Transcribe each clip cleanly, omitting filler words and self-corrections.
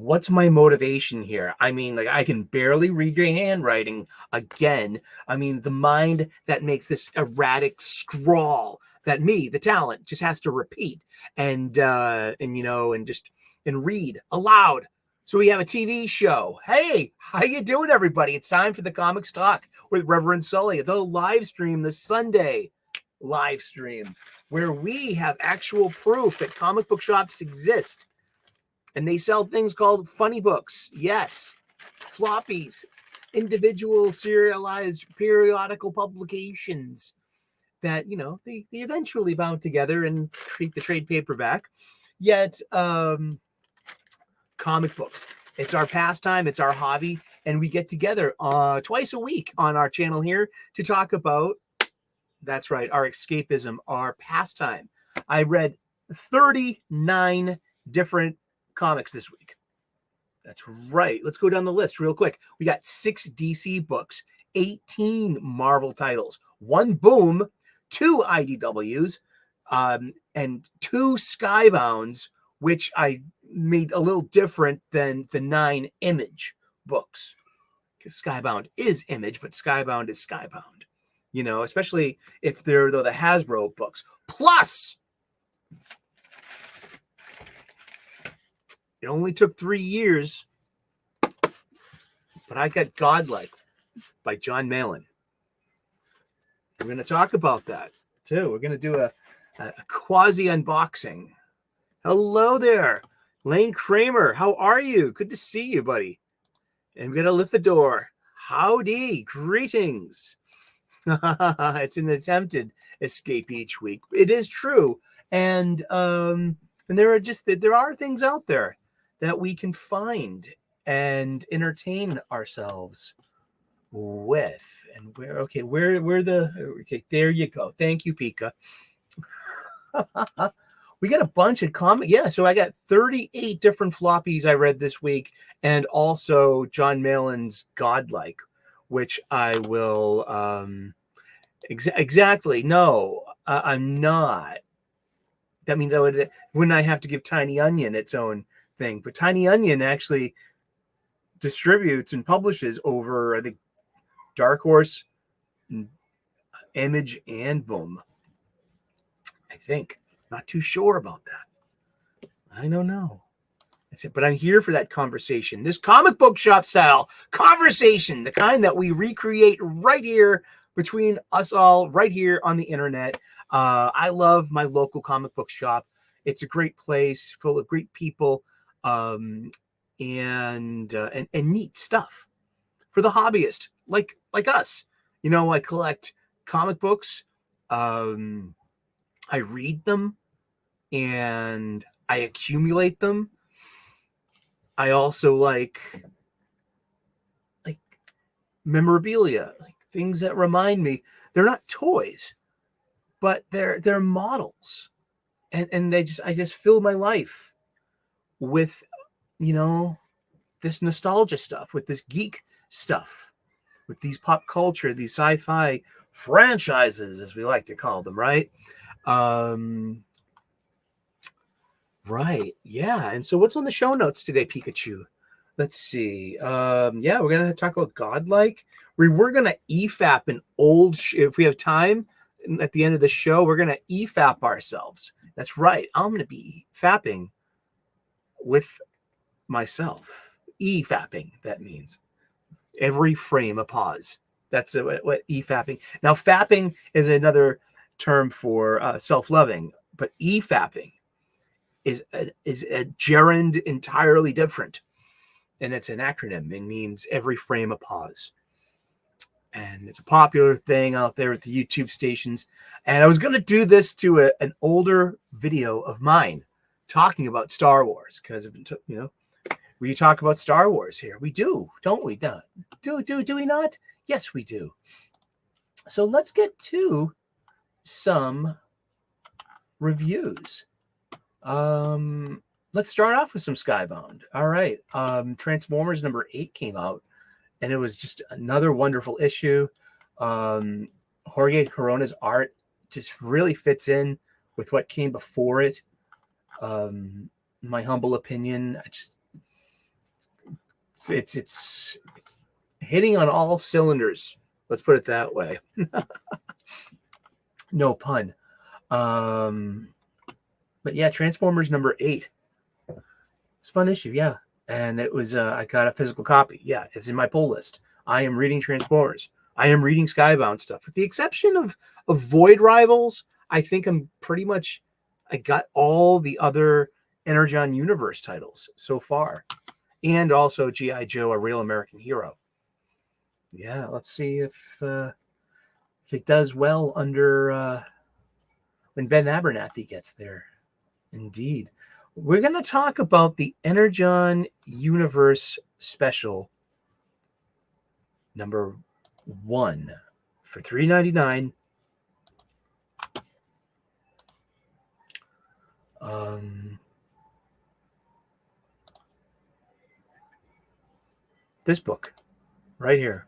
what's my motivation here? I mean, like, I can barely read your handwriting again. I mean, the mind that makes this erratic scrawl that me, the talent, just has to repeat and read aloud. So we have a TV show. Hey, how you doing, everybody? It's time for the Comics Talk with Reverend Sully, the live stream, the Sunday live stream, where we have actual proof that comic book shops exist. And they sell things called funny books. Yes, floppies, individual serialized periodical publications that, they eventually bound together and create the trade paperback. Yet, comic books. It's our pastime. It's our hobby. And we get together twice a week on our channel here to talk about, that's right, our escapism, our pastime. I read 39 different comics this week. That's right. Let's go down the list real quick. We got 6 DC books, 18 Marvel titles, 1 Boom, 2 IDWs, and 2 Skybounds, which I made a little different than the 9 Image books. Because Skybound is Image, but Skybound is Skybound. Especially if they're the Hasbro books. Plus, it only took 3 years, but I got Godlike by John Malin. We're going to talk about that, too. We're going to do a quasi-unboxing. Hello there, Lane Kramer. How are you? Good to see you, buddy. And we're going to lift the door. Howdy. Greetings. It's an attempted escape each week. It is true. And there are things out there that we can find and entertain ourselves with. And there you go. Thank you, Pika. We got a bunch of comics. Yeah, so I got 38 different floppies I read this week, and also John Malin's Godlike, which I will exactly. No, I'm not. That means wouldn't I have to give Tiny Onion its own thing? But Tiny Onion actually distributes and publishes over, I think, Dark Horse, Image, and Boom. I think. Not too sure about that. I don't know. That's it. But I'm here for that conversation. This comic book shop style conversation, the kind that we recreate right here between us all, right here on the internet. I love my local comic book shop. It's a great place full of great people, and neat stuff for the hobbyist, like us. I collect comic books. I read them and I accumulate them. I also like memorabilia, like things that remind me. They're not toys, but they're models. And I just fill my life with, this nostalgia stuff, with this geek stuff, with these pop culture, these sci-fi franchises, as we like to call them, right? Right. Yeah. And so what's on the show notes today, Pikachu? Let's see. We're going to talk about Godlike. We're going to EFAP an old, if we have time at the end of the show, we're going to EFAP ourselves. That's right. I'm going to be fapping with myself. EFAPing, that means. Every frame a pause. That's what EFAPing. Now, fapping is another term for self-loving, but EFAPing is a gerund entirely different, and it's an acronym. It means every frame a pause, and it's a popular thing out there at the YouTube stations. And I was going to do this to an older video of mine talking about Star Wars, because we talk about Star Wars here. We do, don't we? Do we not? Yes, we do. So let's get to some reviews. Let's start off with some Skybound. All right. Transformers number 8 came out, and it was just another wonderful issue. Jorge Corona's art just really fits in with what came before it. My humble opinion, it's hitting on all cylinders. Let's put it that way. No pun. But yeah, Transformers number 8. It's a fun issue, yeah. And it was I got a physical copy. Yeah, it's in my pull list. I am reading Transformers. I am reading Skybound stuff, with the exception of Void Rivals. I think I'm pretty much. I got all the other Energon Universe titles so far, and also G.I. Joe: A Real American Hero. Yeah, let's see if it does well under when Ben Abernathy gets there. Indeed. We're going to talk about the Energon Universe Special number 1 for $3.99. This book right here.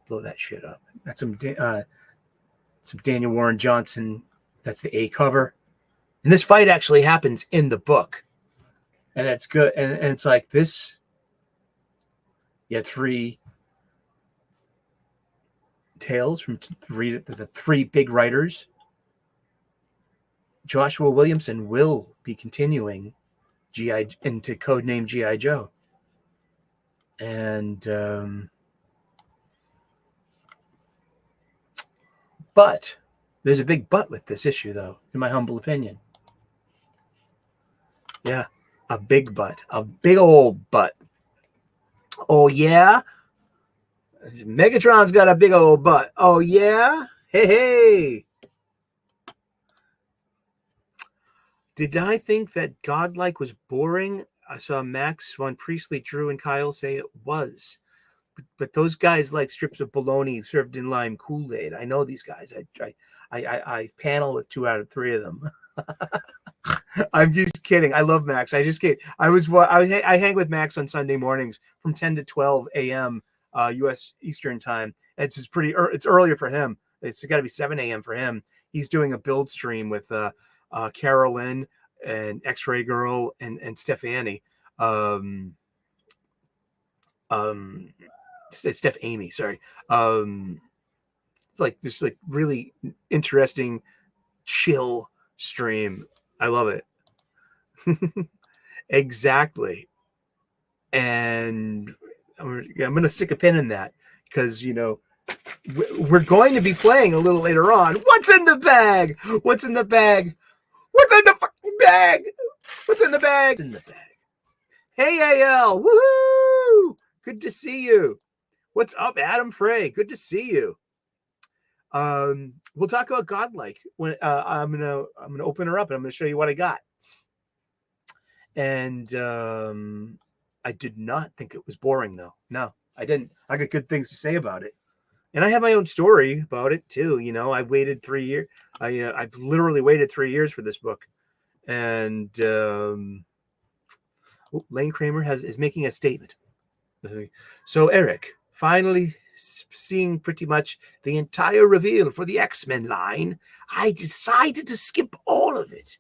Blow that shit up. That's some Daniel Warren Johnson. That's the A cover. And this fight actually happens in the book. And that's good. And it's like this. You had 3 tales from the 3 big writers. Joshua Williamson will be continuing into codename G.I. Joe. And but there's a big but with this issue, though, in my humble opinion. Yeah, a big but. A big old but. Oh, yeah? Megatron's got a big old butt. Oh, yeah? Hey, hey. Did I think that Godlike was boring? I saw Max von Priestley, Drew, and Kyle say it was. But those guys like strips of bologna served in lime Kool-Aid. I know these guys. I panel with 2 out of 3 of them. I'm just kidding. I love Max. I just kidding. I hang with Max on Sunday mornings from 10 to 12 a.m. U.S. Eastern time. It's it's earlier for him. It's got to be 7 a.m. for him. He's doing a build stream with Carolyn and X-Ray Girl and Stephanie. It's Steph Amy, sorry. It's like this really interesting, chill stream. I love it. Exactly. And I'm going to stick a pin in that because, we're going to be playing a little later on. What's in the bag? What's in the bag? What's in the fucking bag? What's in the bag? In the bag. Hey, AL. Woohoo! Good to see you. What's up, Adam Frey? Good to see you. We'll talk about Godlike when I'm gonna open her up and I'm gonna show you what I got. And I did not think it was boring, though. No, I didn't. I got good things to say about it, and I have my own story about it too. I waited 3 years. I've literally waited 3 years for this book, and Lane Kramer is making a statement. So Eric, finally seeing pretty much the entire reveal for the X-Men line, I decided to skip all of it.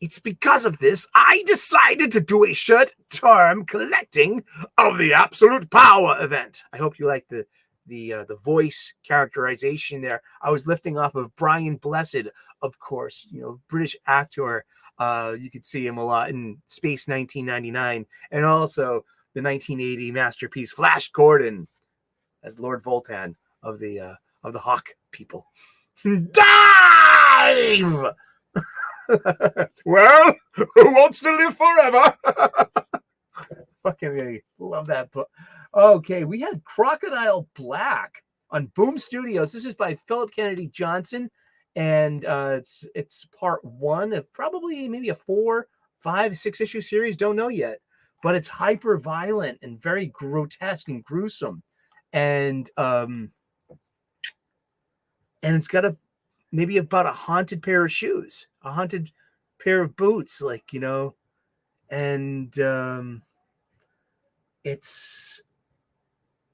It's because of this I decided to do a short-term collecting of the Absolute Power event. I hope you like the voice characterization there. I was lifting off of Brian Blessed, of course, British actor. You could see him a lot in Space 1999, and also the 1980 masterpiece Flash Gordon as Lord Voltan of the Hawk people. Dive! Well, who wants to live forever? Fucking love that book. Okay, we had Crocodile Black on Boom Studios. This is by Philip Kennedy Johnson, and it's part 1 of probably maybe a 4, 5, 6 issue series. Don't know yet, but it's hyper violent and very grotesque and gruesome, and it's got maybe about a haunted pair of shoes, a haunted pair of boots, and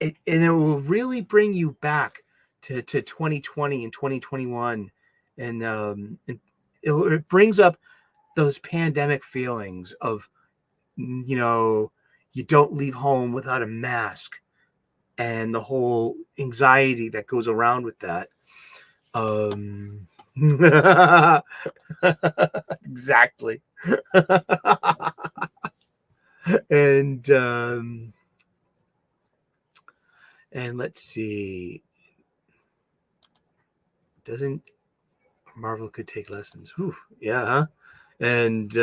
it will really bring you back to 2020 and 2021, and it brings up those pandemic feelings of you know, you don't leave home without a mask, and the whole anxiety that goes around with that. Exactly. And let's see. Doesn't Marvel could take lessons? Whew, yeah, huh? And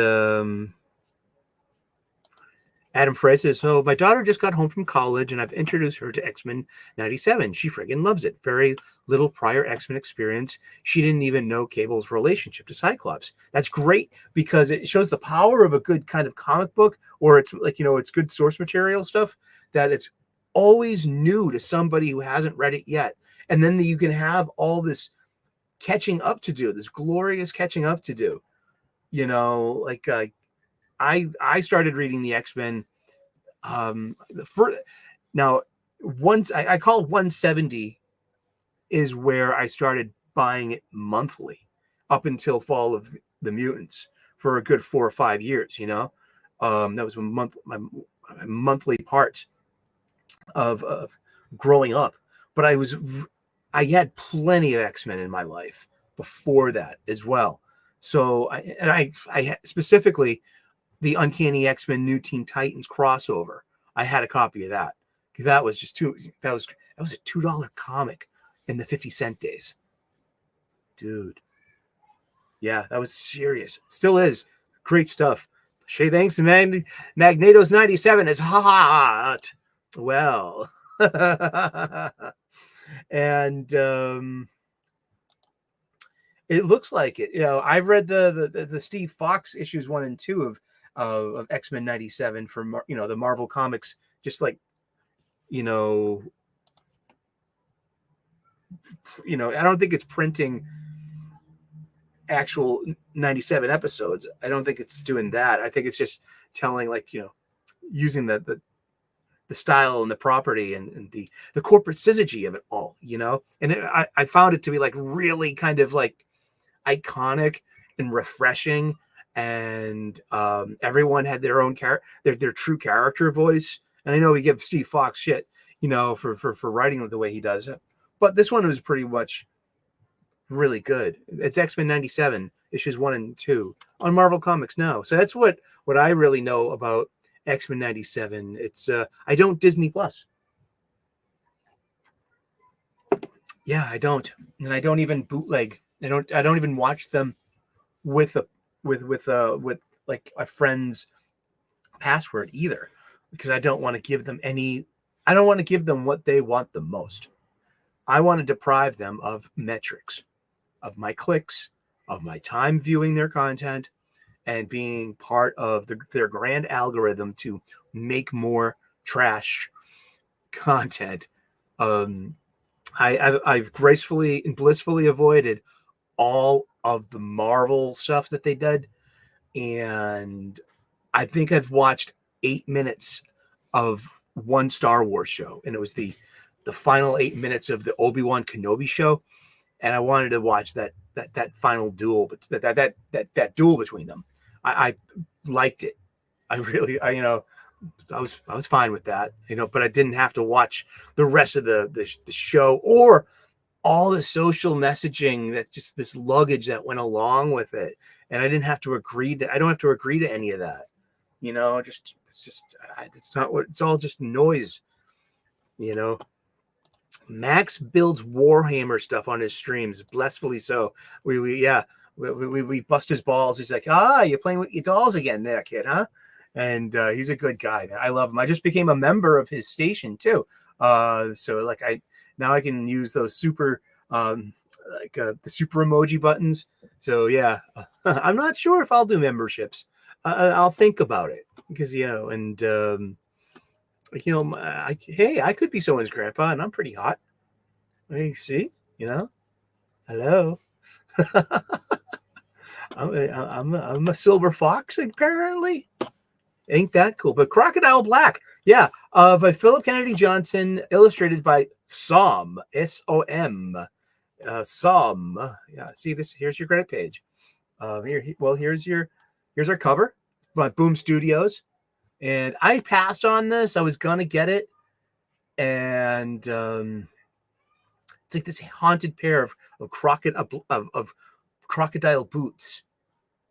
Adam Frey says, so my daughter just got home from college and I've introduced her to X-Men 97. She friggin' loves it. Very little prior X-Men experience. She didn't even know Cable's relationship to Cyclops. That's great because it shows the power of a good kind of comic book, or it's like, you know, it's good source material stuff, that it's always new to somebody who hasn't read it yet. And then you can have all this catching up to do, this glorious catching up to do, you know, like I started reading the X-Men now once I call 170 is where I started buying it monthly up until Fall of the Mutants for a good 4 or 5 years, you know. That was my monthly part of growing up. But I had plenty of X-Men in my life before that as well. So I specifically the Uncanny X-Men New Teen Titans crossover. I had a copy of that because that was just that was a $2 comic in the 50-cent days, dude. Yeah, that was serious. Still is great stuff. Shay thanks and Magneto's 97 is hot. Well, and it looks like it. You know, I've read the Steve Fox issues 1 and 2 of X-Men 97 from, you know, the Marvel Comics, just like, you know, I don't think it's printing actual 97 episodes. I don't think it's doing that. I think it's just telling, like, you know, using the style and the property and the corporate syzygy of it all, you know. And I found it to be like really kind of like iconic and refreshing, and everyone had their own their true character voice. And I know we give Steve Fox shit, you know, for writing the way he does it, but this one was pretty much really good. It's X-Men 97 issues 1 and 2 on Marvel Comics now. So that's what I really know about X-Men 97. It's I don't Disney Plus. Yeah, I don't, and I don't even bootleg. I don't even watch them with like a friend's password either, because I don't want to give them I don't want to give them what they want the most. I want to deprive them of metrics, of my clicks, of my time viewing their content, and being part of their grand algorithm to make more trash content. I've gracefully and blissfully avoided all of the Marvel stuff that they did, and I think I've watched 8 minutes of one Star Wars show, and it was the final 8 minutes of the Obi-Wan Kenobi show, and I wanted to watch that final duel, but that duel between them. I liked it. I was fine with that, you know, but I didn't have to watch the rest of the show or all the social messaging, that just this luggage that went along with it. And I didn't have to I don't have to agree to any of that, you know. It's not what, it's all just noise, you know. Max builds Warhammer stuff on his streams, blissfully so. We bust his balls. He's like, you're playing with your dolls again there, kid, huh? And he's a good guy. I love him. I just became a member of his station too. So like now I can use those super the super emoji buttons. So yeah, I'm not sure if I'll do memberships. I'll think about it, because, you know, and you know, I could be someone's grandpa, and I'm pretty hot. You see, you know, hello. I'm a silver fox, apparently. Ain't that cool? But Crocodile Black, yeah, by Philip Kennedy Johnson, illustrated by Som, S-O-M, Som. Yeah, see this. Here's your credit page. Here's our cover by Boom Studios. And I passed on this. I was gonna get it, and it's like this haunted pair of crocodile boots,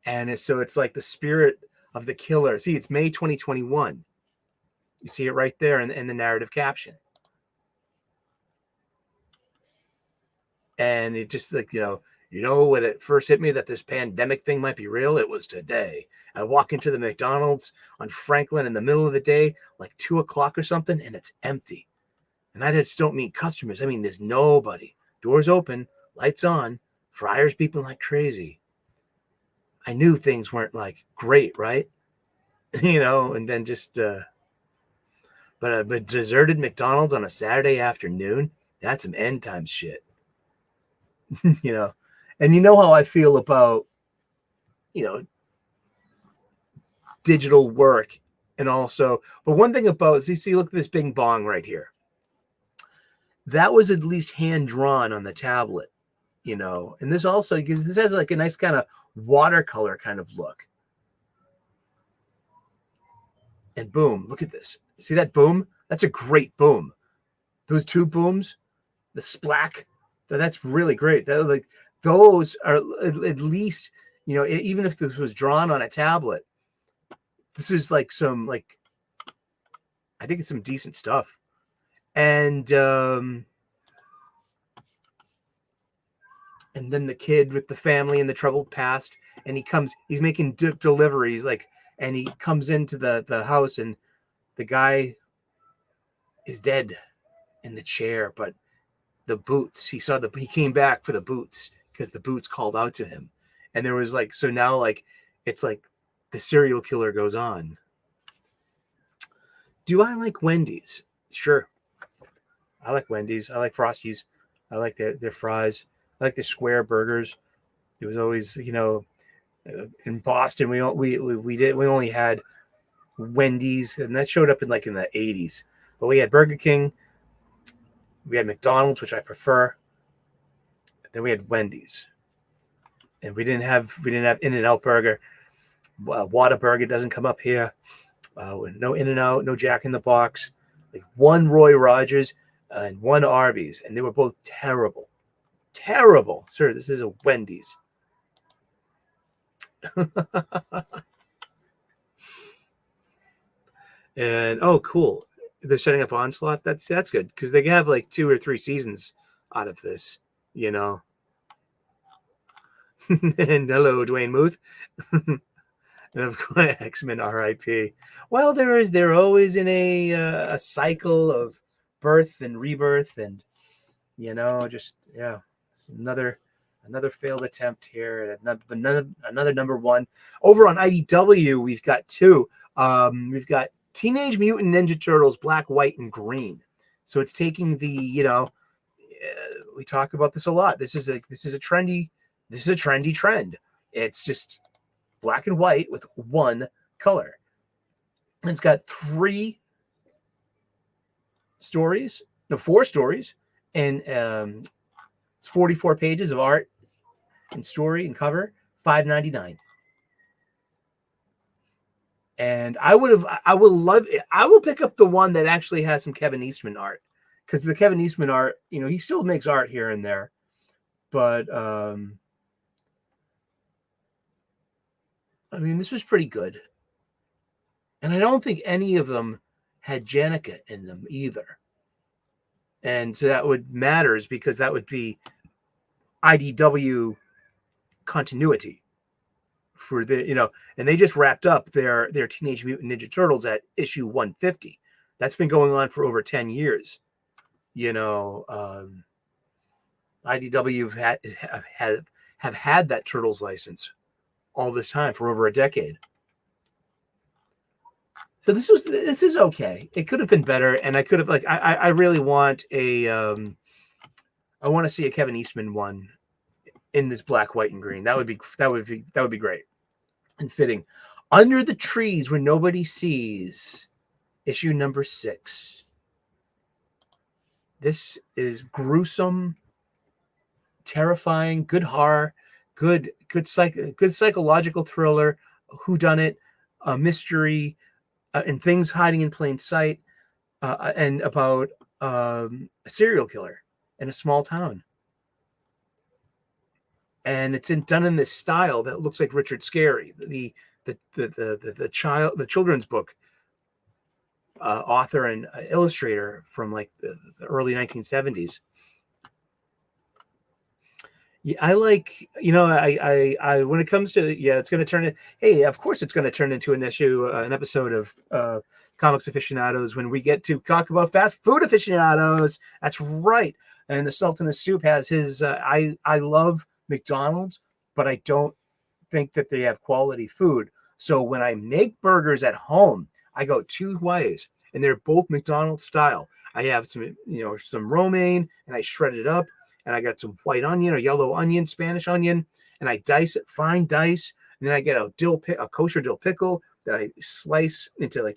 and so it's like the spirit of the killer. See, it's May 2021. You see it right there in the narrative caption. And it just like, when it first hit me that this pandemic thing might be real, it was today. I walk into the McDonald's on Franklin in the middle of the day, like 2:00 or something, and it's empty. And I just don't mean customers. I mean, there's nobody. Doors open, lights on, fryers beeping like crazy. I knew things weren't like great, right? And then just, but deserted McDonald's on a Saturday afternoon, that's some end times shit. And you know how I feel about, digital work. And also, but one thing about, see, look at this bing bong right here. That was at least hand drawn on the tablet, and this also, because this has like a nice kind of watercolor kind of look. And boom, look at this. See that boom? That's a great boom. Those two booms, the splack, that's really great. Those are at least, even if this was drawn on a tablet, this is like I think it's some decent stuff. And then the kid with the family in the troubled past, and he's making deliveries, and he comes into the house, and the guy is dead in the chair, but the boots, he came back for the boots because the boots called out to him. And there was so now it's like the serial killer goes on. Do I like Wendy's? Sure. I like Wendy's. I like Frosties. I like their fries. I like the square burgers. It was always, in Boston, we only had Wendy's, and that showed up in the 80s. But we had Burger King, we had McDonald's, which I prefer. Then we had Wendy's, and we didn't have In-N-Out Burger. Whataburger doesn't come up here. No In-N-Out, no Jack in the Box. One Roy Rogers and one Arby's, and they were both terrible. Terrible, sir. This is a Wendy's. And oh, cool. They're setting up Onslaught. That's good, because they have 2 or 3 seasons out of this, And hello, Dwayne Muth. And of course, X-Men RIP. Well, they're always in a cycle of birth and rebirth, and it's another failed attempt here. Another number one. Over on IDW, we've got 2. We've got Teenage Mutant Ninja Turtles, Black, White, and Green. So it's taking the, we talk about this a lot. This is a trendy trend. It's just black and white with one color. And it's got 4 stories, and it's 44 pages of art and story and cover, $5.99. And I will pick up the one that actually has some Kevin Eastman art, because the Kevin Eastman art, he still makes art here and there, but this was pretty good. And I don't think any of them had Janica in them either. And so that matters, because that would be IDW continuity for the, and they just wrapped up their Teenage Mutant Ninja Turtles at issue 150. That's been going on for over 10 years. IDW have had that Turtles license all this time for over a decade. So this is okay. It could have been better, and I could have I really want I want to see a Kevin Eastman one in this black, white, and green. That would be great and fitting. Under the Trees Where Nobody Sees, issue number 6. This is gruesome, terrifying, good horror, good psychological thriller, whodunit, a mystery, and things hiding in plain sight, and about a serial killer in a small town. And it's done in this style that looks like Richard Scarry, the children's book author and illustrator from like the early 1970s. Yeah, I like, I when it comes to, it's going to turn it. Hey, of course it's going to turn into an episode of Comics Aficionados when we get to talk about fast food aficionados. That's right. And the Sultan of Soup has his, I love McDonald's, but I don't think that they have quality food. So when I make burgers at home, I go two ways, and they're both McDonald's style. I have some romaine, and I shred it up, and I got some white onion or yellow onion, Spanish onion, and I dice it, fine dice, and then I get a kosher dill pickle that I slice into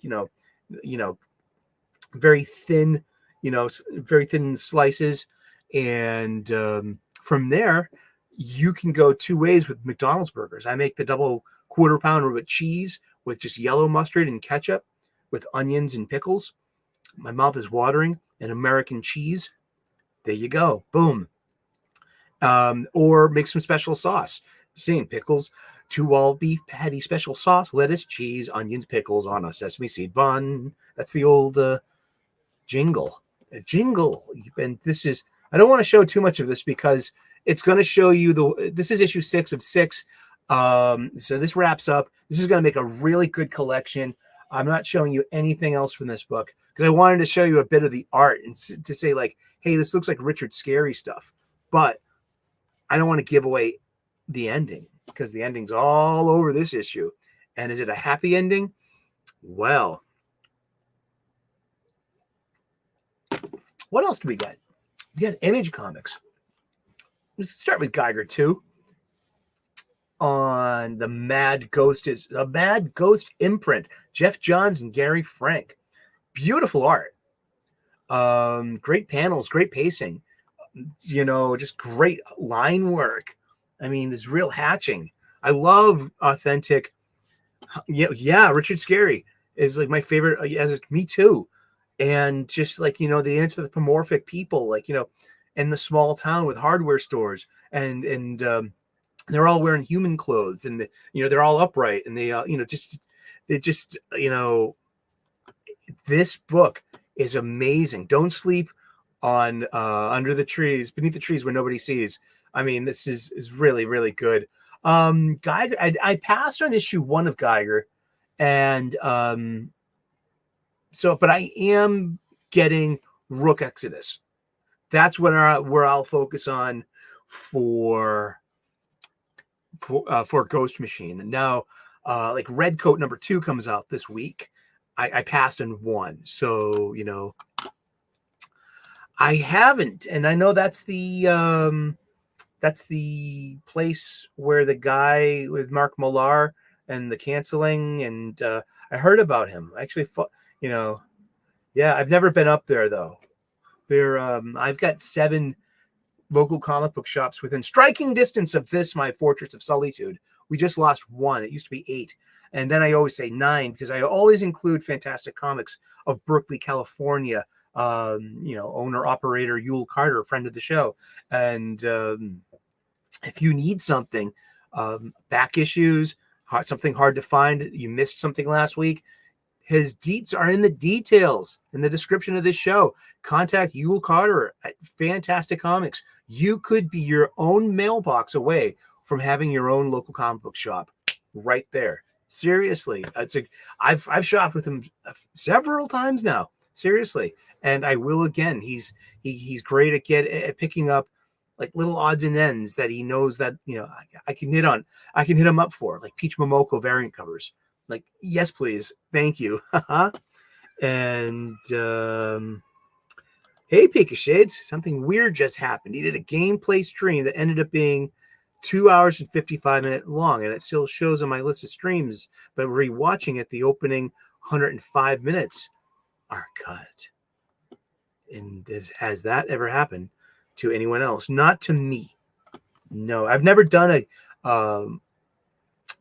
very thin, very thin slices, and from there you can go two ways with McDonald's burgers. I make the double quarter pounder with cheese with just yellow mustard and ketchup with onions and pickles. My mouth is watering. And American cheese. There you go. Boom. Or make some special sauce. Same pickles, 2 all beef patty, special sauce, lettuce, cheese, onions, pickles on a sesame seed bun. That's the old jingle. And this is, I don't want to show too much of this because it's going to show you this is issue 6 of 6. So this wraps up. This is going to make a really good collection. I'm not showing you anything else from this book because I wanted to show you a bit of the art and to say like, hey, this looks like Richard Scarry stuff, but I don't want to give away the ending because the ending's all over this issue. And is it a happy ending? Well, what else do we got? We got Image Comics. Let's start with Geiger 2 on the Mad Ghost imprint. Jeff Johns and Gary Frank. Beautiful art. Great panels, great pacing. Just great line work. I mean, there's real hatching. I love authentic. Yeah, Richard Scarry is like my favorite. As me too. And just like the anthropomorphic people, like in the small town with hardware stores, and they're all wearing human clothes, and they're all upright, and they this book is amazing. Don't sleep on beneath the trees where nobody sees. I mean, this is really, really good. Geiger, I passed on issue 1 of Geiger, and but I am getting Rook Exodus. That's where I'll focus on for Ghost Machine. And now, like Redcoat number 2 comes out this week. I passed on 1, so I haven't, and I know that's the place where the guy with Mark Millar and the canceling, and I heard about him. Actually, I've never been up there though. I've got 7 local comic book shops within striking distance of this, my Fortress of Solitude. We just lost 1. It used to be 8. And then I always say 9 because I always include Fantastic Comics of Berkeley, California. Owner operator Yule Carter, friend of the show. And if you need something, back issues, something hard to find, you missed something last week, his deets are in the details in the description of this show. Contact Yule Carter at Fantastic Comics. You could be your own mailbox away from having your own local comic book shop right there. Seriously, I've shopped with him several times now. Seriously, and I will again. He's great at picking up like little odds and ends that he knows that I can hit on. I can hit him up for, like Peach Momoko variant covers. Like, yes, please, thank you. And hey, Pika Shades, something weird just happened. He did a gameplay stream that ended up being 2 hours and 55 minutes long, and it still shows on my list of streams, but rewatching it, the opening 105 minutes are cut. And has that ever happened to anyone else? Not to me. No, I've never done a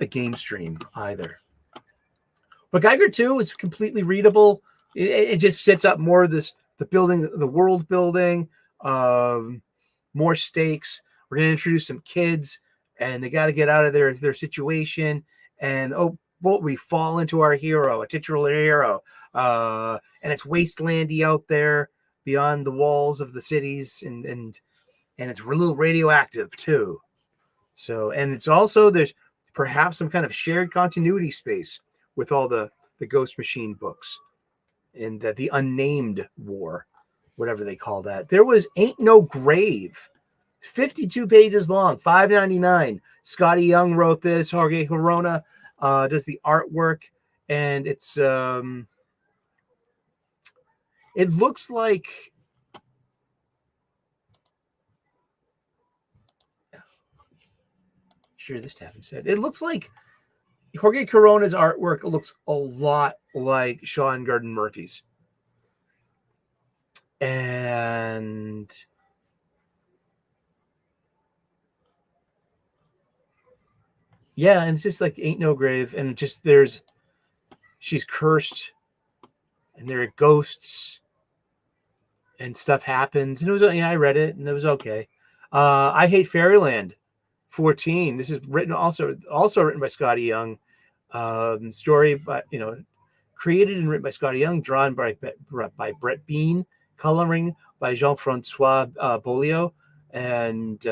game stream either. But Geiger 2 is completely readable. It just sets up more of this, the building, the world building, more stakes. We're going to introduce some kids, and they got to get out of their situation. And we fall into our hero, a titular hero, and it's wastelandy out there beyond the walls of the cities, and it's a little radioactive too. So, and it's also, there's perhaps some kind of shared continuity space with all the Ghost Machine books and the Unnamed War, whatever they call that. There was Ain't No Grave, 52 pages long, $5.99. Scotty Young wrote this. Jorge Corona does the artwork, and it's it looks like, sure, this haven't said, it looks like Jorge Corona's artwork looks a lot like Sean Gordon Murphy's. And yeah, and it's just like Ain't No Grave, and just she's cursed, and there are ghosts, and stuff happens. And it was, I read it, and it was okay. I Hate Fairyland 14. This is also written by Scotty Young. Story by, created and written by Scotty Young, drawn by Brett Bean, coloring by Jean-Francois Beaulieu, and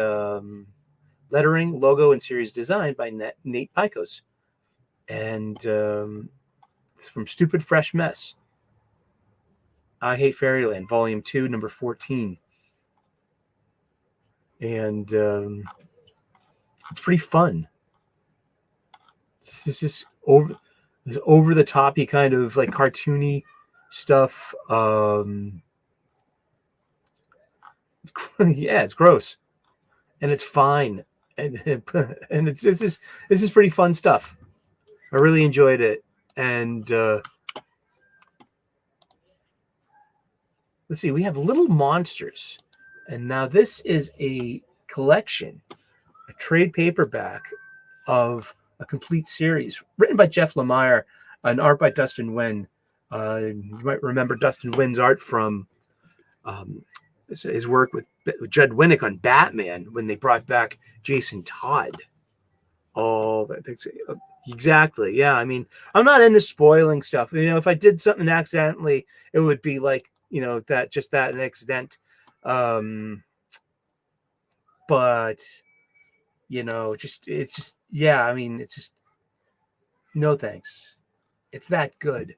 lettering, logo, and series design by Nate Picos. And it's from Stupid Fresh Mess. I Hate Fairyland, Volume 2, number 14. And it's pretty fun. This is over the toppy kind of like cartoony stuff. It's gross, and it's fine, and this is pretty fun stuff. I really enjoyed it, and let's see, we have Little Monsters, and now this is a collection, a trade paperback of a complete series written by Jeff Lemire and art by Dustin Nguyen. You might remember Dustin Nguyen's art from his work with Judd Winnick on Batman when they brought back Jason Todd. Oh, exactly. Yeah, I mean, I'm not into spoiling stuff. If I did something accidentally, it would be like, that an accident. But it's just no thanks. It's that good.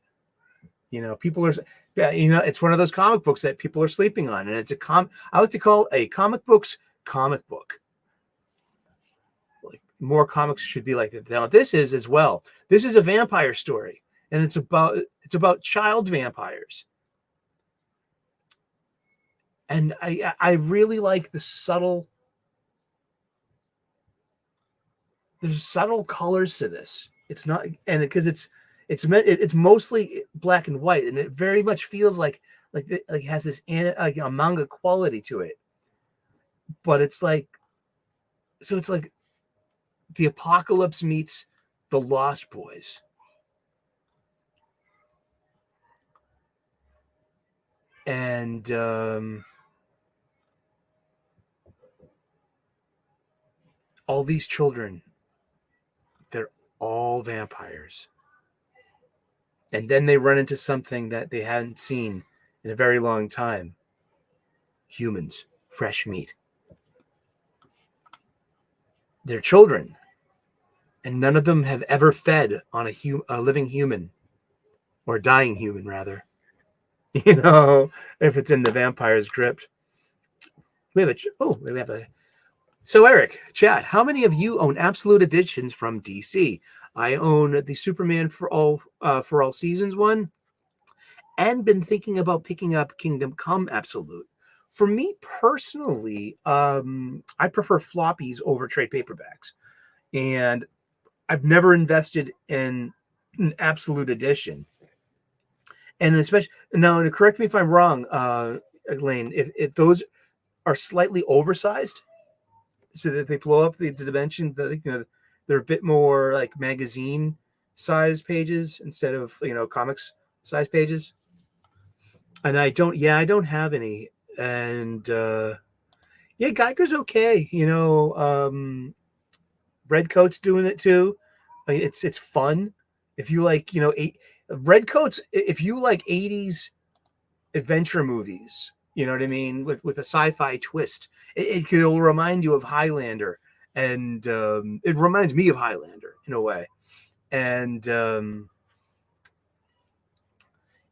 People are, it's one of those comic books that people are sleeping on, and it's I like to call a comic book's comic book. Like, more comics should be like that. Now, this is as well. This is a vampire story, and it's about child vampires. And I really like the subtle. There's subtle colors to this. It's not, and because it's mostly black and white, and it very much feels like it has this like a manga quality to it. But it's like the apocalypse meets the Lost Boys. And all these children, they're all vampires. And then they run into something that they hadn't seen in a very long time. Humans, fresh meat. They're children. And none of them have ever fed on a living human. Or a dying human, rather. If it's in the vampire's grip. So Eric, chat, how many of you own absolute editions from DC? I own the Superman for all seasons one, and been thinking about picking up Kingdom Come Absolute. For me personally, I prefer floppies over trade paperbacks, and I've never invested in an absolute edition. And especially now, correct me if I'm wrong, Elaine, if those are slightly oversized, so that they blow up the dimension, they're a bit more like magazine size pages instead of, comics size pages. And I don't have any. And Geiger's okay. Redcoat's doing it too. It's fun. If you like, Redcoat's, if you like 80s adventure movies, you know what I mean, with a sci-fi twist, it will remind you of Highlander, and it reminds me of Highlander in a way. And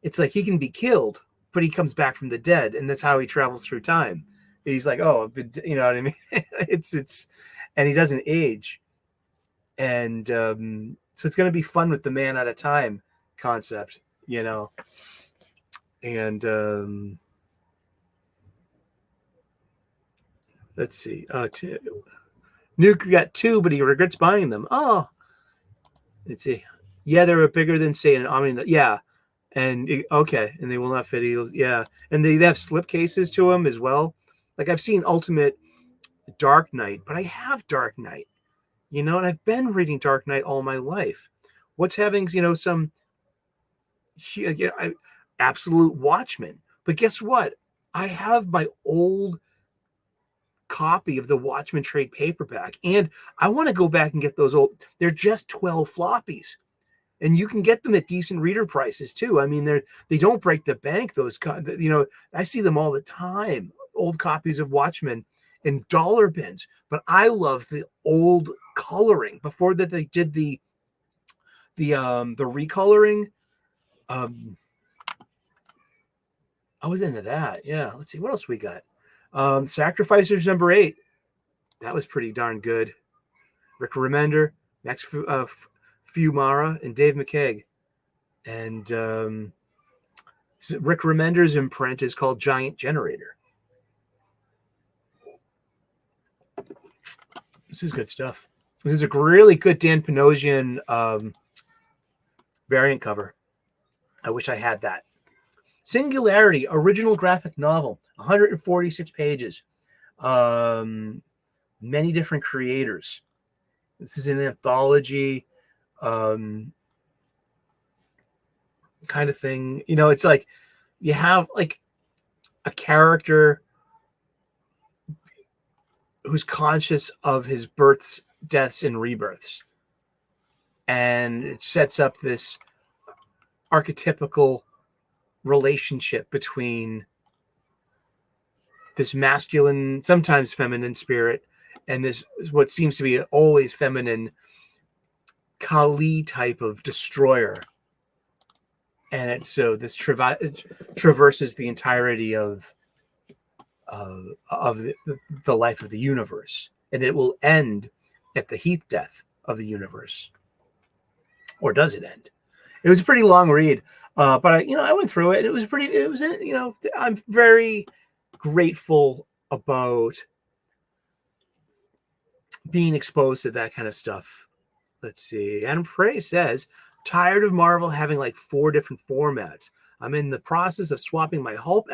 it's like he can be killed, but he comes back from the dead, and that's how he travels through time. He's like, oh, you know what I mean? it's and he doesn't age. And so it's going to be fun with the man at a time concept, and let's see. Nuke got 2, but he regrets buying them. Oh, let's see. Yeah, they were bigger than, say, an Omni. Yeah, and okay, and they will not fit heels. Yeah, and they have slip cases to them as well. Like I've seen Ultimate Dark Knight, but I have Dark Knight, and I've been reading Dark Knight all my life. What's having, some absolute Watchmen? But guess what? I have my old copy of the Watchmen trade paperback, and I want to go back and get those old. They're just 12 floppies, and you can get them at decent reader prices too. I mean, they don't break the bank. Those, I see them all the time. Old copies of Watchmen in dollar bins, but I love the old coloring before that they did the recoloring. I was into that. Yeah. Let's see what else we got. Sacrificers #8. That was pretty darn good. Rick Remender, Max Fiumara, and Dave McKeag. And Rick Remender's imprint is called Giant Generator. This is good stuff. This is a really good Dan Panosian variant cover. I wish I had that. Singularity, original graphic novel, 146 pages. Many different creators. This is an anthology kind of thing. It's like you have like a character who's conscious of his births, deaths, and rebirths. And it sets up this archetypical relationship between this masculine, sometimes feminine spirit, and this what seems to be an always feminine Kali type of destroyer. And this traverses the entirety of the life of the universe, and it will end at the Heath death of the universe. Or does it end? It was a pretty long read, but I went through it. It was I'm very grateful about being exposed to that kind of stuff. Let's see. Adam Frey says, tired of Marvel having like 4 different formats. I'm in the process of swapping my Hulk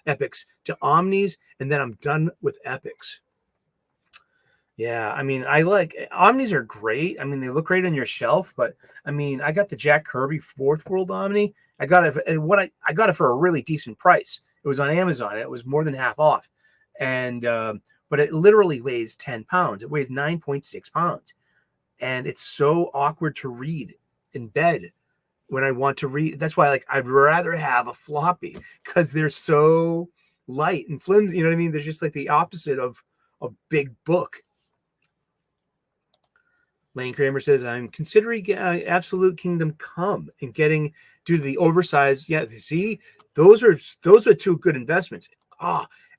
epics to Omnis, and then I'm done with epics. Yeah, I mean, I like Omnis are great. I mean, they look great on your shelf, but I mean, I got the Jack Kirby Fourth World Omni. I got it. I got it for a really decent price. It was on Amazon. It was more than half off, and but it literally weighs 10 pounds. It weighs 9.6 pounds, and it's so awkward to read in bed when I want to read. That's why, I'd rather have a floppy because they're so light and flimsy. You know what I mean? They're just like the opposite of a big book. Lane Kramer says, I'm considering Absolute Kingdom Come and getting due to the oversized. Yeah, see, those are 2 good investments.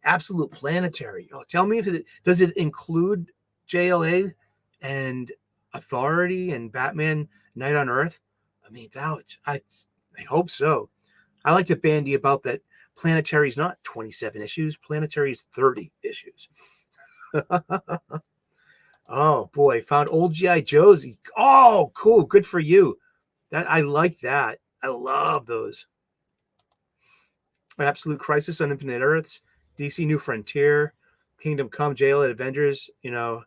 Absolute Planetary. Oh, tell me if does it include JLA and Authority and Batman Night on Earth? I mean, I hope so. I like to bandy about that. Planetary's not 27 issues. Planetary's 30 issues. Oh boy, found old G.I. Joes. Oh, cool. Good for you. I like that. I love those. Absolute Crisis on Infinite Earths, DC New Frontier, Kingdom Come, JLA Avengers, the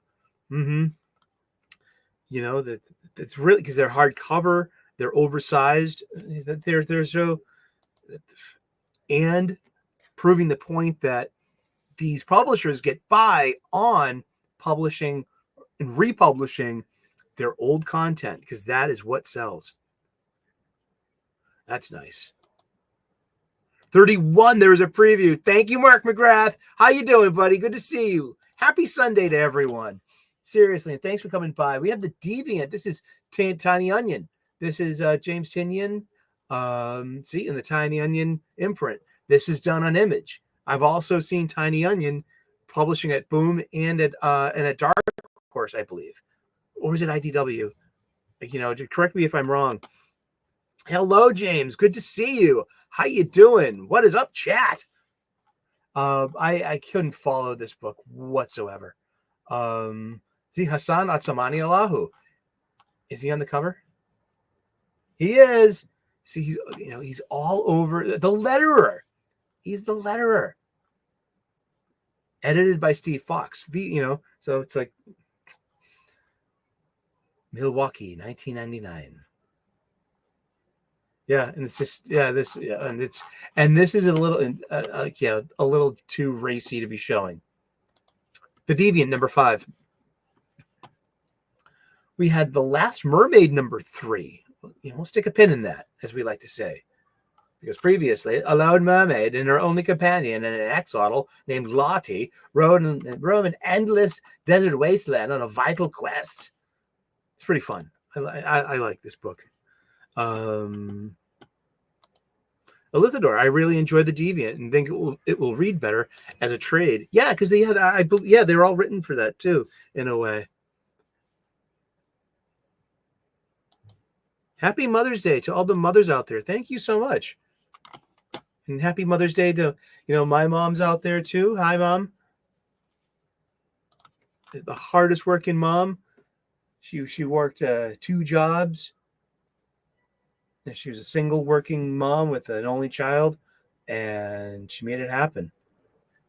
it's really because they're hardcover, they're oversized. There's so, and proving the point that these publishers get by on publishing and republishing their old content because that is what sells. That's nice. 31, there was a preview. Thank you, Mark McGrath. How you doing, buddy? Good to see you. Happy Sunday to everyone. Seriously, and thanks for coming by. We have the Deviant. This is Tiny Onion. This is James Tinian. See, in the Tiny Onion imprint. This is done on Image. I've also seen Tiny Onion publishing at Boom and at Dark Horse, I believe. Or is it IDW? Correct me if I'm wrong. Hello, James. Good to see you. How you doing? What is up, chat? I couldn't follow this book whatsoever. See, Hassan Atsamani Allahu. Is he on the cover? He is. See, he's all over the letterer. He's the letterer. Edited by Steve Fox. So it's like Milwaukee, 1999. Yeah, and it's just this is a little a little too racy to be showing. The Deviant number 5. We had The Last Mermaid number 3. We'll stick a pin in that, as we like to say, because previously a loud mermaid and her only companion and an axolotl named Lottie rode an endless desert wasteland on a vital quest. It's pretty fun. I like this book. Elithador, I really enjoyed the Deviant and think it will read better as a trade. Yeah, because they're all written for that too, in a way. Happy Mother's Day to all the mothers out there. Thank you so much. And happy Mother's Day to my mom's out there too. Hi, Mom. The hardest working mom. She worked 2 jobs. She was a single working mom with an only child, and she made it happen.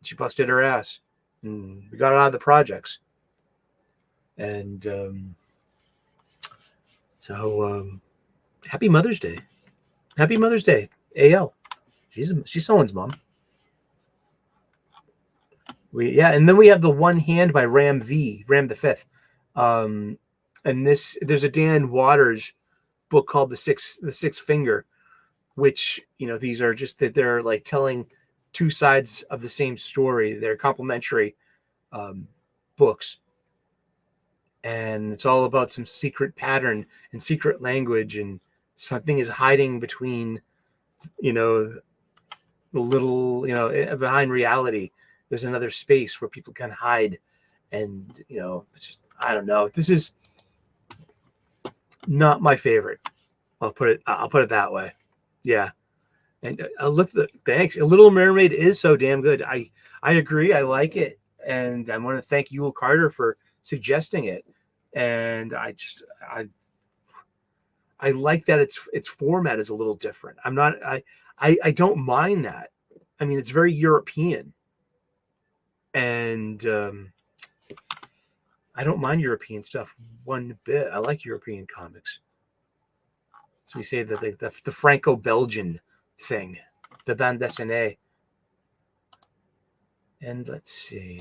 She busted her ass, and we got out of the projects. And happy Mother's Day. Happy Mother's Day, AL. She's someone's mom. And then we have The One Hand by Ram the Fifth. And there's a Dan Waters book called The Sixth Finger, which these are just that they're like telling 2 sides of the same story. They're complementary books, and it's all about some secret pattern and secret language, and something is hiding between the little behind reality. There's another space where people can hide, and I don't know. This is not my favorite. I'll put it that way. Yeah. And thanks. A Little Mermaid is so damn good. I agree. I like it. And I want to thank Yule Carter for suggesting it. And I like that its format is a little different. I don't mind that. I mean, it's very European. And I don't mind European stuff one bit. I like European comics. So we say that the Franco-Belgian thing, the bande dessinée. And let's see.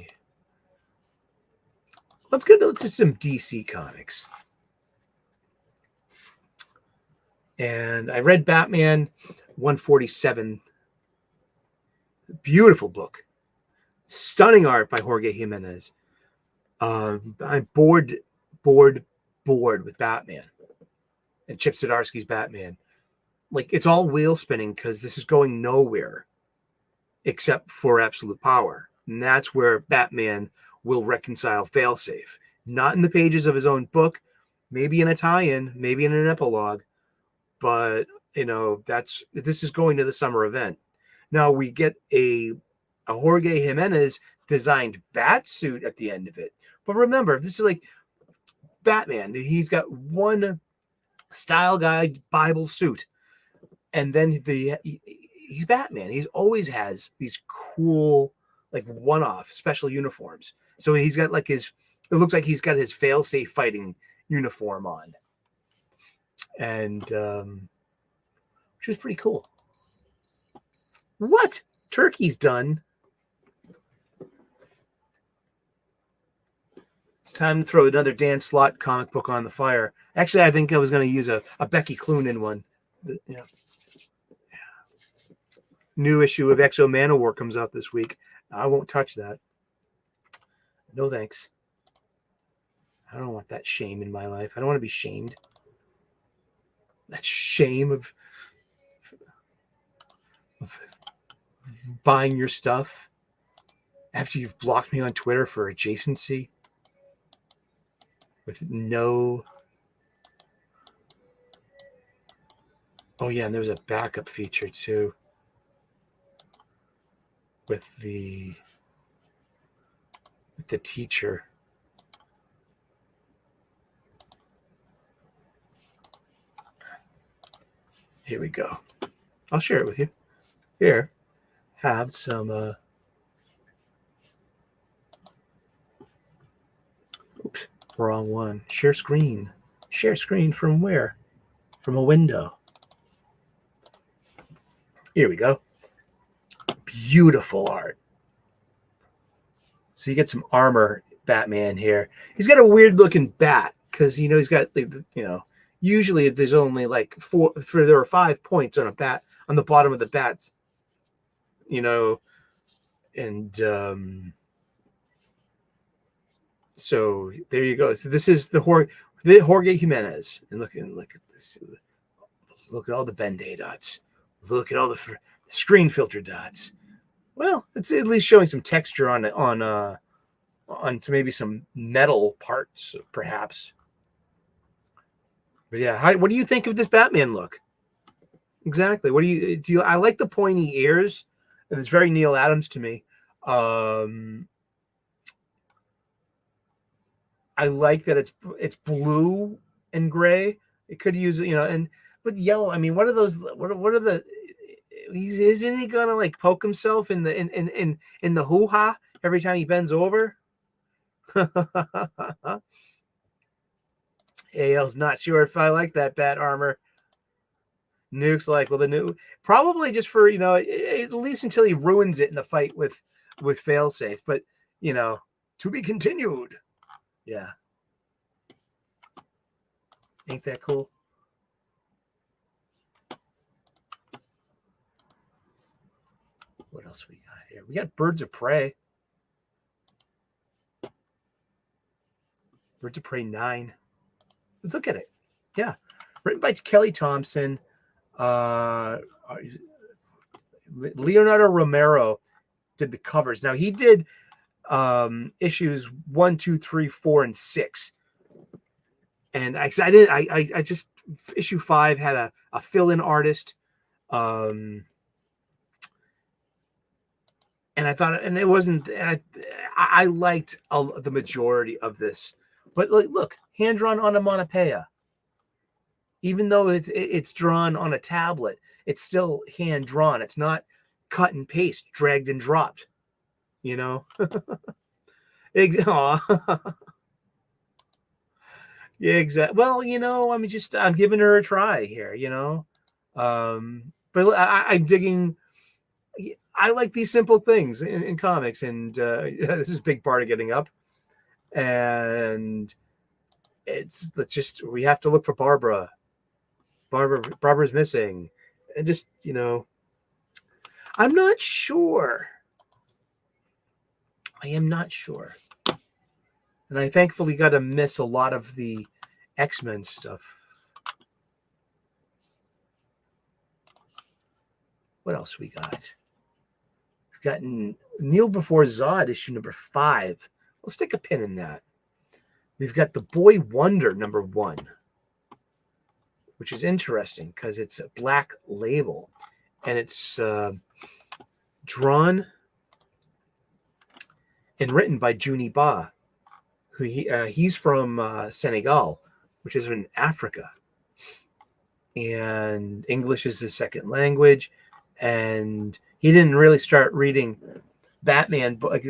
Let's do some DC comics. And I read Batman 147. Beautiful book. Stunning art by Jorge Jimenez. I'm bored with Batman and Chip Zdarsky's Batman. Like, it's all wheel spinning because this is going nowhere except for absolute power. And that's where Batman will reconcile failsafe. Not in the pages of his own book, maybe in a tie-in, maybe in an epilogue, but this is going to the summer event. Now we get a Jorge Jimenez designed bat suit at the end of it. But remember, this is like Batman. He's got one style guide Bible suit. And then he's Batman. He always has these cool, like, one-off special uniforms. So he's got it looks like he's got his fail-safe fighting uniform on. and which was pretty cool. What? Turkey's done. It's time to throw another Dan Slott comic book on the fire. Actually, I think I was going to use a Becky Cloonan one. Yeah. New issue of Exo Manowar comes out this week. I won't touch that. No thanks. I don't want that shame in my life. I don't want to be shamed. That shame of buying your stuff after you've blocked me on Twitter for adjacency with no... Oh yeah, and there was a backup feature too with the teacher. Here we go. I'll share it with you. Here, have some oops, wrong one. Share screen. Share screen from where? From a window. Here we go. Beautiful art. So you get some armor Batman here. He's got a weird looking bat because, you know, he's got, you know, usually there's only like there are 5 points on a bat on the bottom of the bats, you know, and so there you go. So this is the Jorge Jimenez, and look at this. Look at all the Ben-Day dots. Look at all the screen filter dots. Well, it's at least showing some texture on maybe some metal parts, perhaps. But yeah, what do you think of this Batman look? Exactly. What do you? I like the pointy ears. It's very Neil Adams to me. I like that it's blue and gray. It could use, you know, but yellow. I mean, what are those? What are the? Isn't he gonna like poke himself in the hoo-ha every time he bends over? AL's not sure if I like that bat armor. Nuke's like, well, the new probably just for, you know, at least until he ruins it in a fight with Failsafe. But, you know, to be continued. Yeah. Ain't that cool? What else we got here? We got Birds of Prey. Birds of Prey 9. Let's look at it. Yeah. Written by Kelly Thompson. Leonardo Romero did the covers. Now he did issues 1, 2, 3, 4, and 6. And I just issue 5 had a fill-in artist. And I thought, and it wasn't, and I liked the majority of this. But look, hand-drawn onomatopoeia. Even though it's drawn on a tablet, it's still hand-drawn. It's not cut and paste, dragged and dropped. You know? Yeah, exactly. Well, you know, I'm giving her a try here, you know? But I'm digging... I like these simple things in comics, and this is a big part of getting up. And it's just, we have to look for Barbara. Barbara's missing. And just, you know, I'm not sure. I am not sure. And I thankfully got to miss a lot of the X-Men stuff. What else we got? We've gotten Kneel Before Zod, issue number 5. Let's stick a pin in that. We've got The Boy Wonder, number 1, which is interesting because it's a black label, and it's drawn and written by Juni Ba, who he's from Senegal, which is in Africa, and English is his second language, and he didn't really start reading Batman, like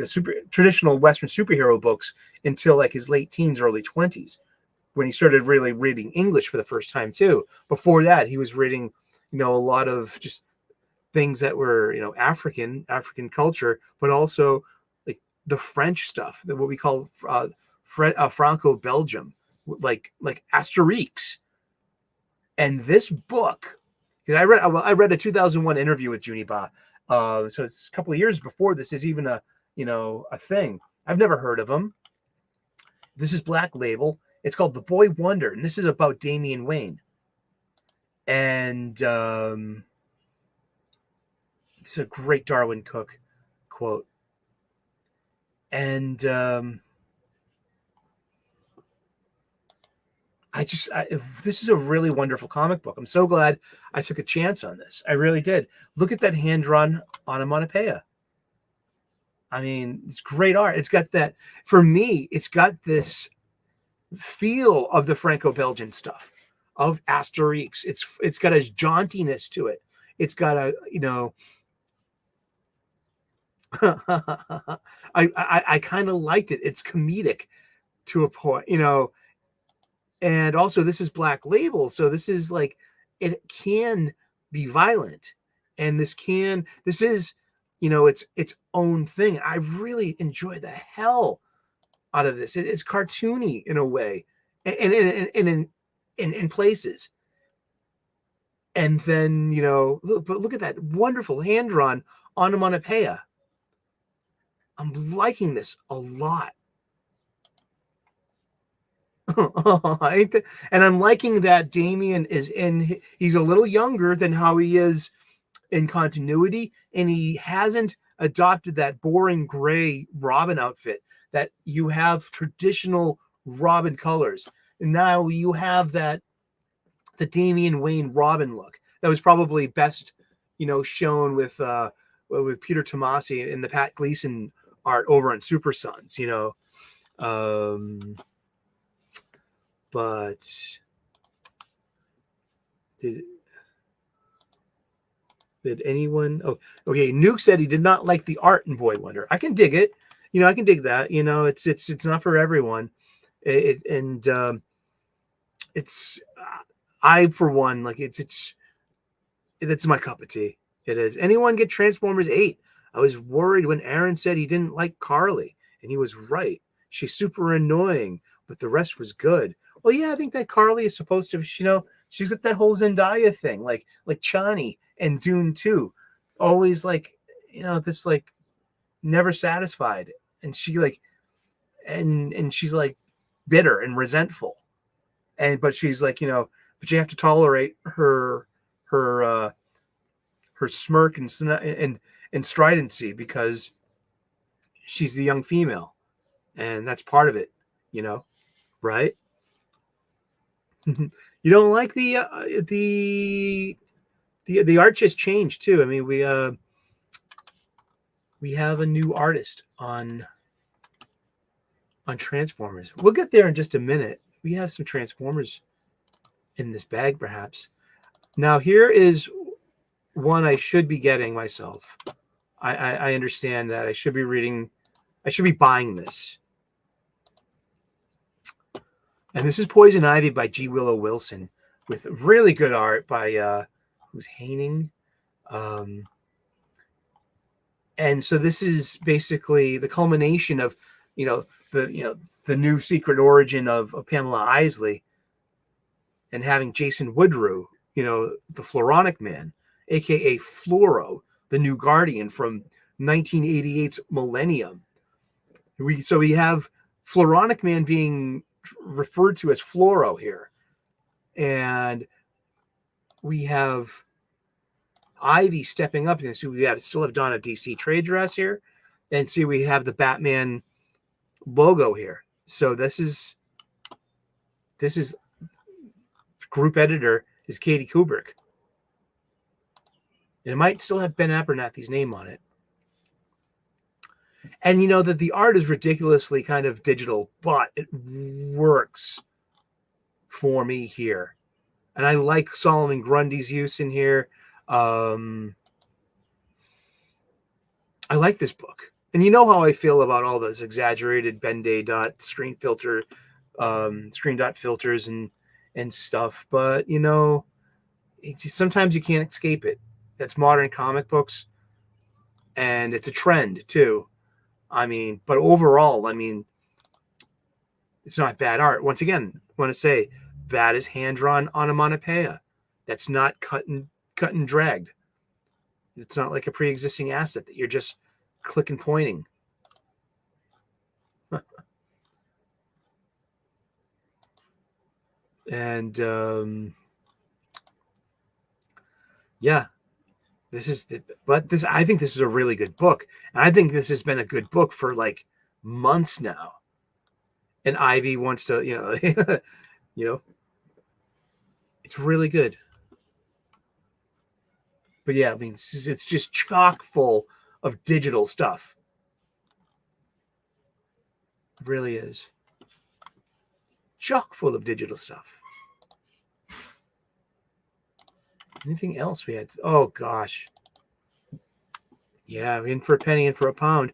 traditional Western superhero books, until like his late teens, early 20s. when he started really reading English for the first time too. Before that, he was reading, a lot of just things that were, African culture, but also like the French stuff, that what we call Franco-Belgium, like Asterix. And this book, because I read a 2001 interview with Juniba, so it's a couple of years before this is even a thing. I've never heard of him. This is Black Label. It's called The Boy Wonder, and this is about Damian Wayne. And it's a great Darwin Cook quote. And this is a really wonderful comic book. I'm so glad I took a chance on this. I really did. Look at that hand-drawn onomatopoeia. I mean, it's great art. It's got that, for me, it's got this feel of the Franco-Belgian stuff, of Asterix. It's got a jauntiness to it. It's got a, I kind of liked it. It's comedic to a point, and also this is Black Label. So this is like, it can be violent, and this is, its own thing. I really enjoy the hell out of this. It's cartoony in a way, and in places. And then, look at that wonderful hand-drawn onomatopoeia. I'm liking this a lot. And I'm liking that Damian he's a little younger than how he is in continuity, and he hasn't adopted that boring gray Robin outfit that you have traditional Robin colors. And now you have the Damian Wayne Robin look that was probably best, shown with Peter Tomasi in the Pat Gleason art over on Super Sons, but did anyone? Oh, okay. Nuke said he did not like the art in Boy Wonder. I can dig it. I can dig that. It's not for everyone. I, for one, like it's my cup of tea. It is. Anyone get Transformers 8? I was worried when Aaron said he didn't like Carly, and he was right. She's super annoying, but the rest was good. Well, yeah, I think that Carly is supposed to, she's got that whole Zendaya thing, like Chani and Dune 2. Always this never satisfied. And she and she's like bitter and resentful. But she's like, but you have to tolerate her smirk and stridency because she's the young female, and that's part of it, right? You don't like the art just changed too. I mean, we have a new artist on Transformers. We'll get there in just a minute. We have some Transformers in this bag, perhaps. Now, here is one I should be getting myself. I understand that I should be buying this. And this is Poison Ivy by G. Willow Wilson, with really good art by who's Haining. And so this is basically the culmination of the new secret origin of Pamela Isley, and having Jason Woodrue, the Floronic Man, aka Fluoro, the new Guardian from 1988's Millennium. We have Floronic Man being referred to as Fluoro here, and we have Ivy stepping up, and so we still have Donna DC trade dress here, and see we have the Batman logo here. So this is group editor is Katie Kubrick, and it might still have Ben Abernathy's name on it. And that the art is ridiculously kind of digital, but it works for me here. And I like Solomon Grundy's use in here. I like this book. And you know how I feel about all those exaggerated Ben Day dot screen filter screen dot filters and stuff. But you know, sometimes you can't escape it. That's modern comic books, and it's a trend too. I mean, but overall, I mean, it's not bad art. Once again, I want to say that is hand-drawn onomatopoeia. That's not cut and dragged. It's not like a pre-existing asset that you're just click and pointing. And yeah, I think this is a really good book. And I think this has been a good book for like months now. And Ivy wants to, you know, you know, it's really good. But yeah, I mean, it's just chock full of digital stuff. It really is. Chock full of digital stuff. Anything else we had? Oh, gosh. Yeah, in for a penny, in for a pound.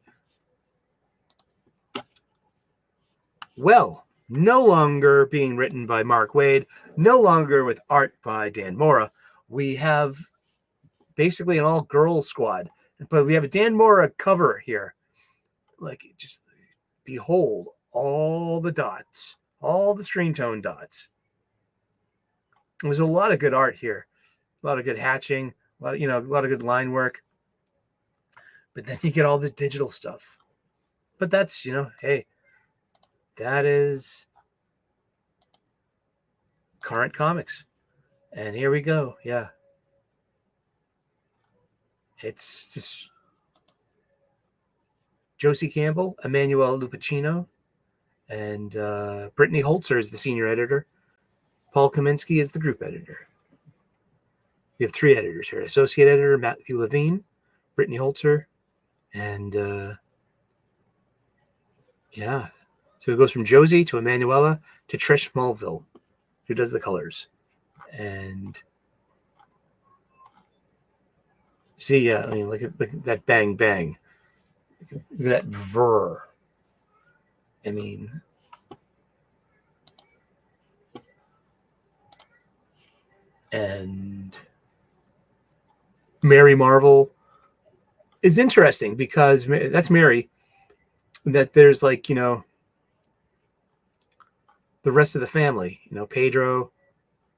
Well, no longer being written by Mark Waid, no longer with art by Dan Mora. We have basically an all-girls squad. But we have a Dan Mora cover here. Like, just behold all the dots, all the screen tone dots. There's a lot of good art here. A lot of good hatching, a lot of good line work. But then you get all the digital stuff. But that's, you know, hey, that is current comics. And here we go. Yeah. It's just Josie Campbell, Emmanuel Lupacino, and Brittany Holzer is the senior editor. Paul Kaminsky is the group editor. We have 3 editors here. Associate editor Matthew Levine, Brittany Holzer, and yeah. So it goes from Josie to Emanuela to Trish Mulville, who does the colors. And see, yeah, I mean, look at that bang bang. Look at that ver. I mean, and Mary Marvel is interesting because that's Mary. That there's like, you know, the rest of the family, you know, Pedro,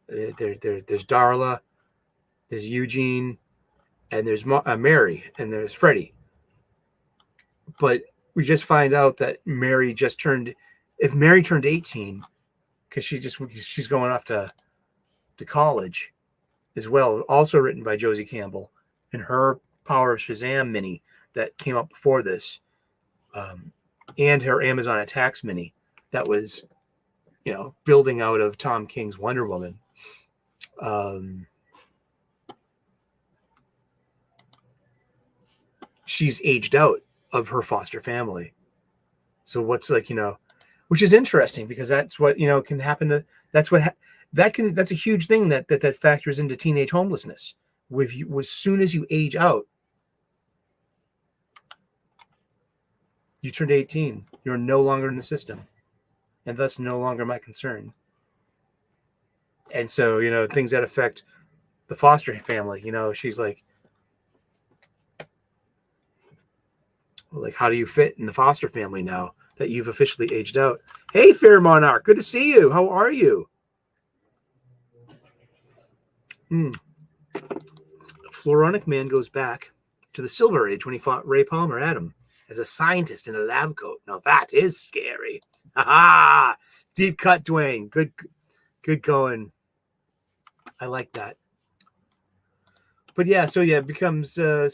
there's Darla, there's Eugene, and there's Mary, and there's Freddie. But we just find out that Mary just turned, if Mary turned 18, because she's going off to college as well, also written by Josie Campbell, and her Power of Shazam mini that came up before this, and her Amazon Attacks mini that was, you know, building out of Tom King's Wonder Woman. She's aged out of her foster family. So what's like, you know, which is interesting because that's what, you know, can happen to, that's a huge thing that factors into teenage homelessness. With you, as soon as you age out, you turned 18, you're no longer in the system, and thus no longer my concern. And so, you know, things that affect the foster family, you know, she's like, how do you fit in the foster family now that you've officially aged out? Hey, Fair Monarch, good to see you. How are you? Floronic Man goes back to the Silver Age when he fought Ray Palmer Adam as a scientist in a lab coat. Now that is scary. Ha! Deep cut, Dwayne. Good going. I like that. But yeah, so yeah, it becomes it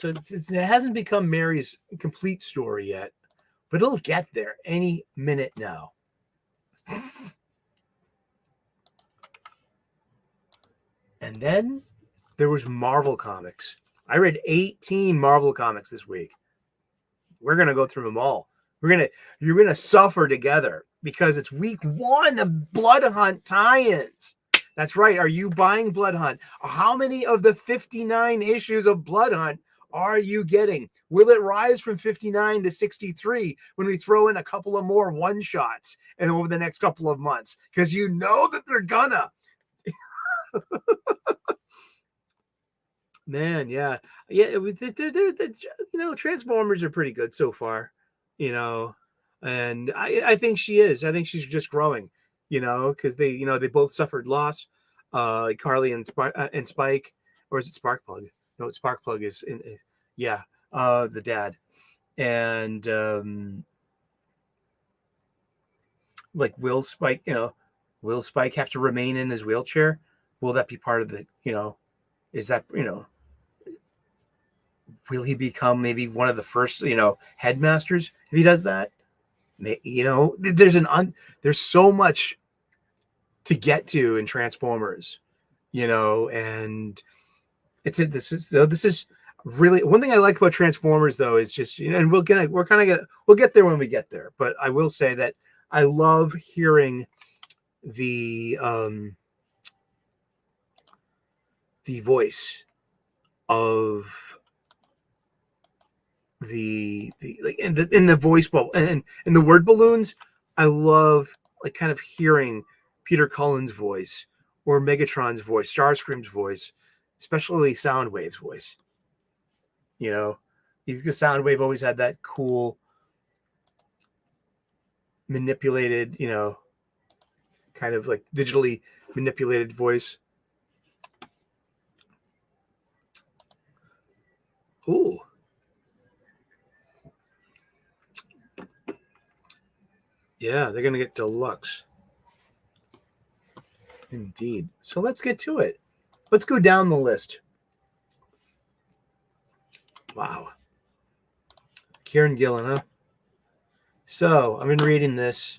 hasn't become Mary's complete story yet, but it'll get there any minute now. And then there was Marvel Comics. I read 18 Marvel comics this week. We're gonna go through them all. You're gonna suffer together because it's week 1 of Blood Hunt tie-ins. That's right. Are you buying Blood Hunt? How many of the 59 issues of Blood Hunt are you getting? Will it rise from 59 to 63 when we throw in a couple of more one-shots and over the next couple of months? Because you know that they're gonna. Man, yeah. Transformers are pretty good so far, and I think she is. I think she's just growing, because they both suffered loss, Carly and Spike, or is it Sparkplug? No, Sparkplug is yeah, the dad, and like will Spike have to remain in his wheelchair? Will that be part of the is that will he become maybe one of the first headmasters if he does that? There's so much to get to in Transformers, and this is really one thing I like about Transformers though is just and we'll get there when we get there, but I will say that I love hearing the voice of the like in the voice bubble and in the word balloons. I love like kind of hearing Peter Cullen's voice or Megatron's voice, Starscream's voice, especially Soundwave's voice. Soundwave always had that cool manipulated, kind of like digitally manipulated voice. Ooh. Yeah, they're going to get deluxe. Indeed. So let's get to it. Let's go down the list. Wow. Kieran Gillen, huh? So I've been reading this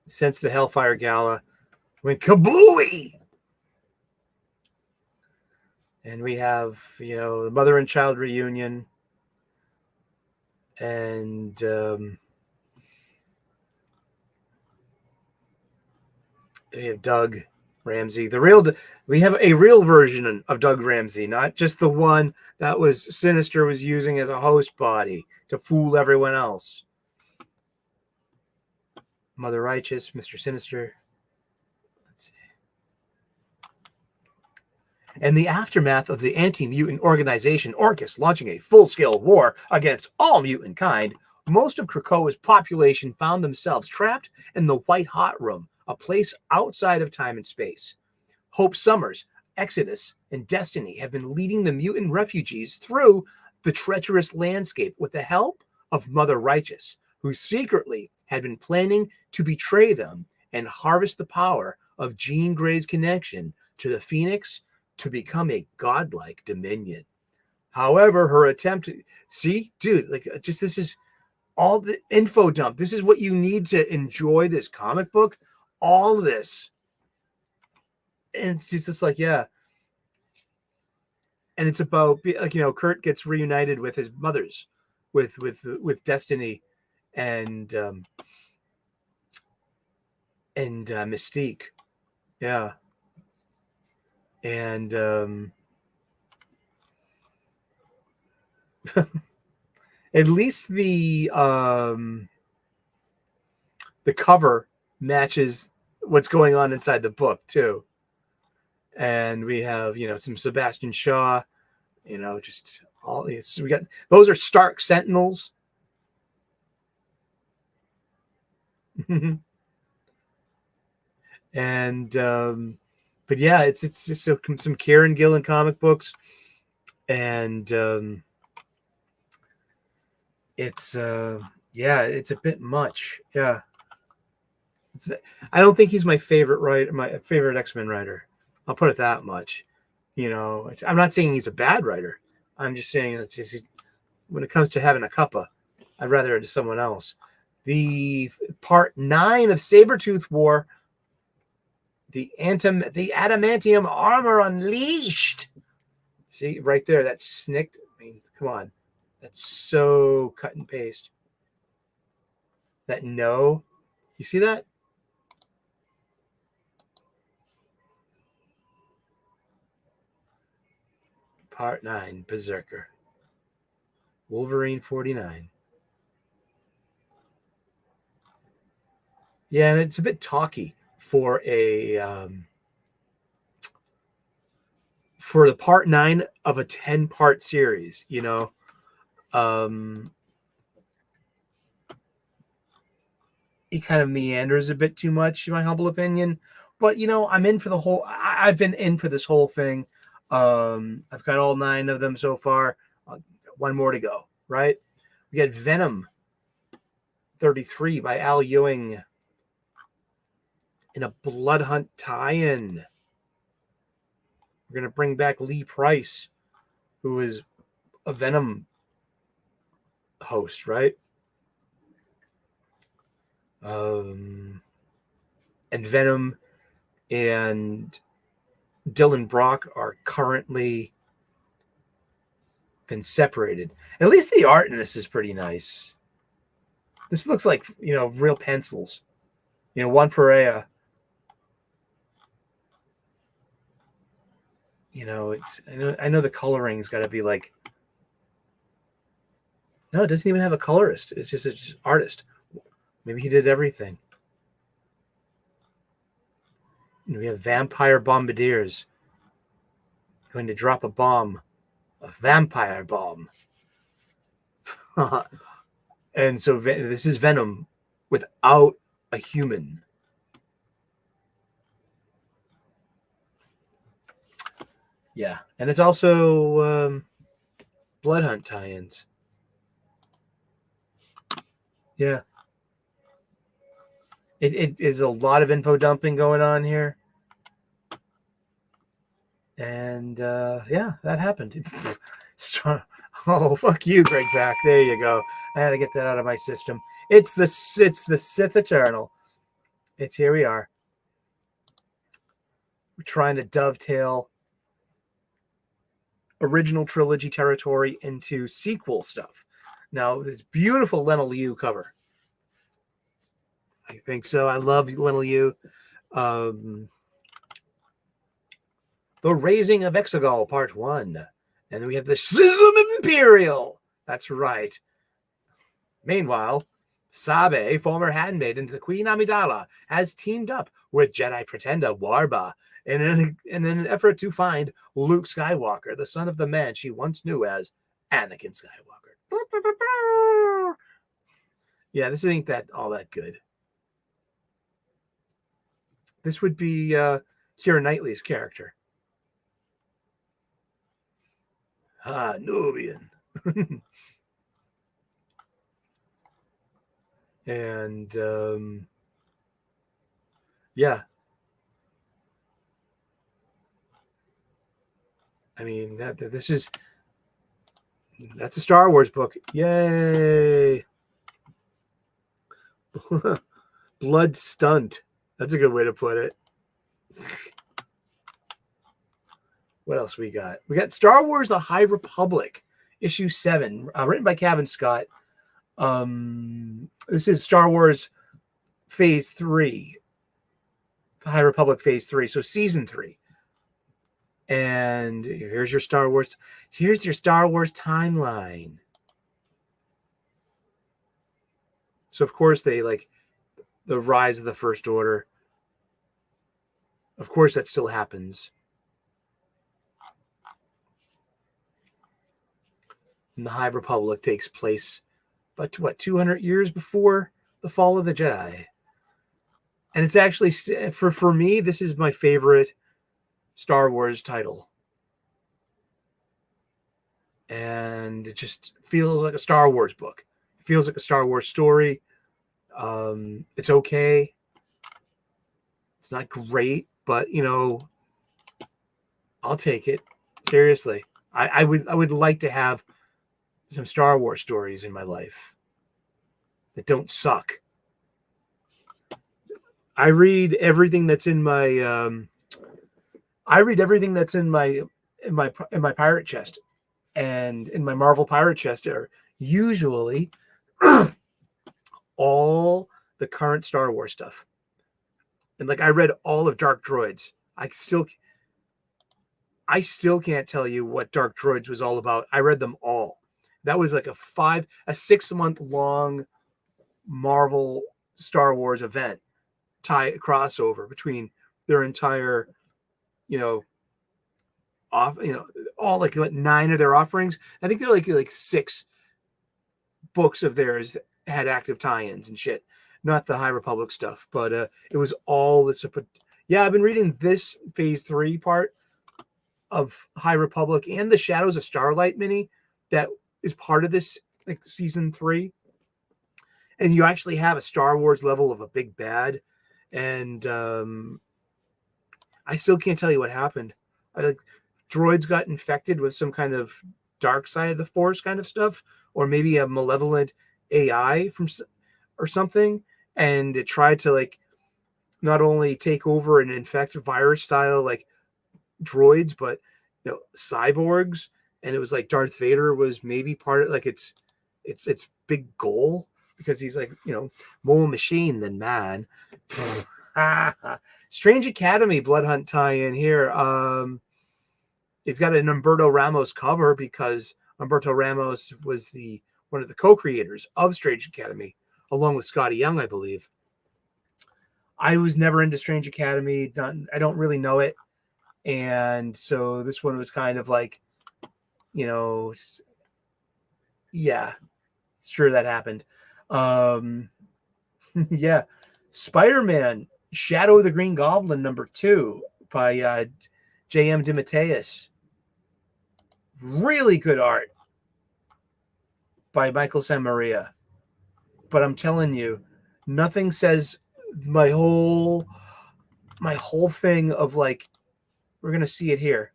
since the Hellfire Gala. Went kabooey! And we have, the mother and child reunion. And we have Doug Ramsey. We have a real version of Doug Ramsey, not just the one that was Sinister was using as a host body to fool everyone else. Mother Righteous, Mr. Sinister. Let's see. In the aftermath of the anti-mutant organization Orcus launching a full-scale war against all mutant kind, most of Krakoa's population found themselves trapped in the White Hot Room, a place outside of time and space. Hope Summers, Exodus, and Destiny have been leading the mutant refugees through the treacherous landscape with the help of Mother Righteous, who secretly had been planning to betray them and harvest the power of Jean Grey's connection to the Phoenix to become a godlike dominion. However, her attempt to this is all the info dump. This is what you need to enjoy this comic book. All of this. And it's just like, yeah. And it's about, Kurt gets reunited with his mothers, with Destiny and Mystique. Yeah. And at least the cover matches what's going on inside the book too. And we have, some Sebastian Shaw, just all these. We got those are Stark Sentinels. And but yeah, it's just some Kieran Gillen comic books, and it's it's a bit much. Yeah, I don't think he's my favorite writer, my favorite X-Men writer. I'll put it that much. I'm not saying he's a bad writer. I'm just saying that when it comes to having a cuppa, I'd rather it to someone else. The part 9 of Sabretooth War, the adamantium armor unleashed. See right there, that snicked. I mean, come on, that's so cut and paste. That no, you see that? Part 9, Berserker. Wolverine 49. Yeah, and it's a bit talky for for the Part 9 of a 10-part series, you know. He kind of meanders a bit too much, in my humble opinion. But, you know, I'm in for the whole... I've been in for this whole thing. I've got all 9 of them so far. One more to go, right? We got Venom 33 by Al Ewing in a Blood Hunt tie-in. We're going to bring back Lee Price, who is a Venom host, right? And Venom and Dylan Brock are currently been separated. At least the art in this is pretty nice. This looks like, you know, real pencils. You know, one for a... you know, it's... I know the coloring's got to be like... No, it doesn't even have a colorist. It's just an artist. Maybe he did everything. And we have Vampire Bombardiers going to drop a bomb. A vampire bomb. And so this is Venom without a human. Yeah. And it's also Blood Hunt tie-ins. Yeah. It is a lot of info dumping going on here. And yeah, that happened. Oh, fuck you, Greg Pak. There you go. I had to get that out of my system. It's the Sith Eternal. It's here we are. We're trying to dovetail original trilogy territory into sequel stuff. Now, this beautiful Lionel Liu cover. I think so. I love Lionel Liu. The Raising of Exegol, Part 1. And then we have the Schism Imperial. That's right. Meanwhile, Sabe, former handmaiden to Queen Amidala, has teamed up with Jedi pretender Warba in an effort to find Luke Skywalker, the son of the man she once knew as Anakin Skywalker. Yeah, this ain't all that good. This would be Keira Knightley's character. Ah, Nubian. And yeah. I mean, that's a Star Wars book. Yay. Blood Stunt. That's a good way to put it. What else we got? We got Star Wars The High Republic, issue 7, written by Kevin Scott. This is Star Wars Phase 3. The High Republic Phase 3. So season 3. And here's your Star Wars timeline. So of course they like the rise of the First Order. Of course that still happens. And the High Republic takes place, but what, 200 years before the fall of the Jedi. And it's actually, for me, this is my favorite Star Wars title. And it just feels like a Star Wars book. It feels like a Star Wars story. It's okay. It's not great, but, you know, I'll take it. Seriously. I would like to have some Star Wars stories in my life that don't suck. I read everything that's in my my pirate chest, and in my Marvel pirate chest are usually all the current Star Wars stuff. And like I read all of Dark Droids. I still can't tell you what Dark Droids was all about. I read them all. That was like a 6-month long Marvel Star Wars event crossover between their entire, all like 9 of their offerings. I think they're like 6 books of theirs that had active tie-ins and shit. Not the High Republic stuff, but it was all this. Yeah, I've been reading this phase 3 part of High Republic and the Shadows of Starlight mini that is part of this, like, season 3. And you actually have a Star Wars level of a big bad. And I still can't tell you what happened. Droids got infected with some kind of dark side of the Force kind of stuff, or maybe a malevolent AI or something. And it tried to, like, not only take over and infect virus style, like, droids, but cyborgs. And it was like Darth Vader was maybe part of, like, its big goal, because he's like, more machine than man. Strange Academy Blood Hunt tie-in here. It's got an Humberto Ramos cover, because Humberto Ramos was one of the co-creators of Strange Academy, along with Scotty Young, I believe. I was never into Strange Academy. I don't really know it. And so this one was kind of like, yeah, sure, that happened. Yeah. Spider-Man Shadow of the Green Goblin #2 by J.M. DeMatteis. Really good art by Michael Sanmaria. But I'm telling you, nothing says my whole thing of, like, we're going to see it here,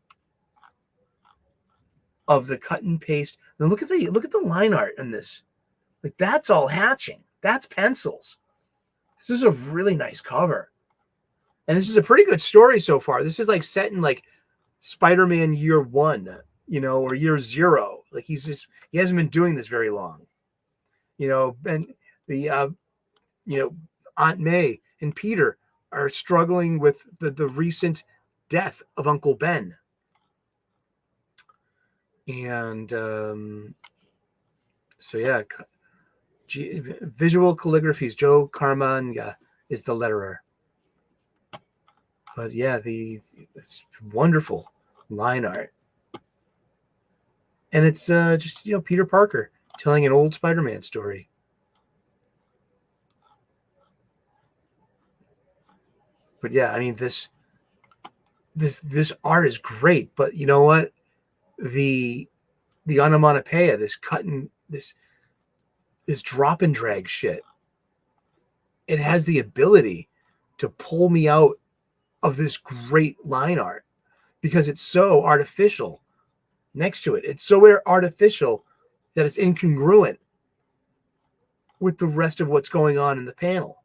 of the cut and paste. Now look at the line art in this. Like, that's all hatching. That's pencils. This is a really nice cover. And this is a pretty good story so far. This is like set in like Spider-Man year 1, or year 0. Like, he hasn't been doing this very long. And the Aunt May and Peter are struggling with the recent death of Uncle Ben. And so yeah, visual calligraphies. Joe Caramagna is the letterer. But yeah, it's wonderful line art. And it's just, Peter Parker telling an old Spider-Man story. But yeah, I mean, this art is great, but you know what? The onomatopoeia, this cutting, this drop and drag shit, it has the ability to pull me out of this great line art, because it's so artificial next to it. It's so artificial that it's incongruent with the rest of what's going on in the panel.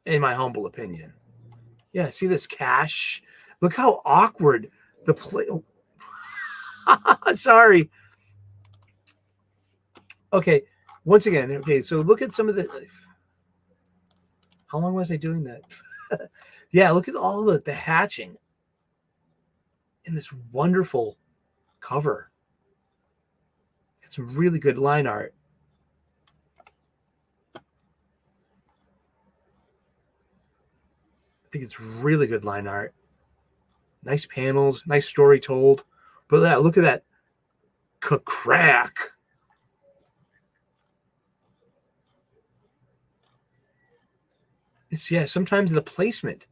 In my humble opinion. Yeah, see this cash? Look how awkward the play. Sorry. Okay, once again. Okay, so look at some of the. How long was I doing that? Yeah, look at all the hatching in this wonderful cover. It's some really good line art. I think it's really good line art. Nice panels, nice story told. But yeah, look at that crack. Yeah, sometimes the placement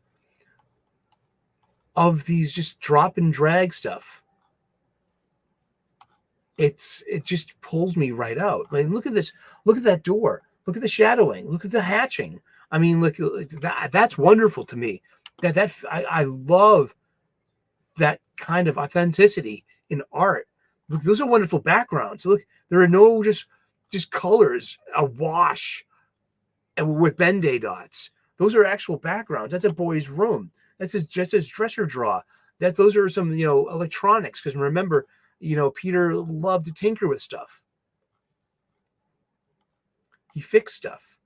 of these just drop and drag stuff, it just pulls me right out. Like, look at this. Look at that door. Look at the shadowing. Look at the hatching. I mean, look, that's wonderful to me. I love that kind of authenticity in art. Look, those are wonderful backgrounds. Look, there are no just colors awash and with Ben-Day dots. Those are actual backgrounds. That's a boy's room. That's just his dresser drawer. Those are some, electronics. Because remember, Peter loved to tinker with stuff. He fixed stuff.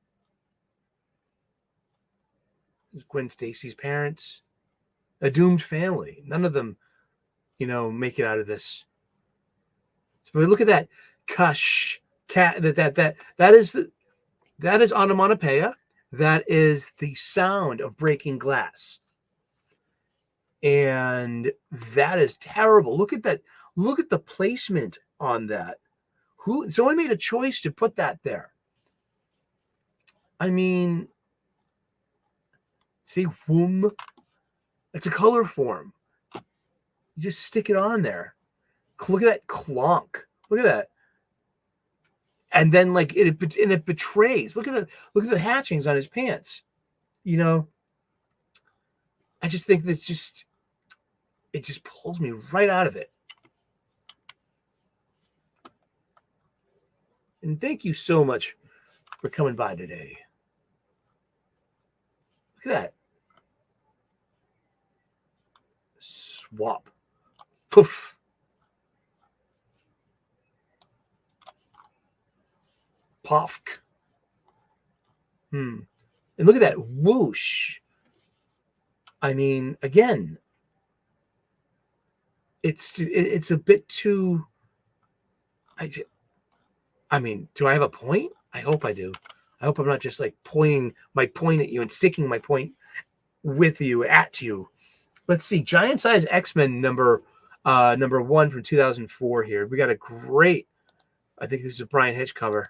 Gwen Stacy's parents, a doomed family. None of them, make it out of this. But look at that cush cat. That is onomatopoeia. That is the sound of breaking glass. And that is terrible. Look at that. Look at the placement on that. Someone made a choice to put that there. I mean, see, whom? It's a color form. You just stick it on there. Look at that clonk. Look at that. And then it betrays. Look at the hatchings on his pants. I just think it just pulls me right out of it. And thank you so much for coming by today. Look at that. Swap. Poof. Pofk. And look at that whoosh. I mean, again, it's a bit too. I mean, do I have a point? I hope I do. I hope I'm not just pointing my point at you and sticking my point with you at you. Let's see, Giant Size X-Men number 1 from 2004 here. We got a great. I think this is a Brian Hitch cover.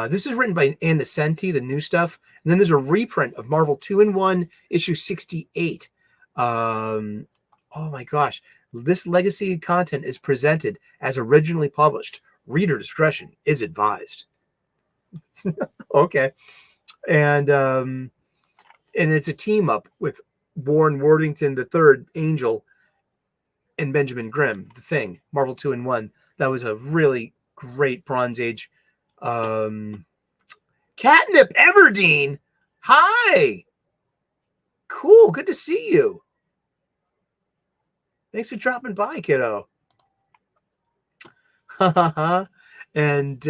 This is written by Ann Nocenti, the new stuff. And then there's a reprint of Marvel 2-in-1, issue 68. Oh my gosh. This legacy content is presented as originally published. Reader discretion is advised. Okay. And it's a team up with Warren Worthington III, Angel, and Benjamin Grimm, The Thing, Marvel 2-in-1. That was a really great Bronze Age. Catnip Everdeen. Hi. Cool. Good to see you. Thanks for dropping by, kiddo. And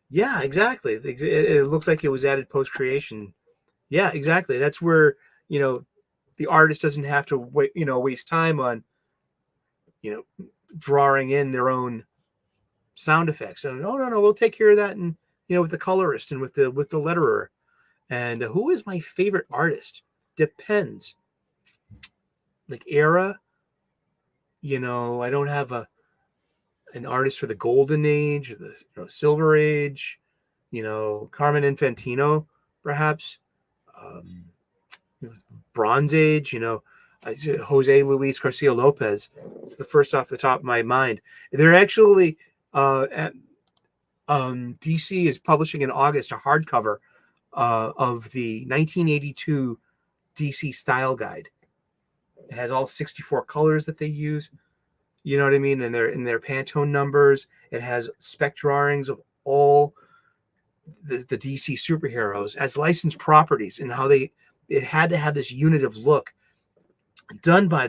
yeah, exactly. It looks like it was added post-creation. Yeah, exactly. That's where, the artist doesn't have to waste time on, drawing in their own sound effects. And no, we'll take care of that, and with the colorist and with the letterer. And who is my favorite artist? Depends. Era. I don't have an artist for the Golden Age or the Silver Age. Carmen Infantino, perhaps. Bronze Age. Jose Luis Garcia Lopez. It's the first off the top of my mind. They're actually DC is publishing in August a hardcover of the 1982 DC Style Guide. It has all 64 colors that they use. You know what I mean? And their Pantone numbers. It has spec drawings of all the DC superheroes as licensed properties, and how it had to have this unitive look done by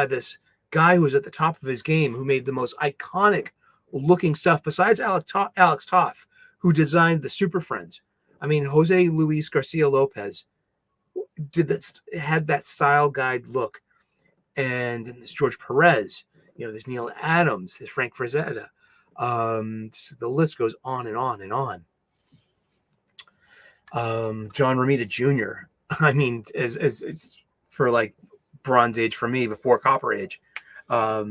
this guy who was at the top of his game, who made the most iconic looking stuff besides Alex Toth, who designed the Super Friends. I mean, Jose Luis Garcia Lopez had that Style Guide look. And then there's George Perez, there's Neil Adams, there's Frank Frazetta. The list goes on and on and on. John Romita Jr. I mean, as for Bronze Age for me, before Copper Age. I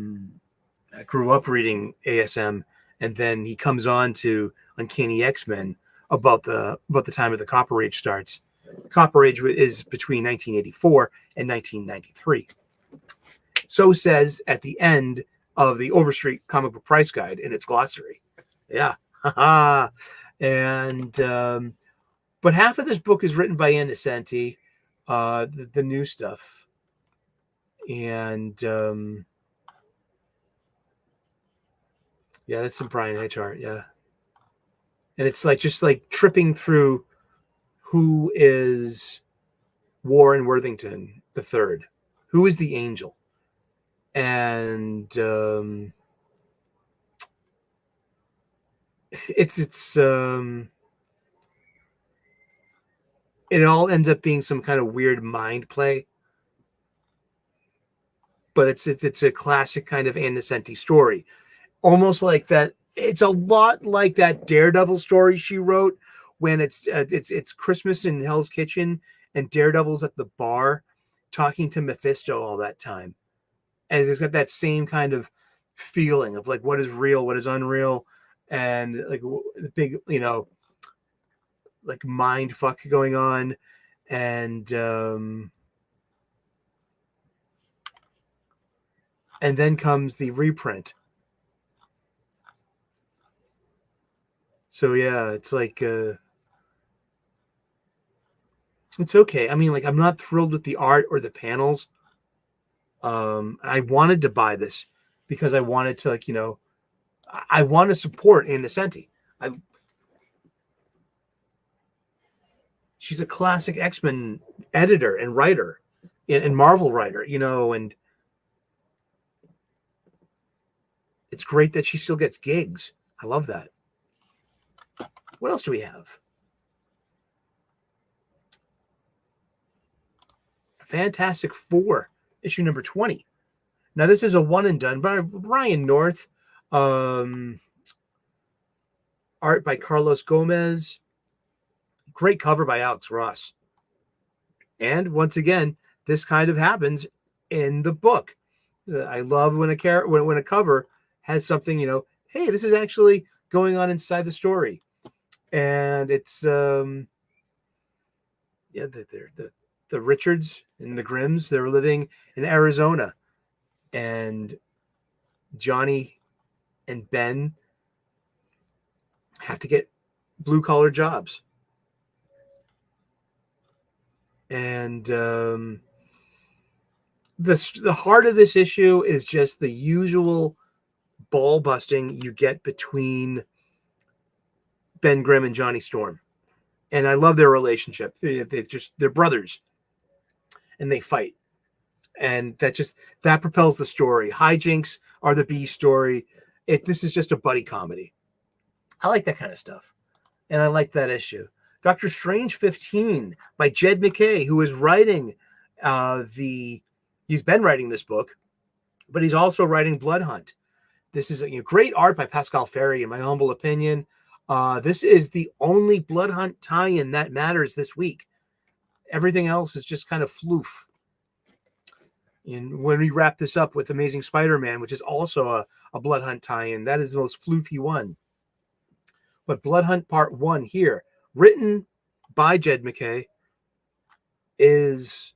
grew up reading ASM, and then he comes on to Uncanny X-Men about the time of the Copper Age starts. Copper Age is between 1984 and 1993. So says at the end of the Overstreet Comic Book Price Guide in its glossary. Yeah. And but half of this book is written by Ann Nocenti, the new stuff. And yeah, that's some Brian Hitch art. Yeah. And it's just tripping through who is Warren Worthington III, who is the Angel. And it's it all ends up being some kind of weird mind play. But it's a classic kind of Innocenti story, almost like that. It's a lot like that Daredevil story she wrote when it's Christmas in Hell's Kitchen and Daredevil's at the bar talking to Mephisto all that time, and it's got that same kind of feeling of like what is real, what is unreal, and like the big like mind fuck going on, and then comes the reprint. So yeah, it's like it's okay. I mean, like I'm not thrilled with the art or the panels. I wanted to buy this because I wanted to I want to support Innocenti. She's a classic X-Men editor and writer and Marvel writer, and it's great that she still gets gigs. I love that. What else do we have? Fantastic Four, issue number 20. Now, this is a one and done by Ryan North. Art by Carlos Gomez. Great cover by Alex Ross. And once again, this kind of happens in the book. I love when when a cover has something, hey, this is actually going on inside the story. And it's the Richards and the Grimms, they're living in Arizona. And Johnny and Ben have to get blue-collar jobs. And the heart of this issue is just the usual ball busting you get between Ben Grimm and Johnny Storm. And I love their relationship. They're brothers. And they fight. And that propels the story. Hijinks are the B story. This is just a buddy comedy. I like that kind of stuff. And I like that issue. Doctor Strange 15 by Jed MacKay, who is writing he's been writing this book, but he's also writing Blood Hunt. This is great art by Pascal Ferry, in my humble opinion. This is the only Blood Hunt tie-in that matters this week. Everything else is just kind of floof. And when we wrap this up with Amazing Spider-Man, which is also a Blood Hunt tie-in, that is the most floofy one. But Blood Hunt Part 1 here, written by Jed MacKay, this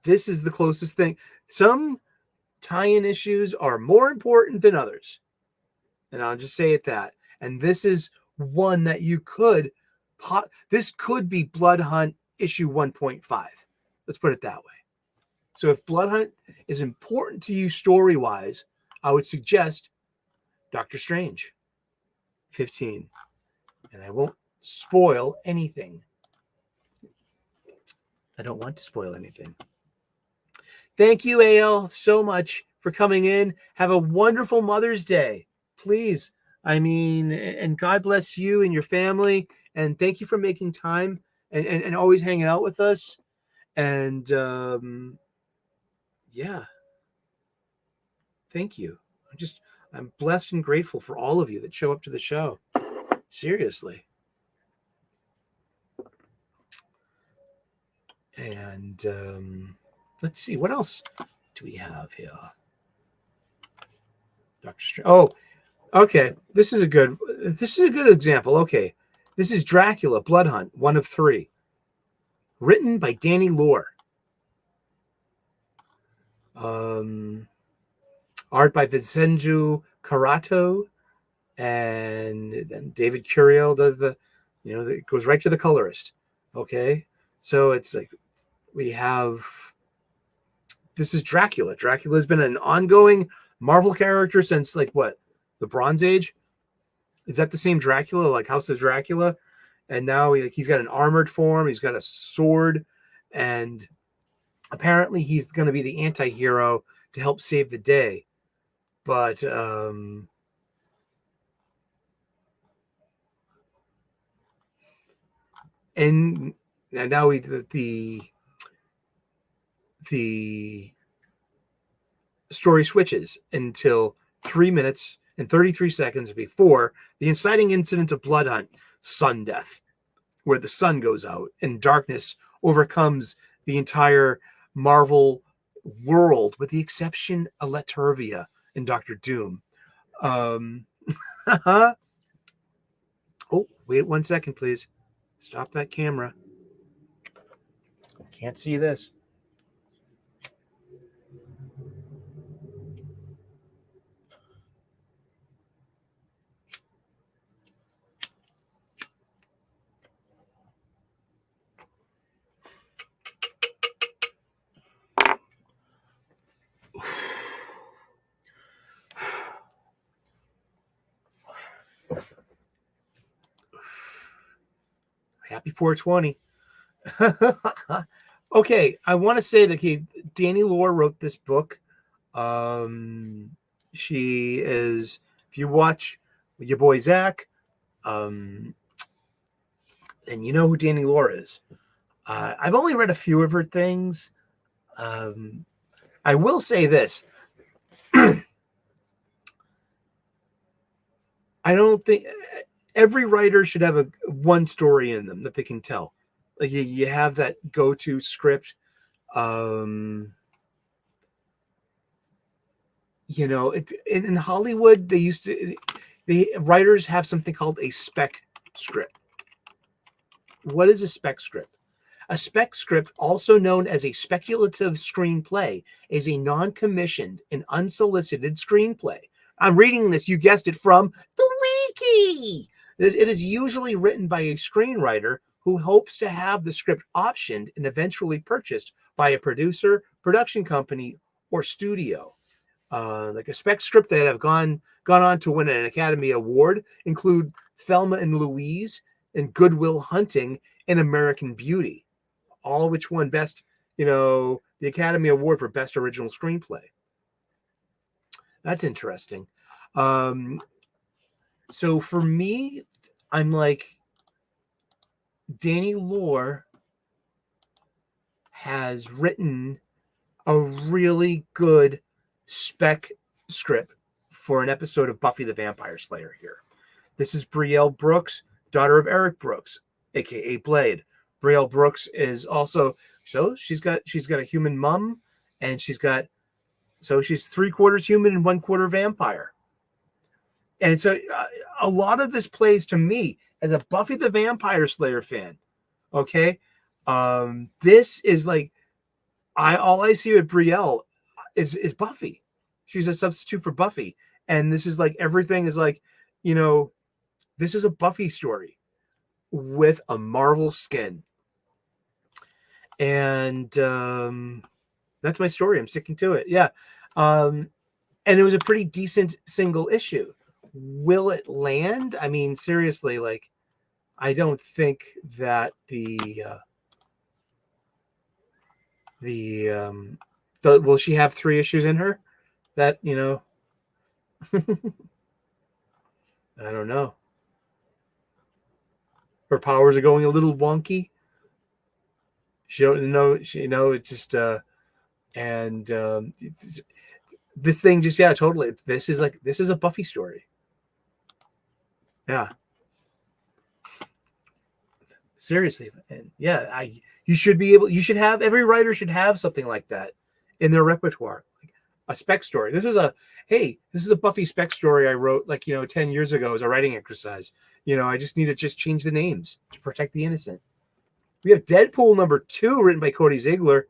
is the closest thing. Some tie-in issues are more important than others. And I'll just say it that. And this is one that this could be Blood Hunt issue 1.5. Let's put it that way. So if Blood Hunt is important to you story-wise, I would suggest Doctor Strange 15. And I won't spoil anything. I don't want to spoil anything. Thank you, AL, so much for coming in. Have a wonderful Mother's Day. Please. And God bless you and your family. And thank you for making time and always hanging out with us. And yeah. Thank you. I'm blessed and grateful for all of you that show up to the show. Seriously. And let's see, what else do we have here? Dr. Strange. Oh, okay. This is a good example. Okay. This is Dracula, Blood Hunt, 1 of 3. Written by Danny Lore. Art by Vincenzo Carato. And then David Curiel does it goes right to the colorist. Okay. So it's like this is Dracula. Dracula has been an ongoing Marvel character since the Bronze Age. Is that the same Dracula, like House of Dracula? And now he's got an armored form. He's got a sword. And apparently he's going to be the anti-hero to help save the day. But and now the story switches until 3 minutes and 33 seconds before the inciting incident of Blood Hunt, Sun Death, where the sun goes out and darkness overcomes the entire Marvel world, with the exception of Laturvia and Doctor Doom. Oh, wait 1 second, please. Stop that camera. Can't see this. Happy 420. Okay, I want to say that Danny Lore wrote this book. She is, if you watch your boy Zach, then you know who Danny Lore is. I've only read a few of her things. I will say this. I don't think every writer should have one story in them that they can tell. Like you have that go-to script. In Hollywood, the writers have something called a spec script. What is a spec script? A spec script, also known as a speculative screenplay, is a non-commissioned and unsolicited screenplay. I'm reading this, you guessed it, from the wiki. It is usually written by a screenwriter who hopes to have the script optioned and eventually purchased by a producer, production company, or studio. Like a spec script that have gone on to win an Academy Award include Thelma and Louise and Good Will Hunting and American Beauty, all which won the Academy Award for Best Original Screenplay. That's interesting. So for me, I'm like, Danny Lore has written a really good spec script for an episode of Buffy the Vampire Slayer here. This is Brielle Brooks, daughter of Eric Brooks, aka Blade. Brielle Brooks is also, she's got a human mom, and she's 3/4 human and 1/4 vampire. And so a lot of this plays to me as a Buffy the Vampire Slayer fan. Okay. This is like, all I see with Brielle is Buffy. She's a substitute for Buffy. And this is like, everything is like, this is a Buffy story with a Marvel skin. And that's my story. I'm sticking to it. Yeah. And it was a pretty decent single issue. Will it land? I mean, seriously, like, I don't think that will she have 3 issues in her? That, I don't know. Her powers are going a little wonky. She don't know. It just this thing just, yeah, totally. This is a Buffy story. Yeah. Seriously. And yeah, you should have, every writer should have something like that in their repertoire. Like a spec story. This is a Buffy spec story I wrote 10 years ago as a writing exercise. I just need to change the names to protect the innocent. We have Deadpool #2 written by Cody Ziegler.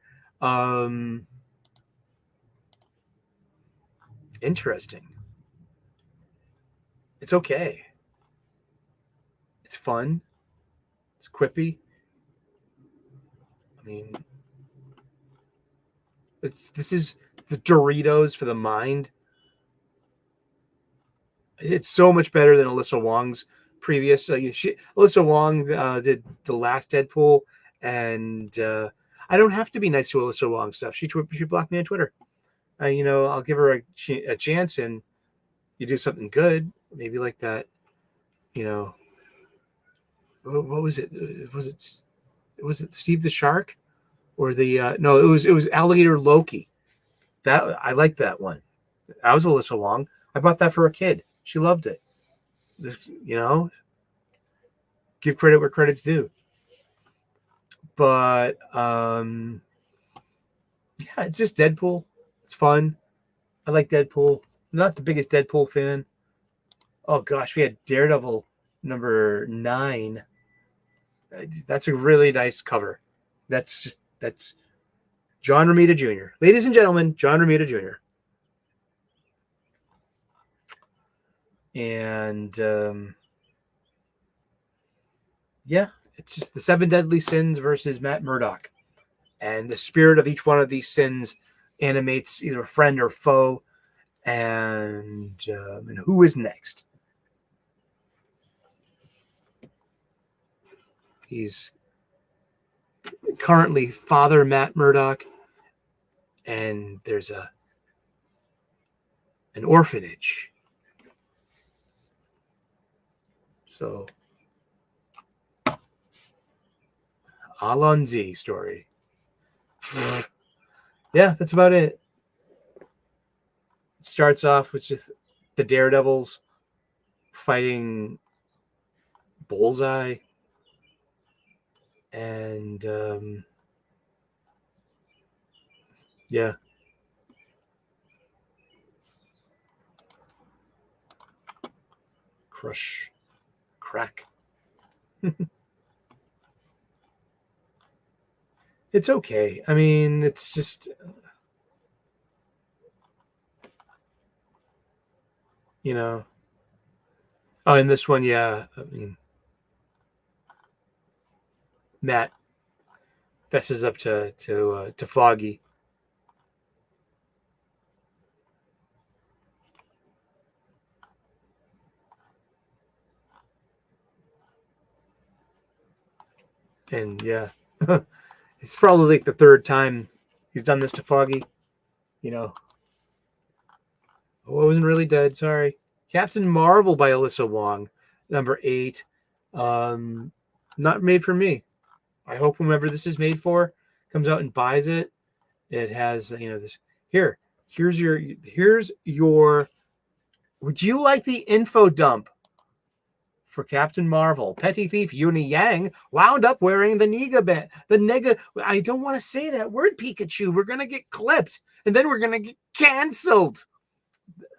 Interesting. It's okay. It's fun. It's quippy. I mean, this is the Doritos for the mind. It's so much better than Alyssa Wong's previous. Alyssa Wong did the last Deadpool, and I don't have to be nice to Alyssa Wong stuff. She blocked me on Twitter. I'll give her a chance, and you do something good, maybe like that. What was it? Was it Steve the Shark or the no? It was Alligator Loki. That I like that one. I was Alyssa Wong. I bought that for a kid. She loved it. You know, give credit where credit's due. But yeah, it's just Deadpool. It's fun. I like Deadpool. I'm not the biggest Deadpool fan. Oh gosh, we had Daredevil number 9. That's a really nice cover. That's John Romita Jr. Ladies and gentlemen, John Romita Jr. And yeah, it's just the 7 deadly sins versus Matt Murdock. And the spirit of each one of these sins animates either a friend or foe. And who is next? He's currently Father Matt Murdock, and there's an orphanage. So, Alonzi story. Yeah, that's about it. It starts off with just the Daredevils fighting Bullseye. And yeah. Crack. It's okay. I mean, it's just you know. Oh, in this one, yeah. I mean, Matt fesses up to Foggy. And yeah, it's probably like the 3rd time he's done this to Foggy. You know. Oh, I wasn't really dead. Sorry. Captain Marvel by Alyssa Wong, number 8. Not made for me. I hope whomever this is made for comes out and buys it. It has, this here's your would you like the info dump for Captain Marvel? Petty thief Uni Yang wound up wearing the nega. I don't want to say that word, Pikachu. We're going to get clipped and then we're going to get canceled.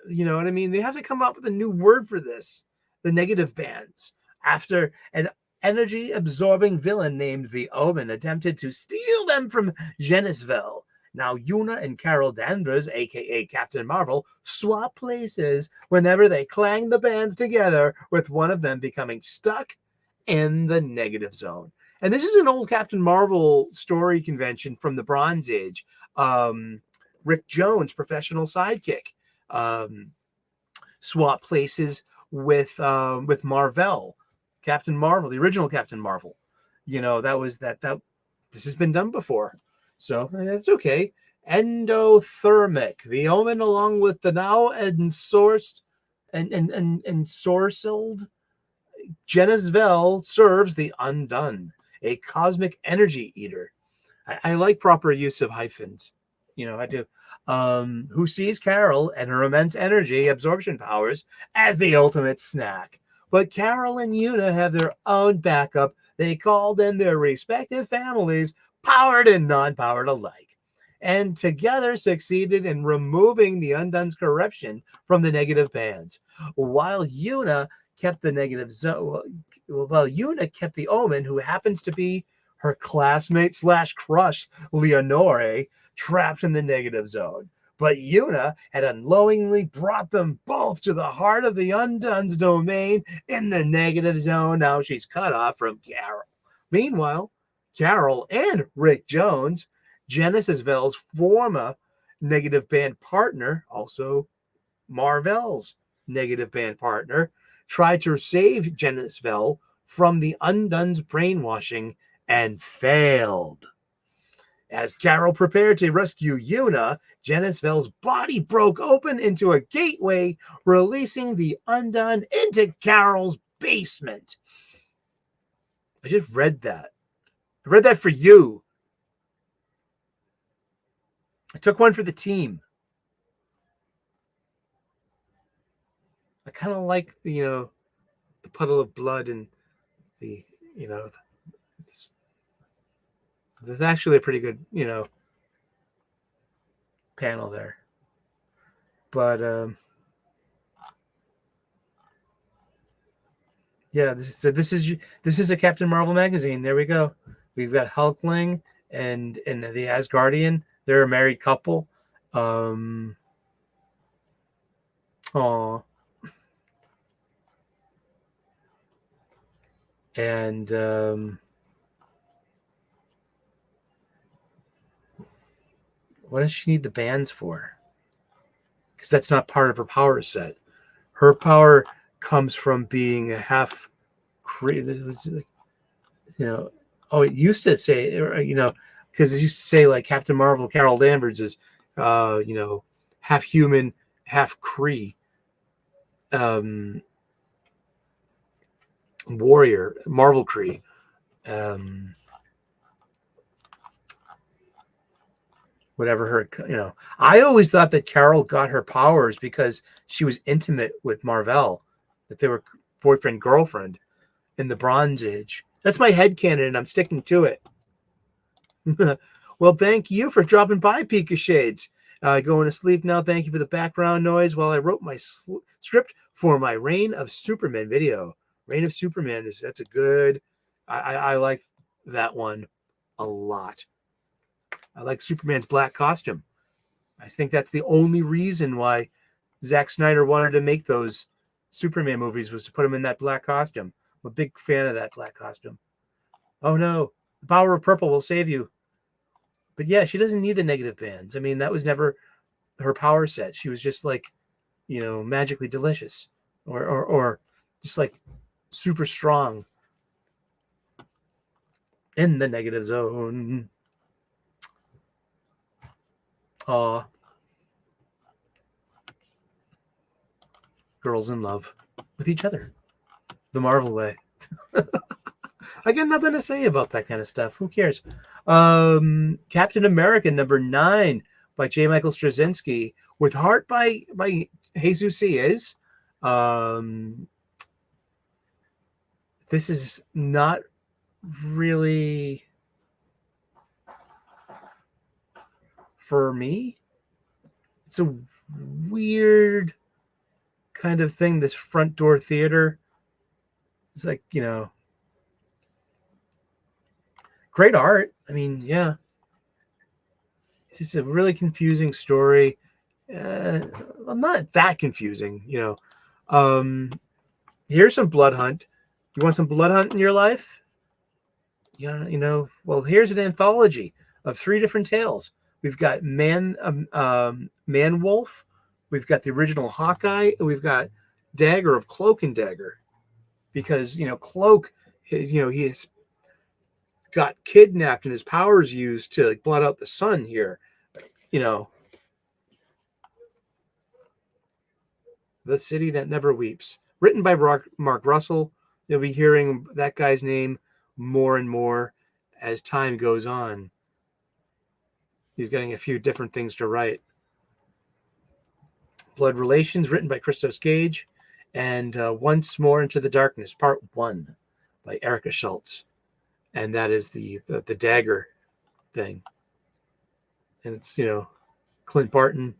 You know what I mean? They have to come up with a new word for this. The negative bands. After an energy-absorbing villain named the Omen attempted to steal them from Genisville. Now Yuna and Carol Danvers, a.k.a. Captain Marvel, swap places whenever they clang the bands together, with one of them becoming stuck in the negative zone. And this is an old Captain Marvel story convention from the Bronze Age. Rick Jones, professional sidekick, swap places with Marvel. Captain Marvel, the original Captain Marvel. That this has been done before. So that's okay. Endothermic. The Omen, along with the now ensorcelled Genisville, serves the Undone, a cosmic energy eater. I like proper use of hyphens. I do. Who sees Carol and her immense energy absorption powers as the ultimate snack. But Carol and Yuna have their own backup. They called in their respective families, powered and non-powered alike, and together succeeded in removing the Undone's corruption from the negative bands. While Yuna kept the negative zone, Yuna kept the Omen, who happens to be her classmate / crush, Leonore, trapped in the negative zone. But Yuna had unknowingly brought them both to the heart of the Undone's domain in the negative zone. Now she's cut off from Carol. Meanwhile, Carol and Rick Jones, Genisville's former negative band partner, also Marvel's negative band partner, tried to save Genisville from the Undone's brainwashing and failed. As Carol prepared to rescue Yuna, Genisville's body broke open into a gateway, releasing the Undone into Carol's basement. I just read that. I read that for you. I took one for the team. I kind of like the puddle of blood and the there's actually a pretty good panel there. But yeah, this is a Captain Marvel magazine. There we go. We've got Hulkling and the Asgardian. They're a married couple. And what does she need the bands for? Because that's not part of her power set. Her power comes from being a half it used to say, because it used to say like Captain Marvel, Carol Danvers is, half human, half Kree. Warrior, Marvel Kree. Whatever her, I always thought that Carol got her powers because she was intimate with Marvel, that they were boyfriend, girlfriend in the Bronze Age. That's my headcanon, and I'm sticking to it. Well, thank you for dropping by, Pika Shades. Going to sleep now. Thank you for the background noise while I wrote my script for my Reign of Superman video. Reign of Superman, that's a good... I like that one a lot. I like Superman's black costume. I think that's the only reason why Zack Snyder wanted to make those Superman movies, was to put him in that black costume. I'm a big fan of that black costume. Oh no, the power of purple will save you. But yeah, she doesn't need the negative bands. I mean, that was never her power set. She was just like, magically delicious, or just like super strong in the negative zone. Girls in love with each other, the Marvel way. I got nothing to say about that kind of stuff. Who cares? Captain America #9 by J. Michael Straczynski, with art by Jesus Ciez. This is not really for me. It's a weird kind of thing, this front door theater. It's like, great art. I mean, yeah. It's just a really confusing story. Well, not that confusing, Here's some Blood Hunt. You want some Blood Hunt in your life? Yeah, well, here's an anthology of 3 different tales. We've got Man Wolf. We've got the original Hawkeye. And we've got Dagger of Cloak and Dagger. Because, Cloak is, he has got kidnapped and his powers used to blot out the sun here. The City That Never Weeps. Written by Mark Russell. You'll be hearing that guy's name more and more as time goes on. He's getting a few different things to write. Blood Relations, written by Christos Gage. And Once More Into the Darkness, Part 1 by Erica Schultz. And that is the dagger thing. And it's, Clint Barton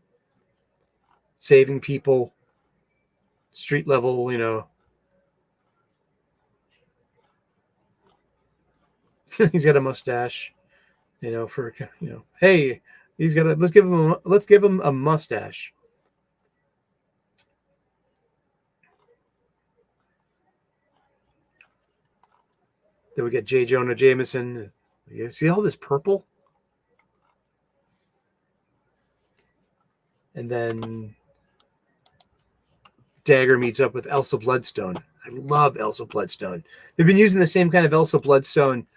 saving people, street level, he's got a mustache, hey, he's got let's give him a mustache. Then we get J. Jonah Jameson. You see all this purple? And then Dagger meets up with Elsa Bloodstone. I love Elsa Bloodstone. They've been using the same kind of Elsa Bloodstone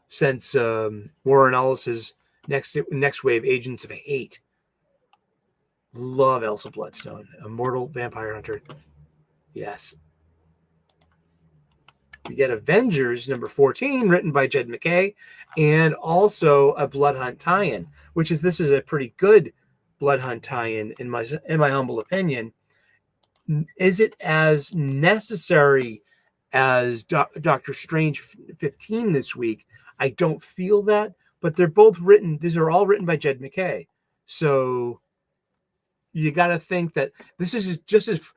since Warren Ellis's next wave, Agents of Hate. Love Elsa Bloodstone. Immortal Vampire Hunter. Yes. We get Avengers number 14, written by Jed MacKay, and also a Blood Hunt tie-in, this is a pretty good Blood Hunt tie-in in my humble opinion. Is it as necessary as Doctor Strange 15 this week? I don't feel that, but they're both written. These are all written by Jed MacKay. So you got to think that this is just as,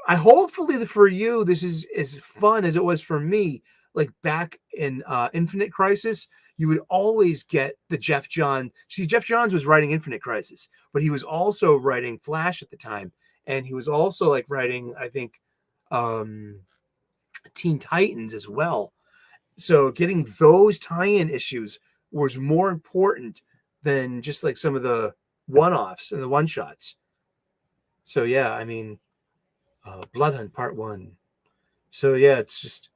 hopefully for you, this is as fun as it was for me. Like back in Infinite Crisis, you would always get the Jeff Johns. See, Jeff Johns was writing Infinite Crisis, but he was also writing Flash at the time. And he was also like writing, I think, Teen Titans as well. So getting those tie-in issues was more important than just like some of the one-offs and the one-shots. So yeah, I mean, Blood Hunt Part 1. So yeah, it's just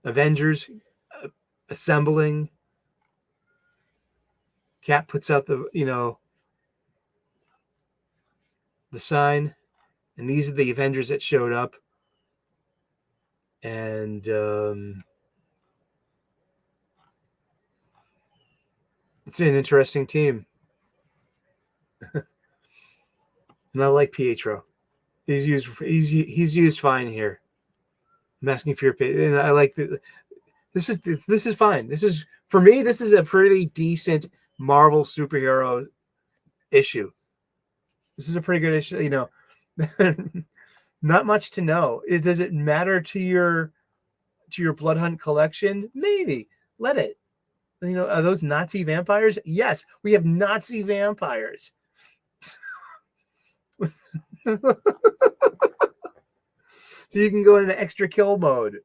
Avengers assembling. Cap puts out the, the sign. And these are the Avengers that showed up. And it's an interesting team. And I like Pietro. He's used fine here. I'm asking for your opinion. And I like this is fine. This is, for me, this is a pretty decent Marvel superhero issue. This is a pretty good issue, Not much to know. Does it matter to your Blood Hunt collection? Maybe. Let it. Are those Nazi vampires? Yes, we have Nazi vampires. So you can go into extra kill mode.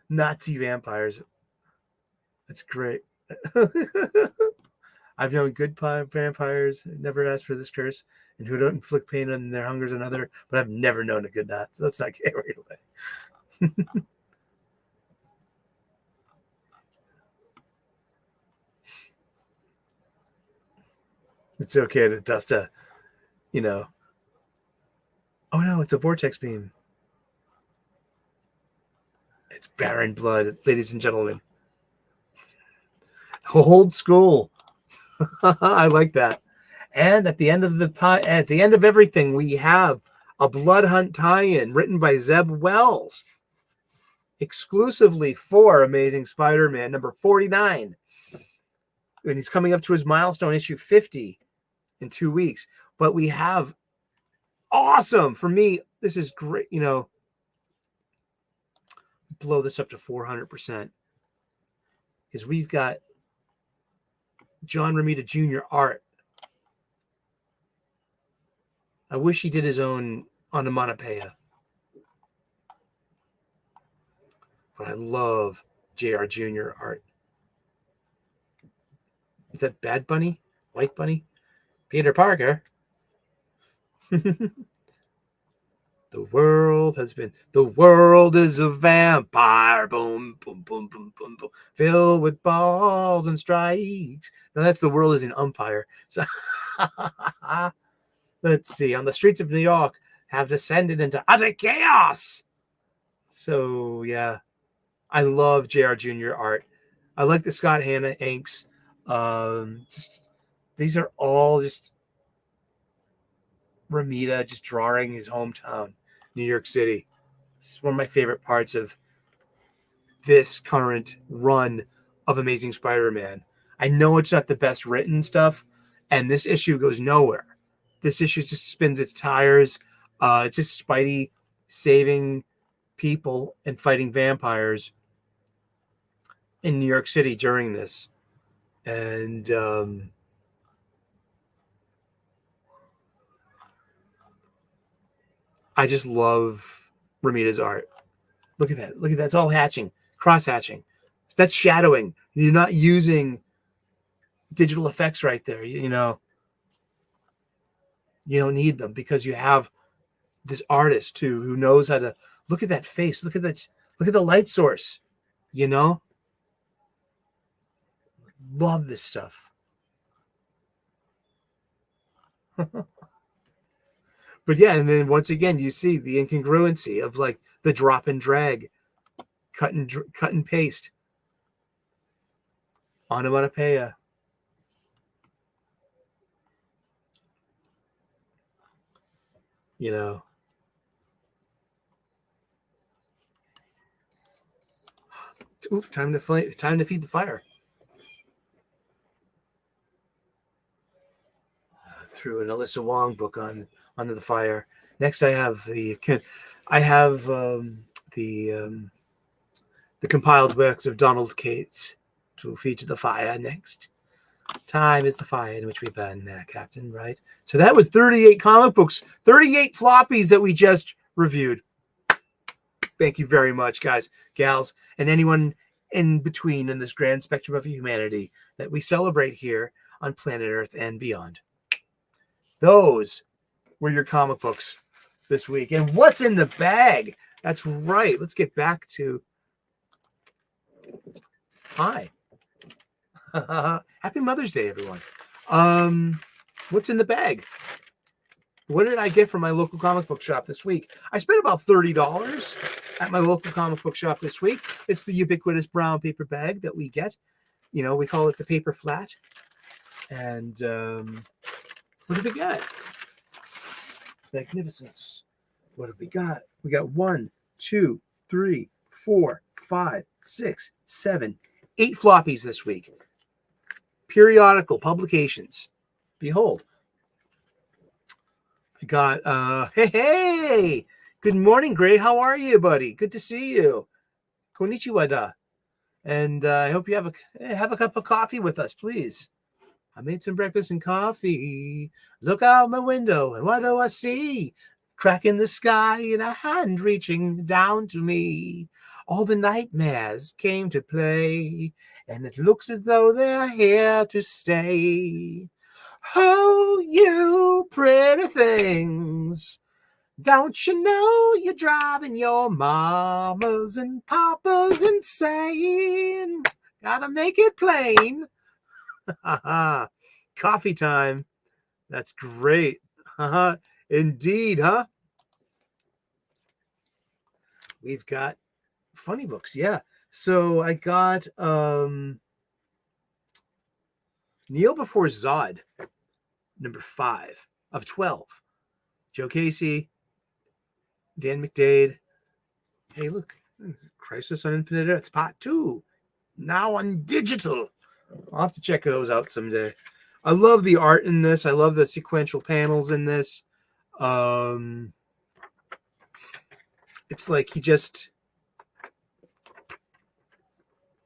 Nazi vampires. That's great. I've known good vampires, never asked for this curse, and who don't inflict pain on their hungers another, but I've never known a good Nazi. So let's not get right away. It's okay to dust a, oh no, it's a vortex beam. It's barren blood, ladies and gentlemen. Old school. I like that. And at the end of everything, we have a Blood Hunt tie-in written by Zeb Wells, exclusively for Amazing Spider-Man number 49. And he's coming up to his milestone issue 50 in 2 weeks. But we have awesome, for me, this is great, blow this up to 400%. Because we've got John Romita Jr. art. I wish he did his own onomatopoeia. But I love JR Jr. art. Is that Bad Bunny? White Bunny? Peter Parker? The world is a vampire, boom, boom, boom, boom, boom, boom, filled with balls and strikes. No, that's the world is an umpire. So let's see. On the streets of New York have descended into utter chaos. So yeah, I love JR Jr. art. I like the Scott Hanna inks. These are all just Romita just drawing his hometown, New York City. This is one of my favorite parts of this current run of Amazing Spider-Man. I know it's not the best written stuff, and this issue goes nowhere. This issue just spins its tires. It's just Spidey saving people and fighting vampires in New York City during this. And I just love Romita's art. Look at that. Look at that. It's all hatching, cross hatching. That's shadowing. You're not using digital effects right there. You don't need them because you have this artist who knows how to look at that face. Look at the light source. Love this stuff. But yeah, and then once again, you see the incongruency of like the drop and drag, cut and paste, onomatopoeia. You know, ooh, time to feed the fire. Threw an Alyssa Wong book onto the fire. Next, I have the compiled works of Donald Cates to feed to the fire. Next, time is the fire in which we burn, Captain. Right. So that was 38 comic books, 38 floppies that we just reviewed. Thank you very much, guys, gals, and anyone in between in this grand spectrum of humanity that we celebrate here on planet Earth and beyond. Those were your comic books this week. And what's in the bag? That's right. Let's get back to... Hi. Happy Mother's Day, everyone. What's in the bag? What did I get from my local comic book shop this week? I spent about $30 at my local comic book shop this week. It's the ubiquitous brown paper bag that we get. You know, we call it the paper flat. And what do we got? Magnificence. What have we got? We got 1, 2, 3, 4, 5, 6, 7, 8 floppies this week. Periodical publications. Behold. I got, hey, good morning, Gray. How are you, buddy? Good to see you. Konnichiwa da. And I hope you have a cup of coffee with us, please. I made some breakfast and coffee. Look out my window, and what do I see? Crack in the sky and a hand reaching down to me. All the nightmares came to play, and it looks as though they're here to stay. Oh, you pretty things. Don't you know you're driving your mamas and papas insane? Gotta make it plain. Coffee time. That's great. Indeed, huh? We've got funny books. Yeah. So I got Kneel Before Zod, number 5 of 12. Joe Casey, Dan McDade. Hey, look. Crisis on Infinite Earths, Part 2. Now on digital. I'll have to check those out someday. I love the art in this. I love the sequential panels in this. It's like he just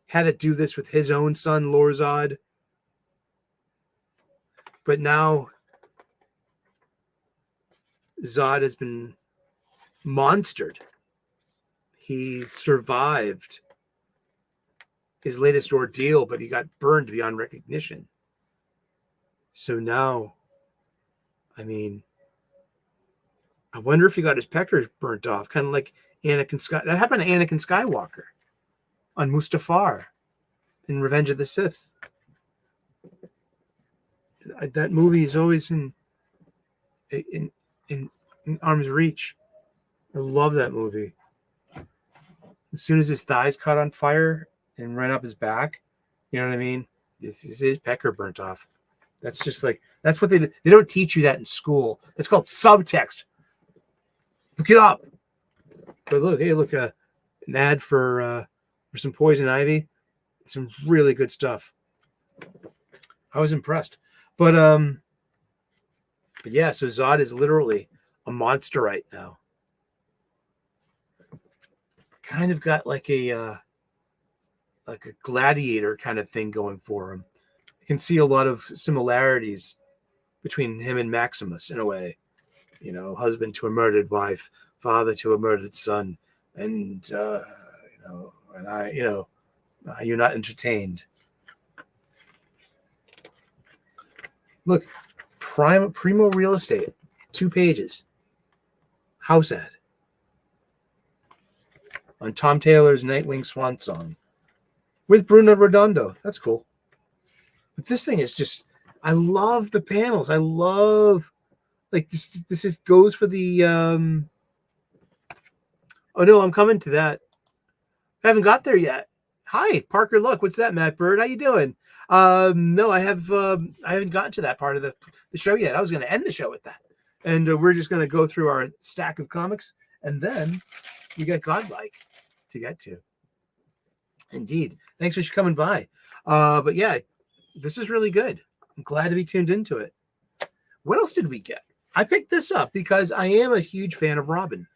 had to do this with his own son, Lorzod. But now Zod has been monstered. He survived his latest ordeal, but he got burned beyond recognition. So now, I mean, I wonder if he got his pecker burnt off, kind of like Anakin that happened to Anakin Skywalker on Mustafar in Revenge of the Sith. That movie is always in arm's reach. I love that movie. As soon as his thighs caught on fire and ran up his back, you know what I mean? His pecker burnt off. That's just like, that's what they don't teach you that in school. It's called subtext. Look it up. But look, hey, look, an ad for some Poison Ivy. Some really good stuff. I was impressed. But yeah, so Zod is literally a monster right now. Kind of got like a gladiator kind of thing going for him. You can see a lot of similarities between him and Maximus in a way. You know, husband to a murdered wife, father to a murdered son, and you're not entertained. Look, Primo Real Estate, 2 pages. House ad. On Tom Taylor's Nightwing Swan Song. With Bruno Redondo. That's cool. But this thing is just, I love the panels. I love Like this is goes for the oh no, I'm coming to that. I haven't got there yet. Hi, Parker Look. What's that, Matt Bird? How you doing? No, I haven't gotten to that part of the show yet. I was going to end the show with that. And we're just going to go through our stack of comics, and then we got Godlike to get to. Indeed. Thanks for coming by. But yeah, this is really good. I'm glad to be tuned into it. What else did we get? I picked this up because I am a huge fan of Robin,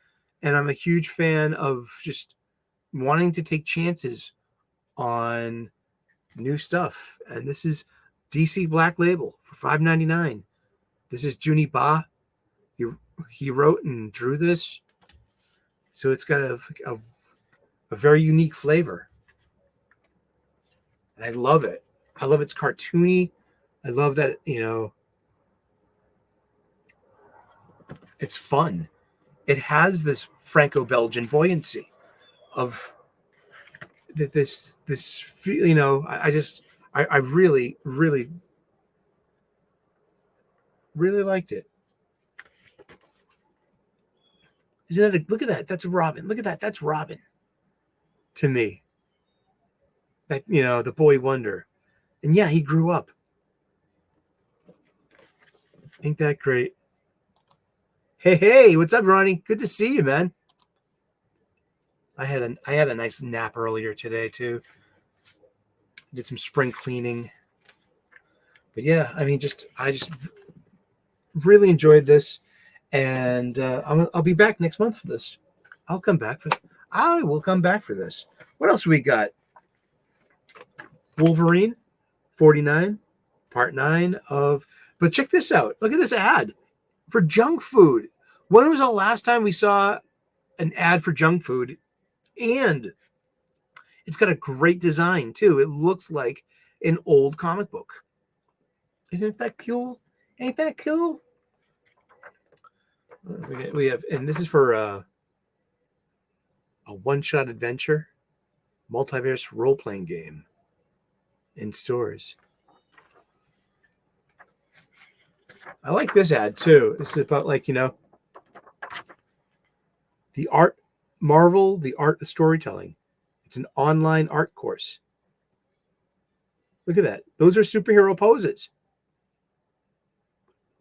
and I'm a huge fan of just wanting to take chances on new stuff. And this is DC Black Label for $5.99. This is Junie Ba. He wrote and drew this, so it's got a very unique flavor. And I love it. I love it's cartoony. I love that, it's fun. It has this Franco-Belgian buoyancy of this I really liked it. Isn't that look at that? That's Robin. Look at that. That's Robin to me. That, the boy wonder. And yeah, he grew up. Ain't that great? Hey, what's up, Ronnie? Good to see you, man. I had a nice nap earlier today too. Did some spring cleaning. But yeah, I just really enjoyed this, and I'll be back next month for this. I will come back for this. What else we got? Wolverine 49, part 9 of. But check this out. Look at this ad for junk food. When was the last time we saw an ad for junk food? And it's got a great design too. It looks like an old comic book. Isn't that cool? Ain't that cool? We have, and this is for a one-shot adventure, multiverse role-playing game in stores. I like this ad too. This is about the art. Marvel, the art of storytelling. It's an online art course. Look at that. Those are superhero poses.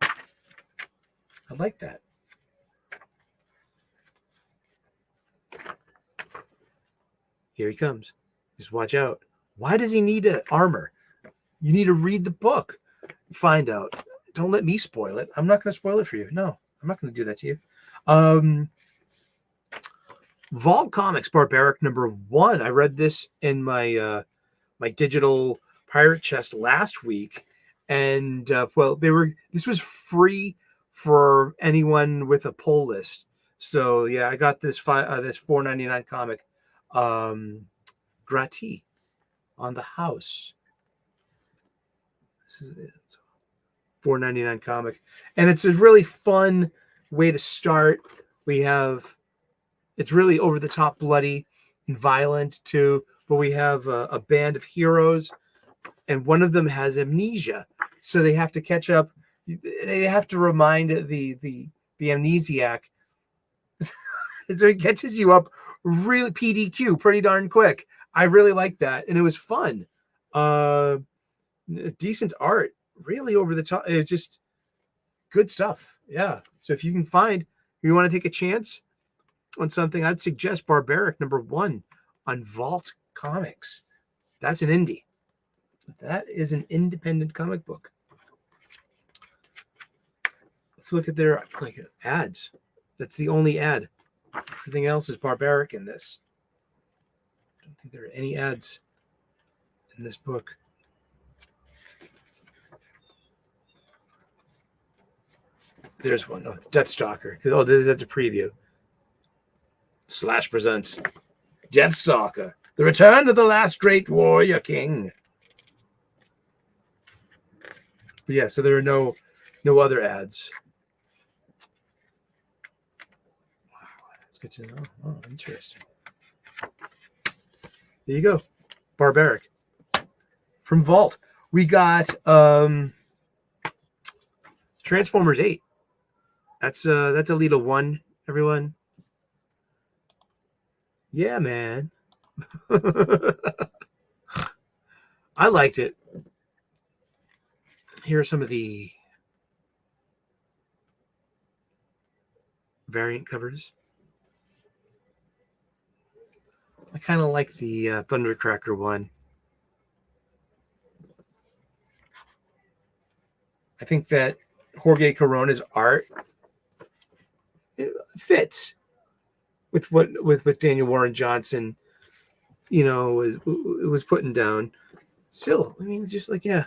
I like that. Here he comes. Just watch out. Why does he need armor? You need to read the book. Find out. Don't let me spoil it. I'm not going to spoil it for you. No, I'm not going to do that to you. Vault Comics Barbaric #1. I read this in my my digital pirate chest last week, and this was free for anyone with a pull list. So yeah, I got this $4.99 comic gratis on the house. This is it. $4.99 comic, and it's a really fun way to start. It's really over the top, bloody and violent too, but we have a band of heroes, and one of them has amnesia, so they have to catch up. They have to remind the amnesiac. So it catches you up really PDQ pretty darn quick. I really like that, and it was fun. Decent art, really over the top. It's just good stuff. Yeah. So if you want to take a chance on something, I'd suggest Barbaric #1 on Vault Comics. That's an indie. That is an independent comic book. Let's look at their ads. That's the only ad. Everything else is Barbaric in this. I don't think there are any ads in this book. There's one. Oh, it's Deathstalker. Oh, that's a preview. Slash presents Deathstalker, the return of the last great warrior king. But yeah, so there are no other ads. Wow, that's good to know. Oh, interesting. There you go. Barbaric. From Vault, we got Transformers 8. That's Alita 1, everyone. Yeah, man. I liked it. Here are some of the variant covers. I kind of like the Thundercracker one. I think that Jorge Corona's art fits with what Daniel Warren Johnson, was putting down. Still, I mean, just like, yeah,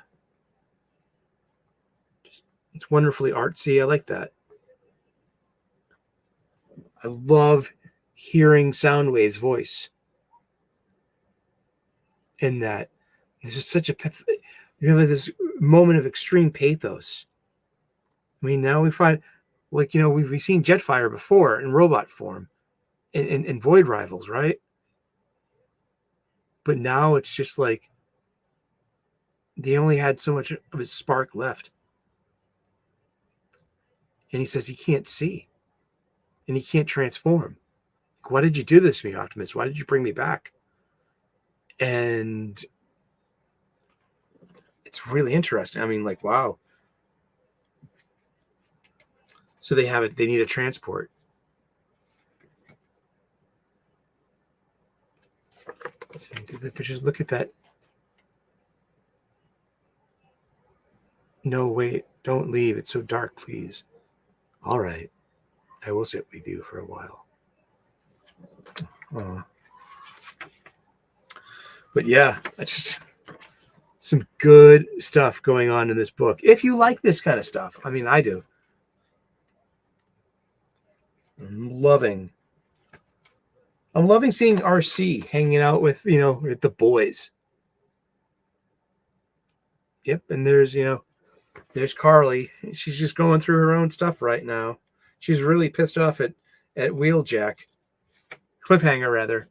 it's wonderfully artsy. I like that. I love hearing Soundwave's voice in that. This is such a you have this moment of extreme pathos. I mean, now we find, like, we've seen Jetfire before in robot form in Void Rivals, right? But now it's just like they only had so much of his spark left. And he says he can't see. And he can't transform. Why did you do this to me, Optimus? Why did you bring me back? And it's really interesting. I mean, like, wow. So they need a transport. But just look at that. No, wait, don't leave. It's so dark, please. All right. I will sit with you for a while. But yeah, some good stuff going on in this book. If you like this kind of stuff, I mean, I do. I'm loving seeing RC hanging out with, with the boys. Yep, and there's Carly. She's just going through her own stuff right now. She's really pissed off at Wheeljack, Cliffhanger rather,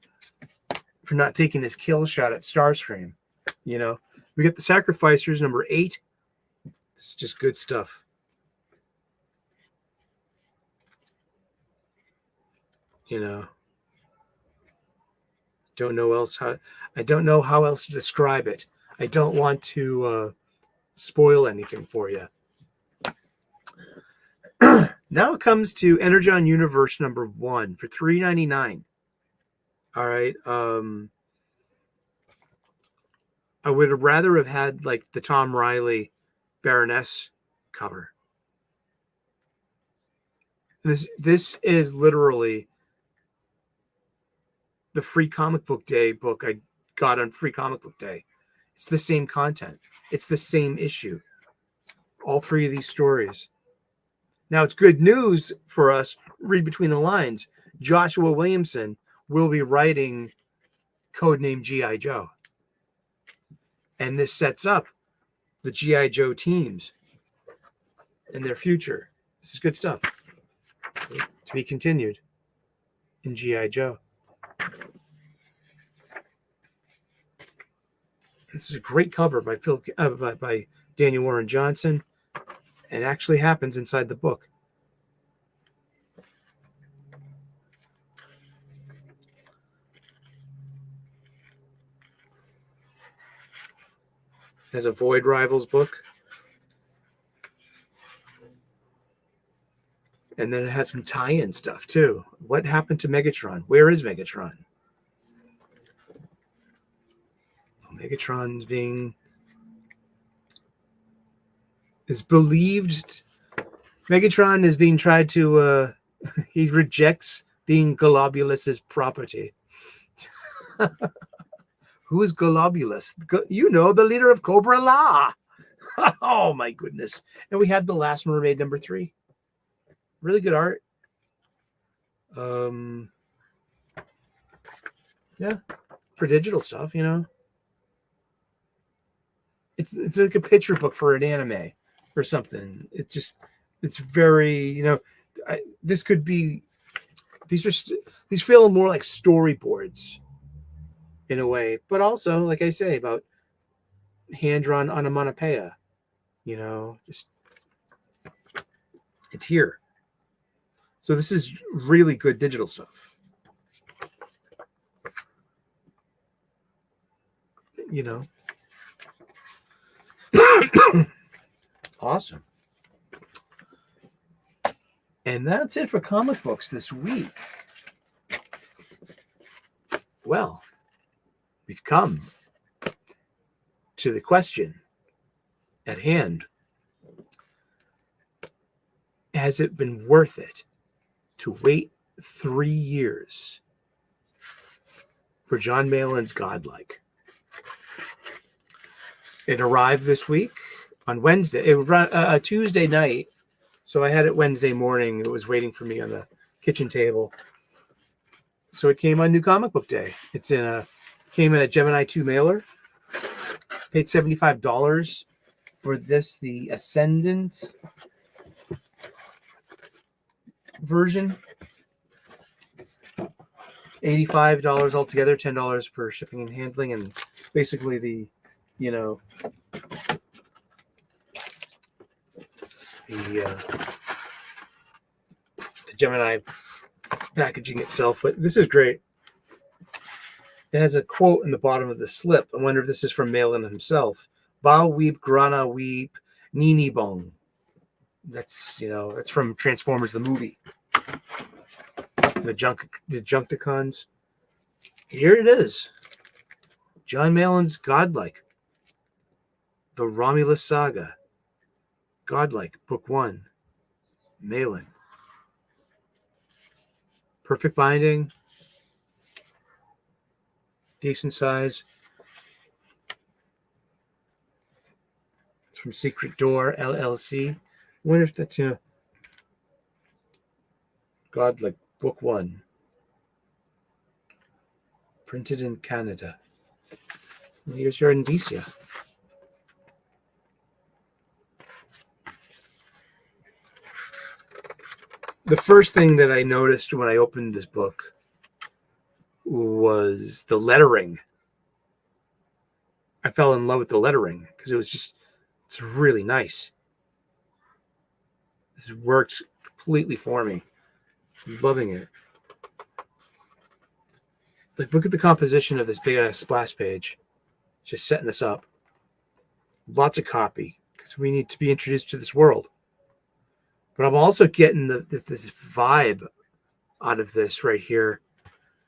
for not taking his kill shot at Starscream. We get the Sacrificers, number 8. This is just good stuff. Don't know how else to describe it. I don't want to spoil anything for you. Now it comes to Energon Universe number 1 for $3.99. All right. I would have rather have had like the Tom Riley Baroness cover. This is literally the Free Comic Book Day book I got on Free Comic Book Day. It's the same content. It's the same issue. All 3 of these stories. Now, it's good news for us. Read between the lines. Joshua Williamson will be writing Codename G.I. Joe. And this sets up the G.I. Joe teams and their future. This is good stuff. To be continued in G.I. Joe. This is a great cover by by Daniel Warren Johnson. It actually happens inside the book. There's a Void Rivals book. And then it has some tie-in stuff too. What happened to Megatron? Where is Megatron? Megatron's is believed. Megatron is being tried to. He rejects being Globulus's property. Who is Globulus? The leader of Cobra La. Oh my goodness! And we have The Last Mermaid number 3. Really good art. Yeah, for digital stuff, It's like a picture book for an anime or something. It's very, this could be, these feel more like storyboards in a way, but also, like I say, about hand-drawn onomatopoeia, it's here. So this is really good digital stuff. You know. Awesome. And that's it for comic books this week. Well, we've come to the question at hand. Has it been worth it to wait 3 years for John Malin's Godlike? It arrived this week on Wednesday. It was a Tuesday night, so I had it Wednesday morning. It was waiting for me on the kitchen table. So it came on New Comic Book Day. Came in a Gemini 2 mailer. Paid $75 for this, the Ascendant version. $85 altogether, $10 for shipping and handling, and basically the Gemini packaging itself. But this is great. It has a quote in the bottom of the slip. I wonder if this is from Malin himself. Bao weep, grana weep, nini bong. That's from Transformers the movie. The Junkticons. Here it is. John Malin's Godlike. The Romulus Saga. Godlike, Book 1. Malin. Perfect binding. Decent size. It's from Secret Door, LLC. I wonder if that's, Godlike, Book 1. Printed in Canada. And here's your indicia. The first thing that I noticed when I opened this book was the lettering. I fell in love with the lettering because it's really nice. This works completely for me. I'm loving it. Like, look at the composition of this big ass splash page. Just setting us up. Lots of copy because we need to be introduced to this world. But I'm also getting this vibe out of this right here.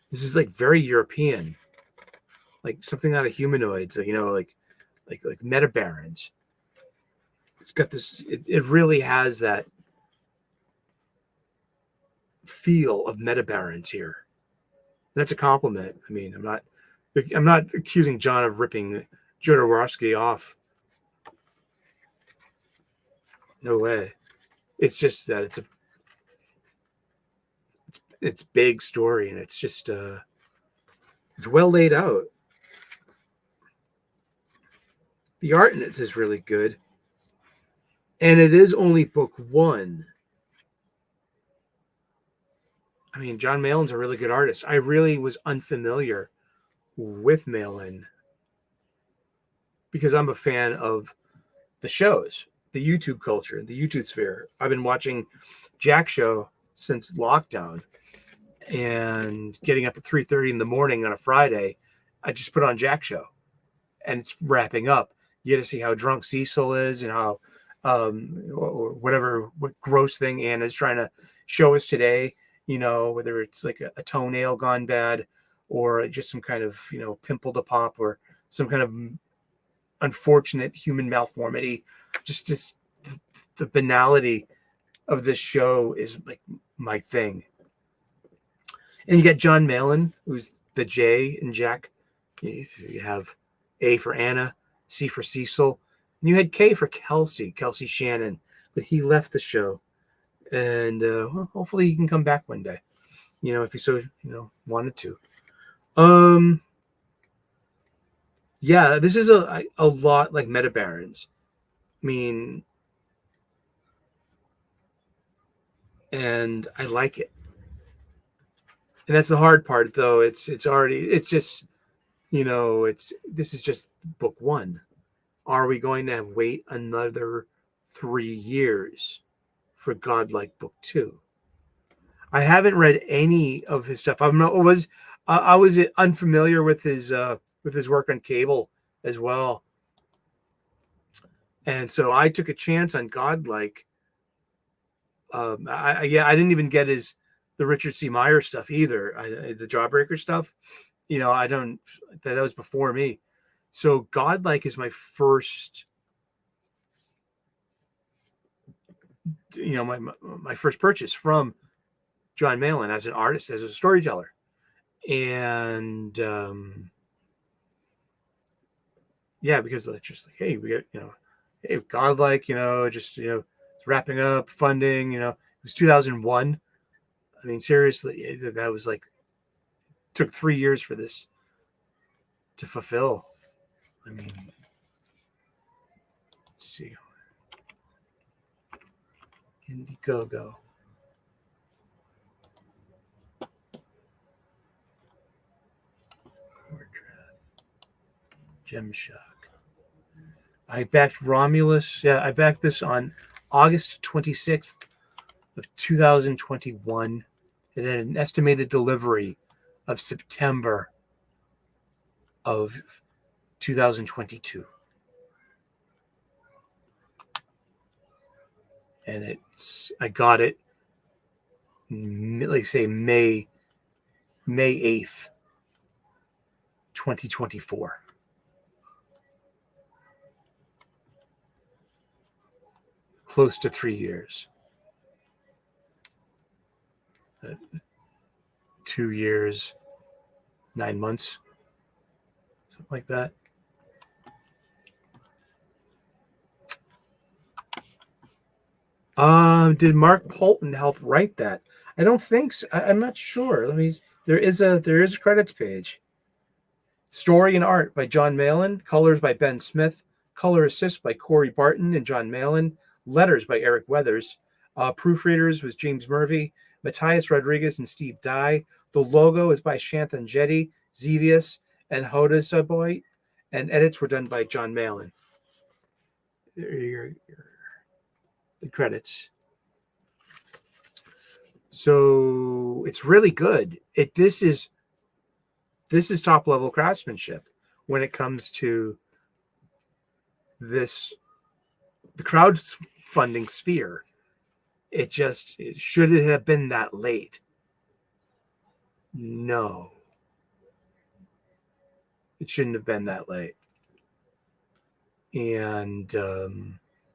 This is like very European, like something out of Humanoids, like Meta Barons. It's got this. It really has that feel of Meta Barons here. And that's a compliment. I mean, I'm not accusing John of ripping Jodorowsky off. No way. It's just that it's big story, and it's just it's well laid out. The art in it is really good, and it is only book 1. I mean, John Malin's a really good artist. I really was unfamiliar with Malin because I'm a fan of the shows, the YouTube culture, the YouTube sphere. I've been watching Jack Show since lockdown, and getting up at 3:30 in the morning on a Friday, I just put on Jack Show, and it's wrapping up. You get to see how drunk Cecil is and how or what gross thing Anna's trying to show us today, whether it's like a toenail gone bad or just some kind of, pimple to pop or some kind of unfortunate human malformity. Just the banality of this show is like my thing. And you got John Malin, who's the J in Jack. You have A for Anna, C for Cecil, and you had K for Kelsey Shannon, but he left the show. And well, hopefully he can come back one day, if he so, wanted to. Yeah, this is a lot like Meta Barons. I mean, and I like it. And that's the hard part, though. This is just book 1. Are we going to wait another 3 years for Godlike book 2? I haven't read any of his stuff. I was unfamiliar with his work on cable as well, and so I took a chance on Godlike. I didn't even get the Richard C. Meyer stuff either. The Jawbreaker stuff, I don't. That was before me. So Godlike is my first, my first purchase from John Malin as an artist, as a storyteller. And because it's just like, hey, we got, hey, Godlike, just, it's wrapping up funding, it was 2001. I mean, seriously, that was like, took 3 years for this to fulfill. I mean, let's see. Indiegogo. Gemshock. I backed Romulus. Yeah, I backed this on August 26th of 2021. It had an estimated delivery of September of 2022. And I got it, let's say May 8th, 2024. Close to 3 years. 2 years, 9 months, something like that. Did Mark Polton help write that? I don't think so. I'm not sure. There is a credits page. Story and art by John Malin. Colors by Ben Smith. Color assist by Corey Barton and John Malin. Letters by Eric Weathers. Proofreaders was James Murphy, Matthias Rodriguez, and Steve Dye. The logo is by Shanthan Jetty, Zevius, and Hoda Saboy. And edits were done by John Malin. The credits. So it's really good. This is top level craftsmanship when it comes to the crowdfunding sphere. Should it have been that late? No. It shouldn't have been that late. And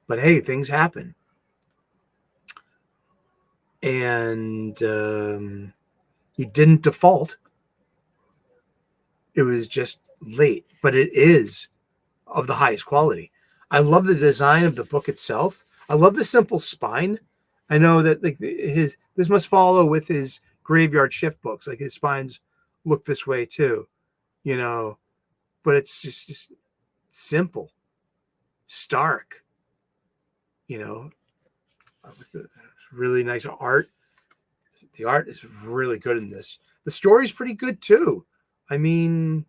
but hey, things happen. And he didn't default. It was just late, but it is of the highest quality. I love the design of the book itself. I love the simple spine. I know that this must follow with his Graveyard Shift books. Like his spines look this way too, but it's just simple, stark, really nice art. The art is really good in this. The story's pretty good too. I mean,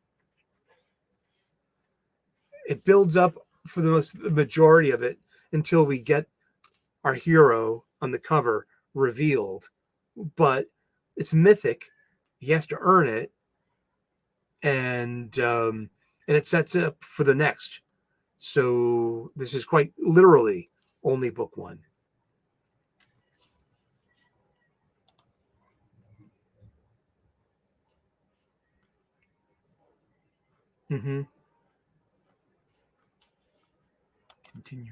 it builds up for the majority of it until we get our hero on the cover revealed, but it's mythic. He has to earn it, and it sets it up for the next. So this is quite literally only book one. Continue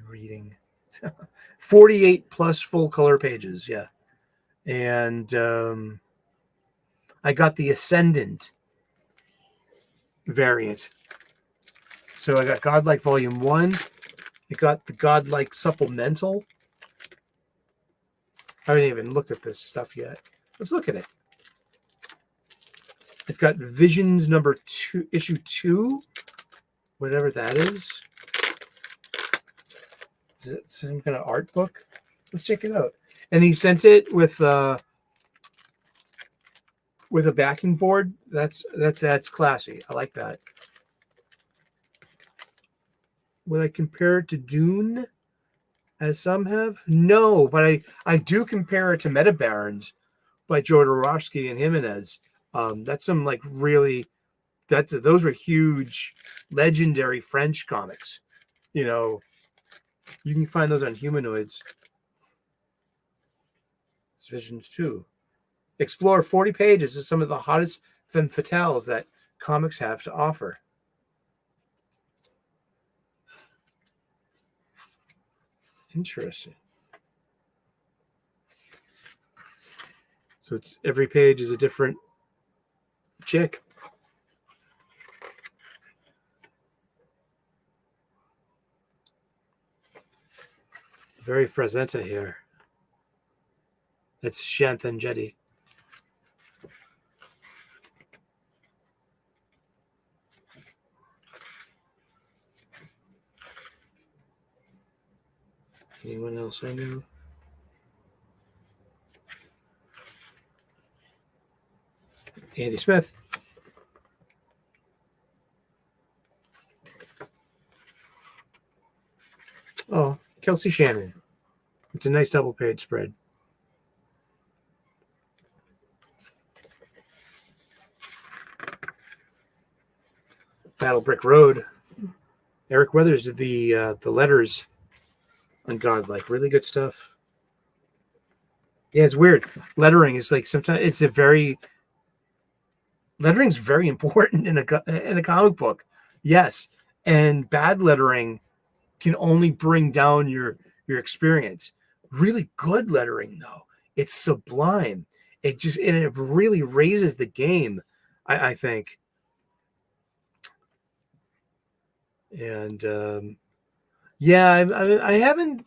reading. 48 plus full color pages, yeah. And I got the Ascendant variant. So I got Godlike Volume 1. I got the Godlike Supplemental. I haven't even looked at this stuff yet. Let's look at it. I've got Visions number 2, issue 2, whatever that is. Is it some kind of art book? Let's check it out. And he sent it with a backing board. That's classy. I like that. Would I compare it to Dune, as some have? No, but I do compare it to Meta Barons, by Jodorowsky and Jimenez. That's some like really, those were huge, legendary French comics. You know, you can find those on Humanoids. Visions too. Explore 40 pages of some of the hottest femme fatales that comics have to offer. Interesting. So it's every page is a different chick. Very Frazetta here. That's Shanthan Jetty. Anyone else I know? Andy Smith. Oh, Kelsey Shannon. It's a nice double page spread. Battle Brick Road. Eric Weathers did the letters on Godlike. Really good stuff. Yeah, it's weird. Lettering is like sometimes it's a very lettering is very important in a comic book. Yes, and bad lettering can only bring down your experience. Really good lettering though, it's sublime. It really raises the game. I think. And yeah, I haven't.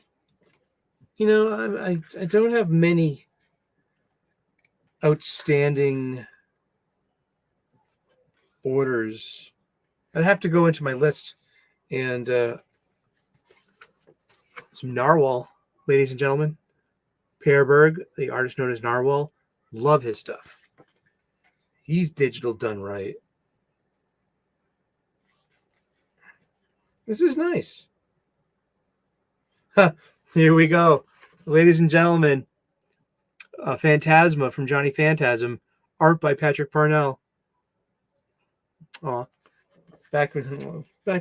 You know, I don't have many outstanding orders. I'd have to go into my list and some Narwhal, ladies and gentlemen. Pearberg, the artist known as Narwhal, love his stuff. He's digital done right. This is nice. Here we go. Ladies and gentlemen, Phantasma from Johnny Phantasm, art by Patrick Parnell. Oh, back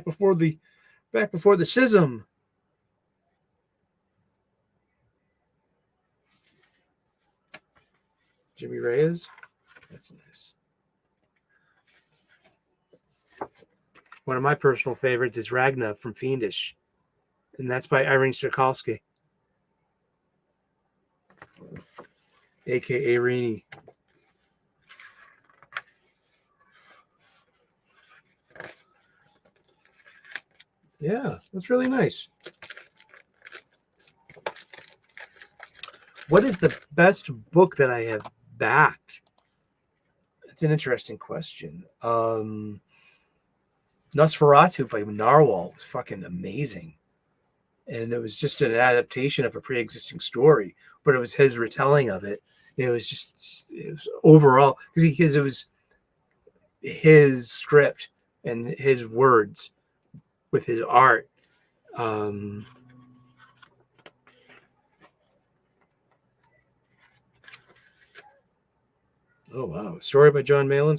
before the schism. Jimmy Reyes. That's nice. One of my personal favorites is Ragna from Fiendish, and that's by Irene Strakalski, a.k.a. Rini. Yeah, that's really nice. What is the best book that I have backed? That's an interesting question. Nosferatu by Narwhal was fucking amazing. And it was just an adaptation of a pre-existing story, but it was his retelling of it. It was overall, because it was his script and his words with his art. Oh wow, story by John Malin,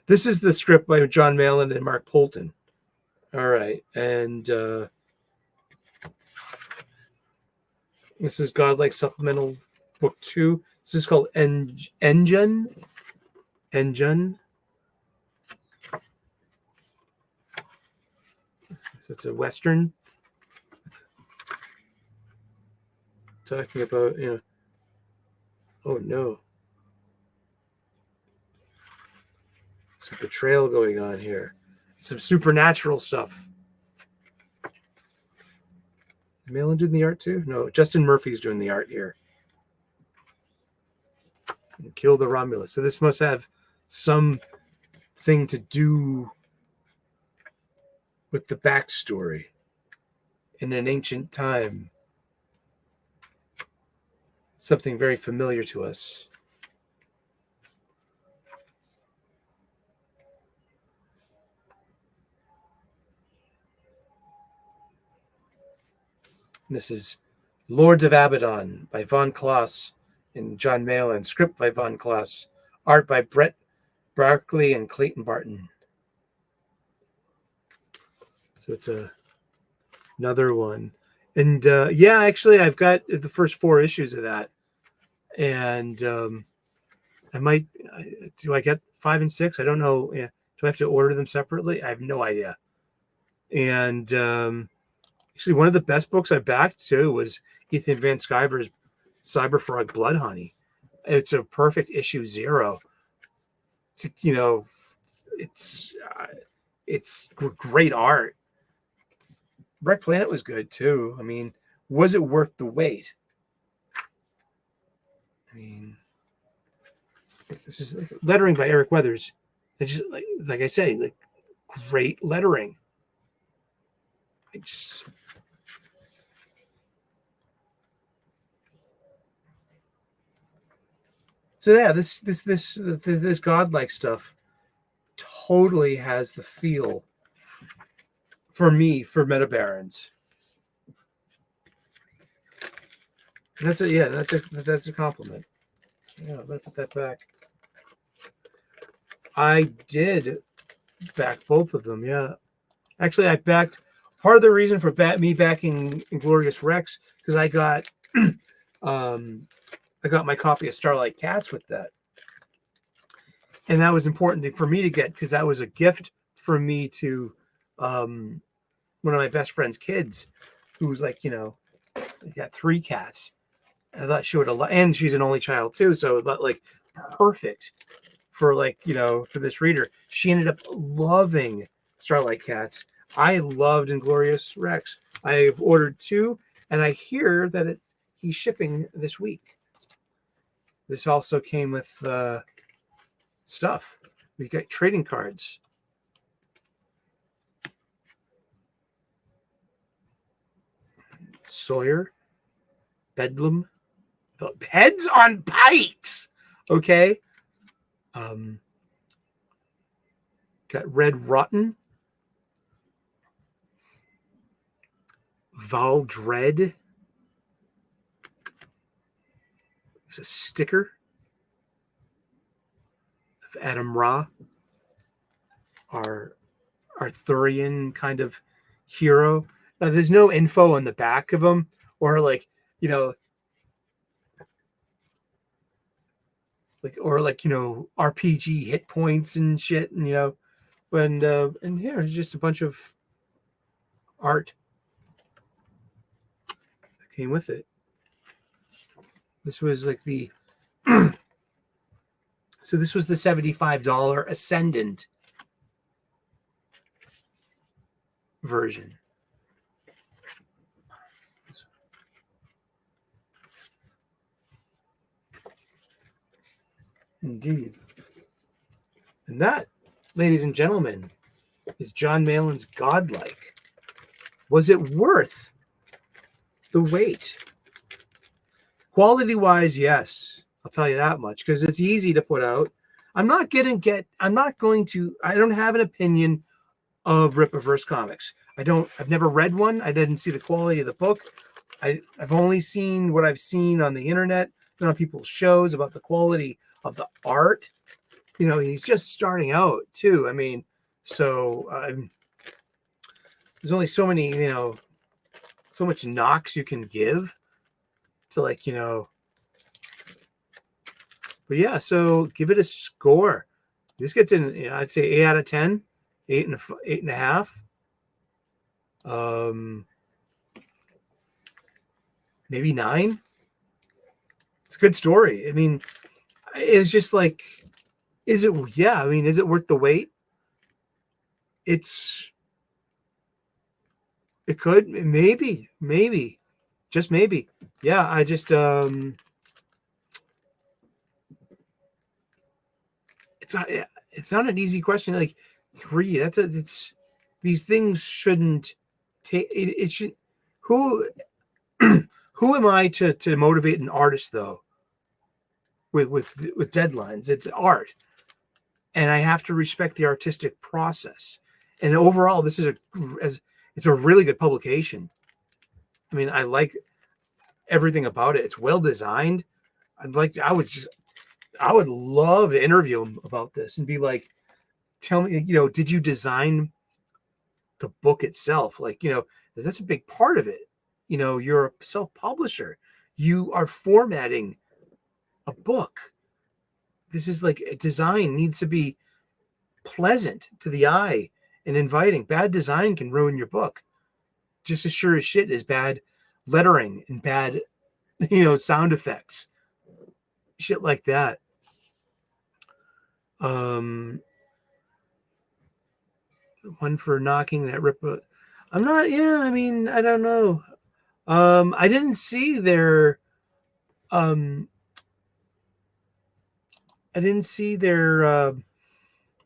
this is the script by John Malin and Mark Polton. All right, and this is Godlike Supplemental Book 2. This is called Engine. So it's a Western. Talking about, oh no. Some betrayal going on here. Some supernatural stuff. Is Malin doing the art too? No, Justin Murphy's doing the art here. And Kill the Romulus. So this must have something to do with the backstory in an ancient time. Something very familiar to us. This is Lords of Abaddon by Von Kloss and John Malin, script by Von Klaus, art by Brett Berkeley and Clayton Barton. So it's another one. And yeah, actually, I've got the first 4 issues of that. And I might, do I get 5 and 6? I don't know. Yeah. Do I have to order them separately? I have no idea. And actually, one of the best books I backed too was Ethan Van Sciver's Cyberfrog Blood Honey. It's a perfect issue 0. It's great art. Wreck Planet was good too. I mean, was it worth the wait? I mean, this is lettering by Eric Weathers. It's just like I say, like great lettering. So yeah, this godlike stuff totally has the feel for me for Meta Barons. That's a yeah, that's a compliment. Yeah, I'm gonna put that back. I did back both of them. Yeah, actually, I backed. Part of the reason for me backing Inglorious Rex because I got I got my copy of Starlight Cats with that, and that was important for me to get because that was a gift for me to one of my best friend's kids, who was like, got 3 cats. I thought she would have, and she's an only child too, so I thought like perfect for for this reader. She ended up loving Starlight Cats. I loved Inglorious Rex. I've ordered 2, and I hear that he's shipping this week. This also came with stuff. We got trading cards. Sawyer, Bedlam, the heads on pikes. Okay. Got Red Rotten, Val Dread. There's a sticker of Adam Ra, our Arthurian kind of hero. Now, there's no info on the back of them, or RPG hit points and shit, and and here is just a bunch of art that came with it. This was like the so this was the $75 Ascendant version. Indeed. And that, ladies and gentlemen, is John Malin's Godlike. Was it worth the wait? Quality-wise, yes. I'll tell you that much, because it's easy to put out. I don't have an opinion of Rippaverse comics. I've never read one. I didn't see the quality of the book. I've only seen what I've seen on the internet, on people's shows about the quality of the art. He's just starting out too. I mean, so there's only so many, so much knocks you can give to but yeah, so give it a score. This gets in, I'd say 8 out of 10, 8.5. Maybe 9. It's a good story. I mean, it's just like, is it worth the wait? It could, maybe, just maybe. Yeah, I just, it's not an easy question. Like 3, these things shouldn't take, it should, who am I to motivate an artist though? With deadlines, it's art, and I have to respect the artistic process. And overall, this is it's a really good publication. I mean, I like everything about it. It's well designed. I would love to interview him about this and be like, tell me, did you design the book itself? Like, that's a big part of it. You're a self-publisher. You are formatting a book. This is like a design needs to be pleasant to the eye and inviting. Bad design can ruin your book. Just as sure as shit as bad lettering and bad, sound effects. Shit like that. One for knocking that rip. I'm not. Yeah, I mean, I don't know. I didn't see their.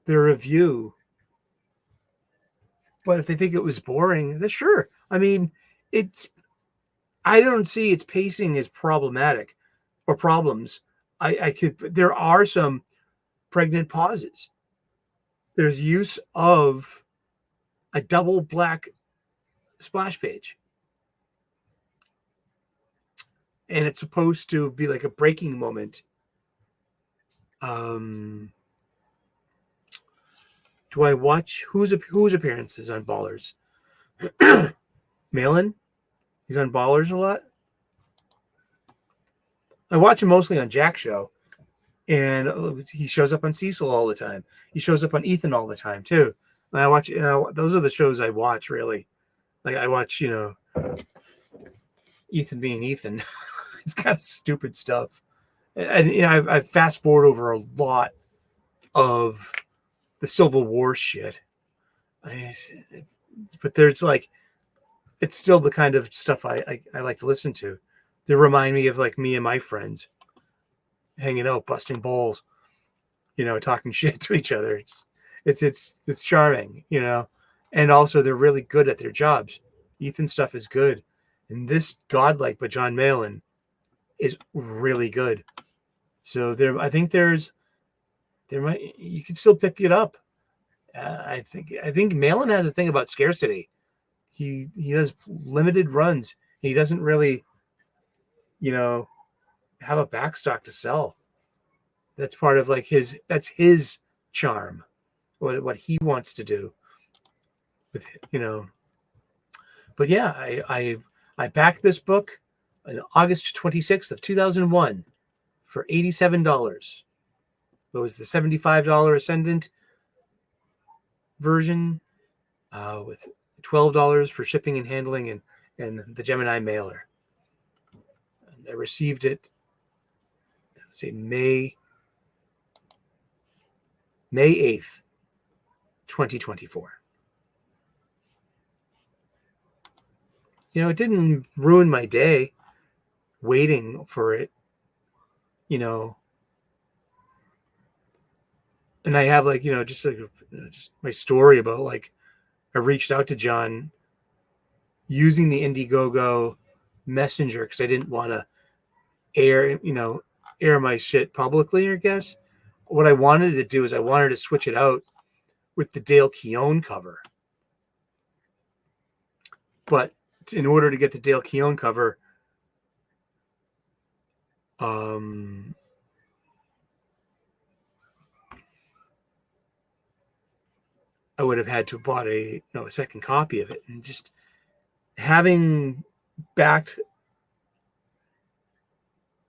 Their review. But if they think it was boring, then sure. I mean, I don't see its pacing as problematic or problems. There are some pregnant pauses. There's use of a double black splash page. And it's supposed to be like a breaking moment. Do I watch whose appearances on Ballers? Malin? He's on Ballers a lot. I watch him mostly on Jack Show. And he shows up on Cecil all the time. He shows up on Ethan all the time, too. And I watch, those are the shows I watch, really. Like, I watch, Ethan being Ethan. It's kind of stupid stuff. And I fast forward over a lot of the Civil War shit. But there's like, it's still the kind of stuff I like to listen to. They remind me of like me and my friends hanging out, busting balls, talking shit to each other. It's charming, and also they're really good at their jobs. Ethan's stuff is good. And this Godlike by John Malin is really good. So I think you can still pick it up. I think Malin has a thing about scarcity. He does limited runs. He doesn't really, have a backstock to sell. That's part of like that's his charm. What he wants to do with, But yeah, I backed this book on August 26th of 2001 for $87. It was the $75 Ascendant version with $12 for shipping and handling and the Gemini mailer. And I received it, let's say May 8th, 2024. It didn't ruin my day waiting for it, and I have like, just my story about like, I reached out to John using the Indiegogo messenger because I didn't want to air my shit publicly, I guess. What I wanted to do is I wanted to switch it out with the Dale Keown cover. But in order to get the Dale Keown cover, I would have had to have bought a second copy of it. And just having backed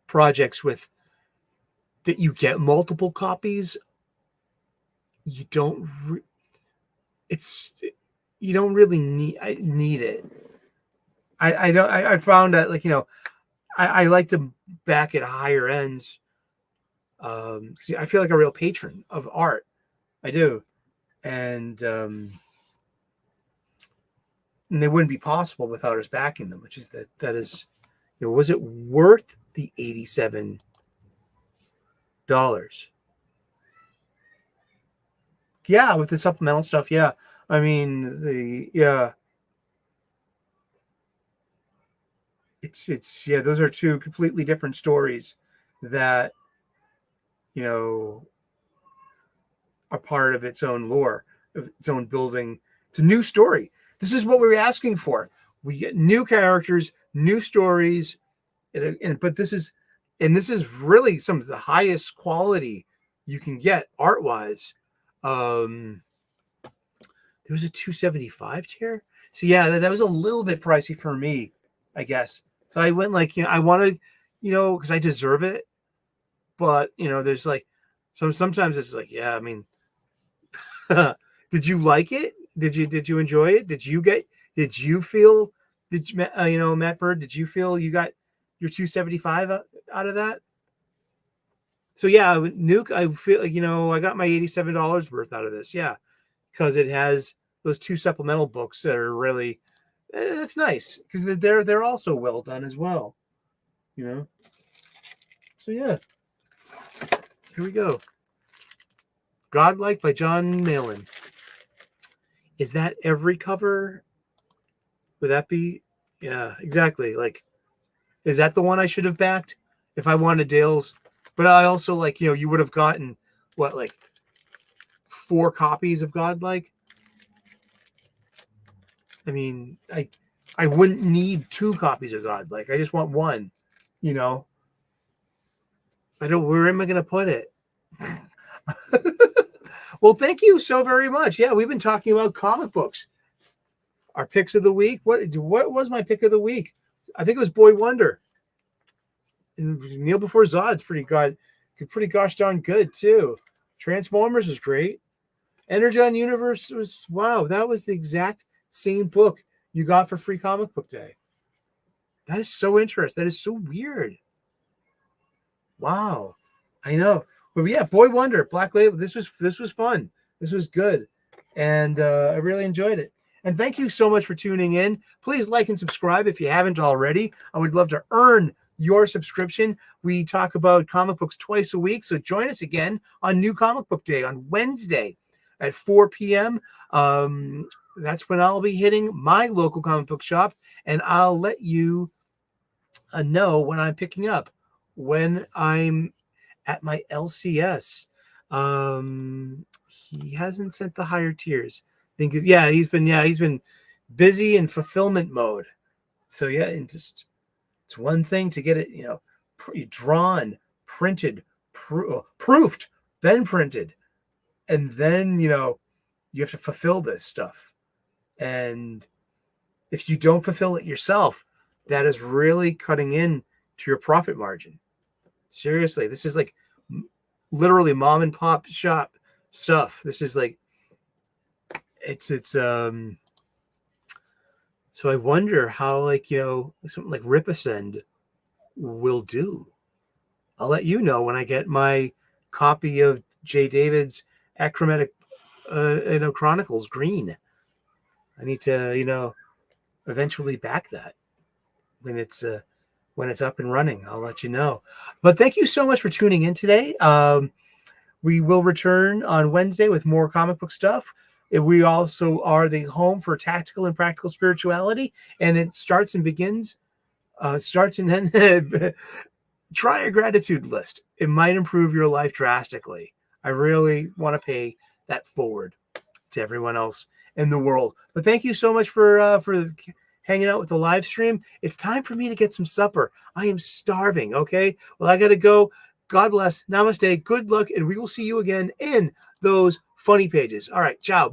projects with that you get multiple copies, you don't really need it. I found that like, I like to back at higher ends. See, I feel like a real patron of art. I do. And they wouldn't be possible without us backing them, which is that is, was it worth the $87? Yeah, with the supplemental stuff, yeah. I mean, it's those are two completely different stories that, are part of its own lore, of its own building. It's a new story. This is what we were asking for. We get new characters, new stories, but this is And this is really some of the highest quality you can get art-wise. There was a $275 tier. So yeah, that was a little bit pricey for me, I guess. So I went like, I want to, because I deserve it. But, there's like, sometimes it's like, yeah, I mean, did you like it? Did you enjoy it? Did you feel, Matt Bird, did you feel you got your $275 out of that? So yeah, Nuke, I feel like, I got my $87 worth out of this. Yeah. Because it has those 2 supplemental books that are really, that's nice because they're also well done as well. So yeah. Here we go. Godlike by John Malin. Is that every cover? Would that be? Yeah, exactly. Like, is that the one I should have backed if I wanted Dale's? But I also like, you would have gotten what, like 4 copies of Godlike? I mean, I wouldn't need 2 copies of Godlike. I just want 1, where am I going to put it? Well, thank you so very much. Yeah, we've been talking about comic books. Our picks of the week. What was my pick of the week? I think it was Boy Wonder. And Kneel Before Zod's pretty gosh darn good too. Transformers was great. Energon Universe was, wow, that was the exact same book you got for Free Comic Book Day. That is so interesting. That is so weird. Wow. I know. But yeah, Boy Wonder, Black Label. This was fun. This was good. And I really enjoyed it. And thank you so much for tuning in. Please like and subscribe if you haven't already. I would love to earn your subscription. We talk about comic books twice a week. So join us again on New Comic Book Day on Wednesday at 4 p.m. That's when I'll be hitting my local comic book shop. And I'll let you know when I'm picking up. When I'm at my LCS. He hasn't sent the higher tiers. I think, he's been busy in fulfillment mode. So yeah, and just it's one thing to get it, drawn, printed, proofed, then printed, and then you have to fulfill this stuff. And if you don't fulfill it yourself, that is really cutting in to your profit margin. Seriously, this is like literally mom and pop shop stuff. This is like it's so I wonder how something like Ripascend will do. I'll let you know when I get my copy of J. David's Achromatic Chronicles Green. I need to eventually back that when it's up and running. I'll let you know. But thank you so much for tuning in today. We will return on Wednesday with more comic book stuff. We also are the home for tactical and practical spirituality, and it starts and then try a gratitude list. It might improve your life drastically. I really want to pay that forward to everyone else in the world. But thank you so much for hanging out with the live stream. It's time for me to get some supper. I am starving. Okay. Well, I got to go. God bless. Namaste. Good luck. And we will see you again in those funny pages. All right. Ciao.